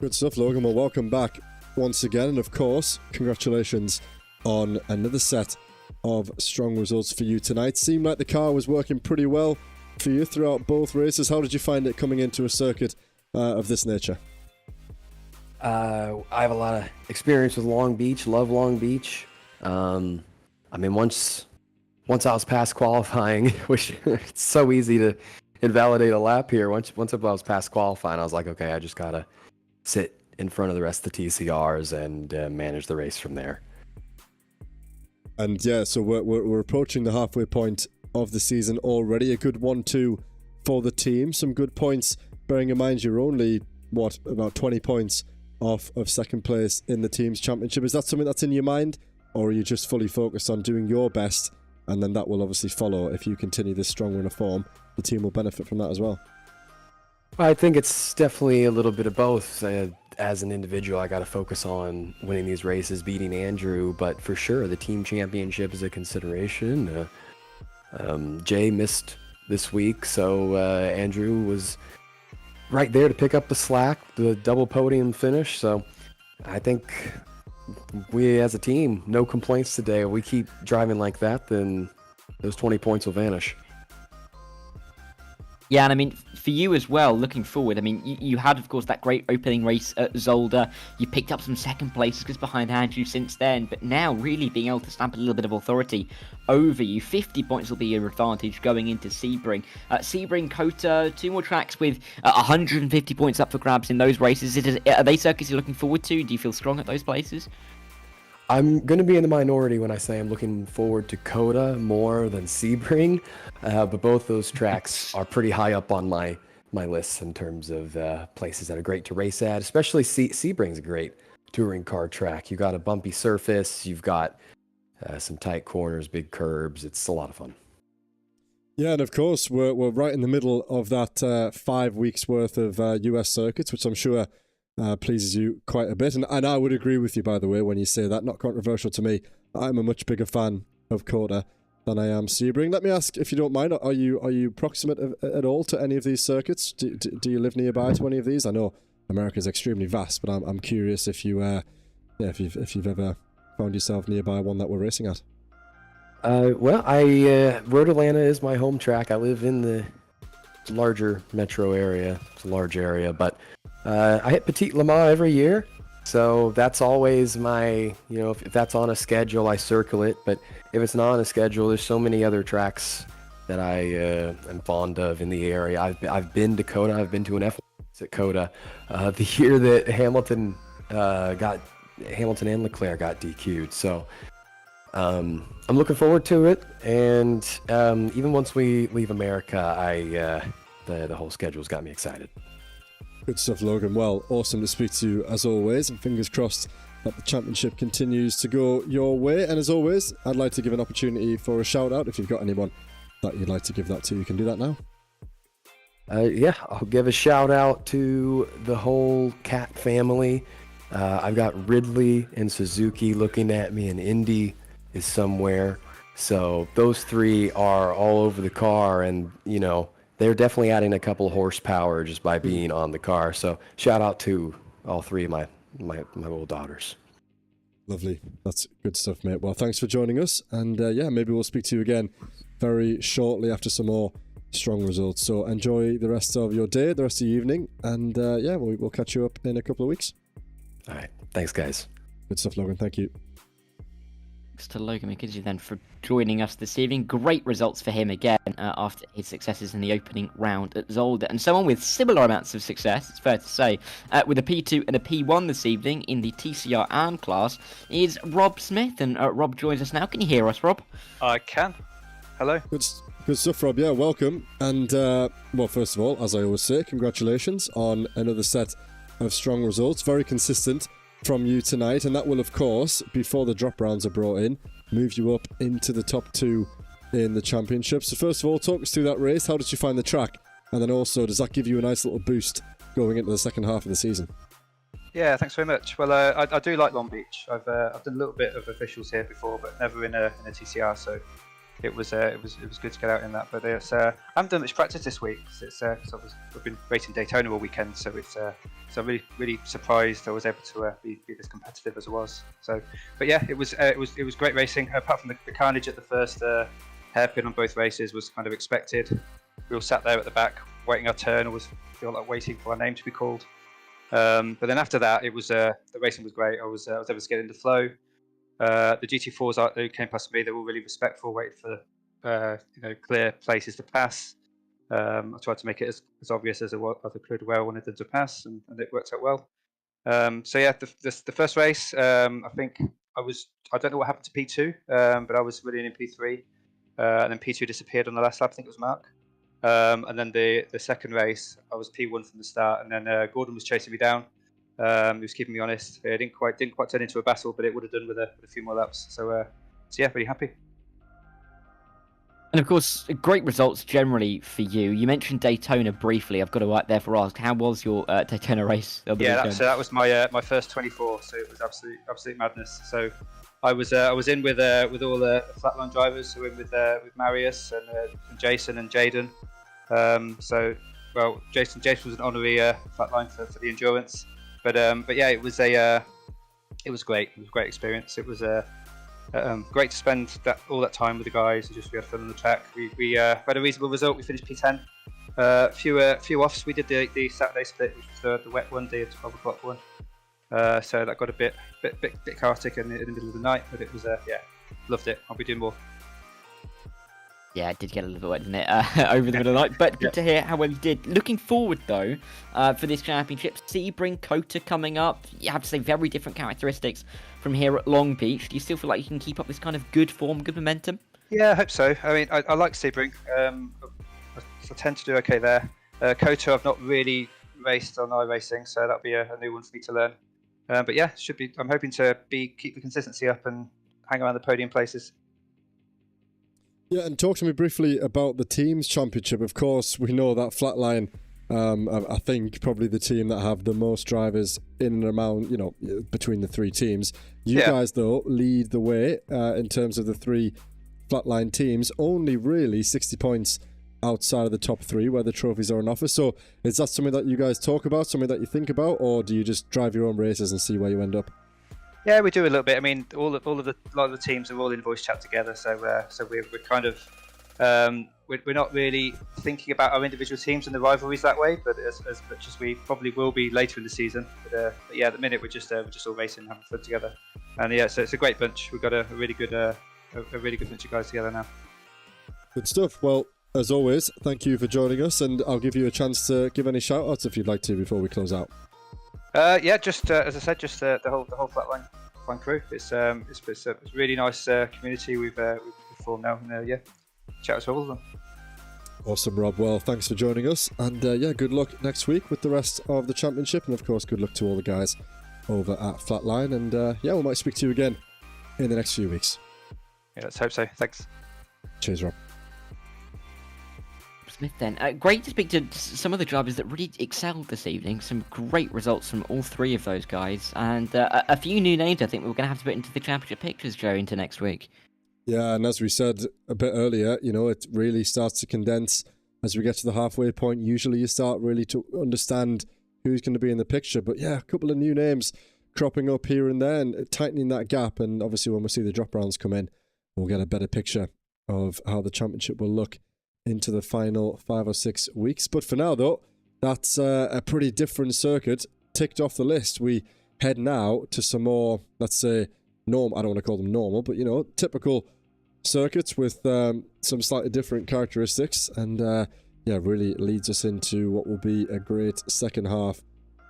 Good stuff, Logan. Well, welcome back once again, and of course, congratulations on another set of strong results for you tonight. Seemed like the car was working pretty well for you throughout both races. How did you find it coming into a circuit of this nature? I have a lot of experience with Long Beach. Love Long Beach. I mean, once I was past qualifying, which it's so easy to invalidate a lap here. Once I was past qualifying, I was like, okay, I just gotta sit in front of the rest of the TCRs and manage the race from there. And yeah, so we're approaching the halfway point of the season already. A good 1-2 for the team. Some good points, bearing in mind you're only, about 20 points off of second place in the team's championship. Is that something that's in your mind, or are you just fully focused on doing your best, and then that will obviously follow? If you continue this strong run of form, the team will benefit from that as well. I think it's definitely a little bit of both. As an individual, I got to focus on winning these races, beating Andrew, but for sure, the team championship is a consideration. Jay missed this week, so Andrew was right there to pick up the slack, the double podium finish. So I think we as a team, no complaints today. If we keep driving like that, then those 20 points will vanish. Yeah, and I mean, for you as well, looking forward, I mean, you had, of course, that great opening race at Zolder. You picked up some second places just behind Andrew since then, but now really being able to stamp a little bit of authority over you. 50 points will be your advantage going into Sebring. Sebring, Kota, 2 more tracks with 150 points up for grabs in those races. Are they circuits you're looking forward to? Do you feel strong at those places? I'm going to be in the minority when I say I'm looking forward to Coda more than Sebring, but both those tracks are pretty high up on my list in terms of places that are great to race at, especially Sebring's a great touring car track. You got a bumpy surface, you've got some tight corners, big curbs. It's a lot of fun. Yeah, and of course, we're right in the middle of that 5 weeks worth of US circuits, which I'm sure pleases you quite a bit. And I would agree with you, by the way, when you say that. Not controversial to me. I'm a much bigger fan of Coda than I am Sebring. Let me ask, if you don't mind, are you proximate at all to any of these circuits? Do you live nearby to any of these? I know America is extremely vast, but I'm curious if you if you've ever found yourself nearby one that we're racing at. Well, Road Atlanta is my home track. I live in the larger metro area. It's a large area, but I hit Petit Le Mans every year, so that's always my, if that's on a schedule, I circle it. But if it's not on a schedule, there's so many other tracks that I am fond of in the area. I've been to Coda. I've been to an F1 at Coda. The year that Hamilton and Leclerc got DQ'd. So I'm looking forward to it. And even once we leave America, the whole schedule's got me excited. Good stuff, Logan. Well, awesome to speak to you as always, and fingers crossed that the championship continues to go your way. And as always, I'd like to give an opportunity for a shout out. If you've got anyone that you'd like to give that to, you can do that now. Yeah, I'll give a shout out to the whole Cat family. I've got Ridley and Suzuki looking at me, and Indy is somewhere. So those three are all over the car, and they're definitely adding a couple horsepower just by being on the car. So shout out to all three of my little daughters. Lovely. That's good stuff, mate. Well, thanks for joining us. And yeah, maybe we'll speak to you again very shortly after some more strong results. So enjoy the rest of your day, the rest of your evening. And yeah, we'll catch you up in a couple of weeks. All right. Thanks, guys. Good stuff, Logan. Thank you. Thanks to Logan McKenzie then for joining us this evening. Great results for him again after his successes in the opening round at Zolder. And someone with similar amounts of success, it's fair to say, with a P2 and a P1 this evening in the TCR AM class is Rob Smith. And Rob joins us now. Can you hear us, Rob? I can. Hello. Good stuff, Rob. Yeah, welcome. And well, first of all, as I always say, congratulations on another set of strong results. Very consistent from you tonight, and that will, of course, before the drop rounds are brought in, move you up into the top 2 in the championship. So first of all, talk us through that race. How did you find the track? And then also, does that give you a nice little boost going into the second half of the season? Yeah, thanks very much. Well, I do like Long Beach. I've done a little bit of officials here before, but never in a TCR. So it was good to get out in that. But it's I haven't done much practice this week. It's we've been racing Daytona all weekend, so so I'm really surprised I was able to be this competitive as I was. So, but yeah, it was great racing. Apart from the carnage at the first hairpin on both races was kind of expected. We all sat there at the back waiting our turn. Always feel like waiting for our name to be called. But then after that, it was the racing was great. I was able to get into flow. The GT4s who came past me, they were really respectful, waiting for clear places to pass. I tried to make it as obvious as I could where I wanted them to pass, and it worked out well. So yeah, the first race, I think I don't know what happened to P2, but I was really in P3, and then P2 disappeared on the last lap. I think it was Mark. And then the second race, I was P1 from the start, and then Gordon was chasing me down. He was keeping me honest. It didn't quite turn into a battle, but it would have done with a few more laps. So yeah, really happy. And of course, great results generally for you. You mentioned Daytona briefly. I've got to right there for ask, how was your Daytona race? Yeah, that was my first 24, so it was absolute madness. So I was in with all the flatline drivers, so in with Marius and Jason and Jaden. Well, Jason was an honorary flatline for the endurance, but yeah, it was great. It was a great experience. It was great to spend all that time with the guys. We had fun on the track. We had a reasonable result. We finished P10. Few offs. We did the Saturday split, which was the wet one, the 12 o'clock one. So that got a bit chaotic in the middle of the night, but it was yeah, loved it. I'll be doing more. Yeah, it did get a little bit wet, didn't it, over the middle of the night, but good to hear how well you did. Looking forward, though, for this championship, Sebring, Kota coming up. You have to say, very different characteristics from here at Long Beach. Do you still feel like you can keep up this kind of good form, good momentum? Yeah, I hope so. I mean, I like Sebring. I tend to do okay there. Kota, I've not really raced on iRacing, so that'll be a new one for me to learn. But yeah, should be. I'm hoping to keep the consistency up and hang around the podium places. Yeah, and talk to me briefly about the teams championship. Of course, we know that Flatline, I think, probably the team that have the most drivers in and around, between the three teams. You guys, though, lead the way in terms of the three Flatline teams. Only really 60 points outside of the top three where the trophies are on offer. So is that something that you guys talk about, something that you think about, or do you just drive your own races and see where you end up? Yeah, we do a little bit. I mean, a lot of the teams are all in voice chat together, so we're kind of we're not really thinking about our individual teams and the rivalries that way, but as much as we probably will be later in the season. But yeah, at the minute we're just all racing and having fun together, and yeah, so it's a great bunch. We've got a really good bunch of guys together now. Good stuff. Well, as always, thank you for joining us, and I'll give you a chance to give any shout outs if you'd like to before we close out. Yeah, just as I said, just the whole Flatline crew. It's a really nice community we've formed now, and yeah, chat to all of them. Awesome, Rob. Well, thanks for joining us, and yeah, good luck next week with the rest of the championship, and of course, good luck to all the guys over at Flatline, and yeah, we might speak to you again in the next few weeks. Yeah, let's hope so. Thanks. Cheers, Rob. Smith then. Great to speak to some of the drivers that really excelled this evening. Some great results from all three of those guys. And a few new names I think we're going to have to put into the championship pictures, Joe, into next week. Yeah, and as we said a bit earlier, it really starts to condense as we get to the halfway point. Usually you start really to understand who's going to be in the picture. But yeah, a couple of new names cropping up here and there and tightening that gap. And obviously when we see the drop rounds come in, we'll get a better picture of how the championship will look into the final 5 or 6 weeks. But for now, though, that's a pretty different circuit ticked off the list. We head now to some more, let's say, I don't want to call them normal, but, typical circuits with some slightly different characteristics. And, yeah, really leads us into what will be a great second half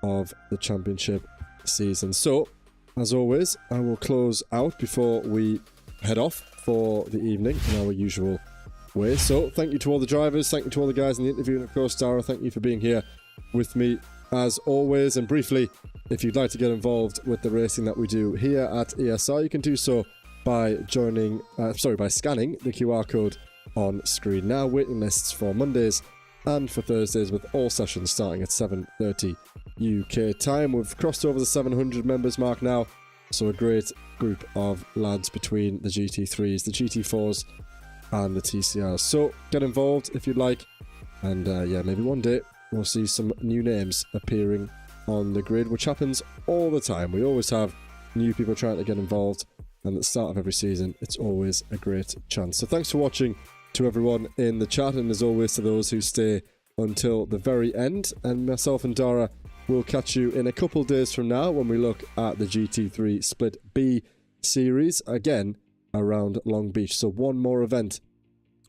of the championship season. So, as always, I will close out before we head off for the evening in our usual way. So thank you to all the drivers, thank you to all the guys in the interview, and of course Dara, thank you for being here with me as always. And briefly, if you'd like to get involved with the racing that we do here at ESR, you can do so by scanning the QR code on screen now. Waiting lists for Mondays and for Thursdays, with all sessions starting at 7:30 UK time. We've crossed over the 700 members mark now, so a great group of lads between the GT3s, the GT4s and the TCRs. So get involved if you'd like, and yeah, maybe one day we'll see some new names appearing on the grid, which happens all the time. We always have new people trying to get involved, and at the start of every season it's always a great chance. So thanks for watching to everyone in the chat, and as always to those who stay until the very end. And myself and Dara will catch you in a couple days from now when we look at the GT3 Split B series again around Long Beach. So one more event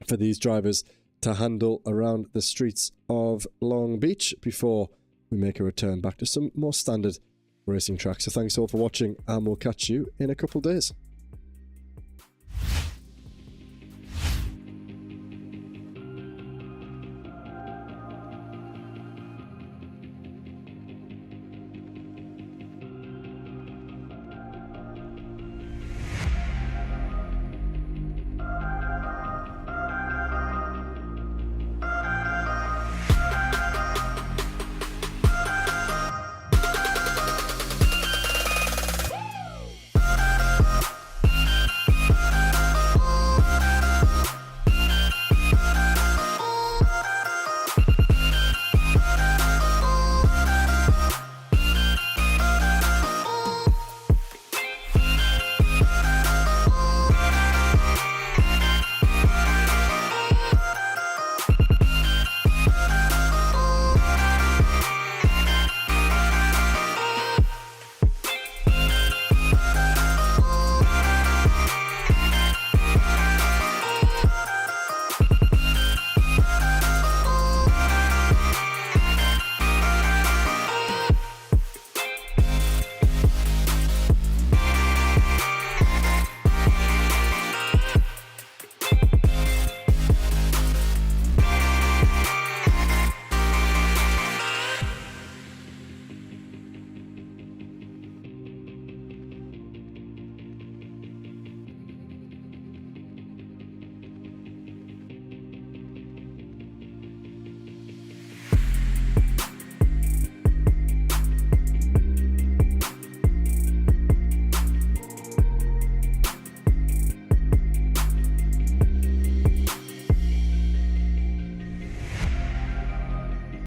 for these drivers to handle around the streets of Long Beach before we make a return back to some more standard racing tracks. So thanks all for watching, and we'll catch you in a couple days.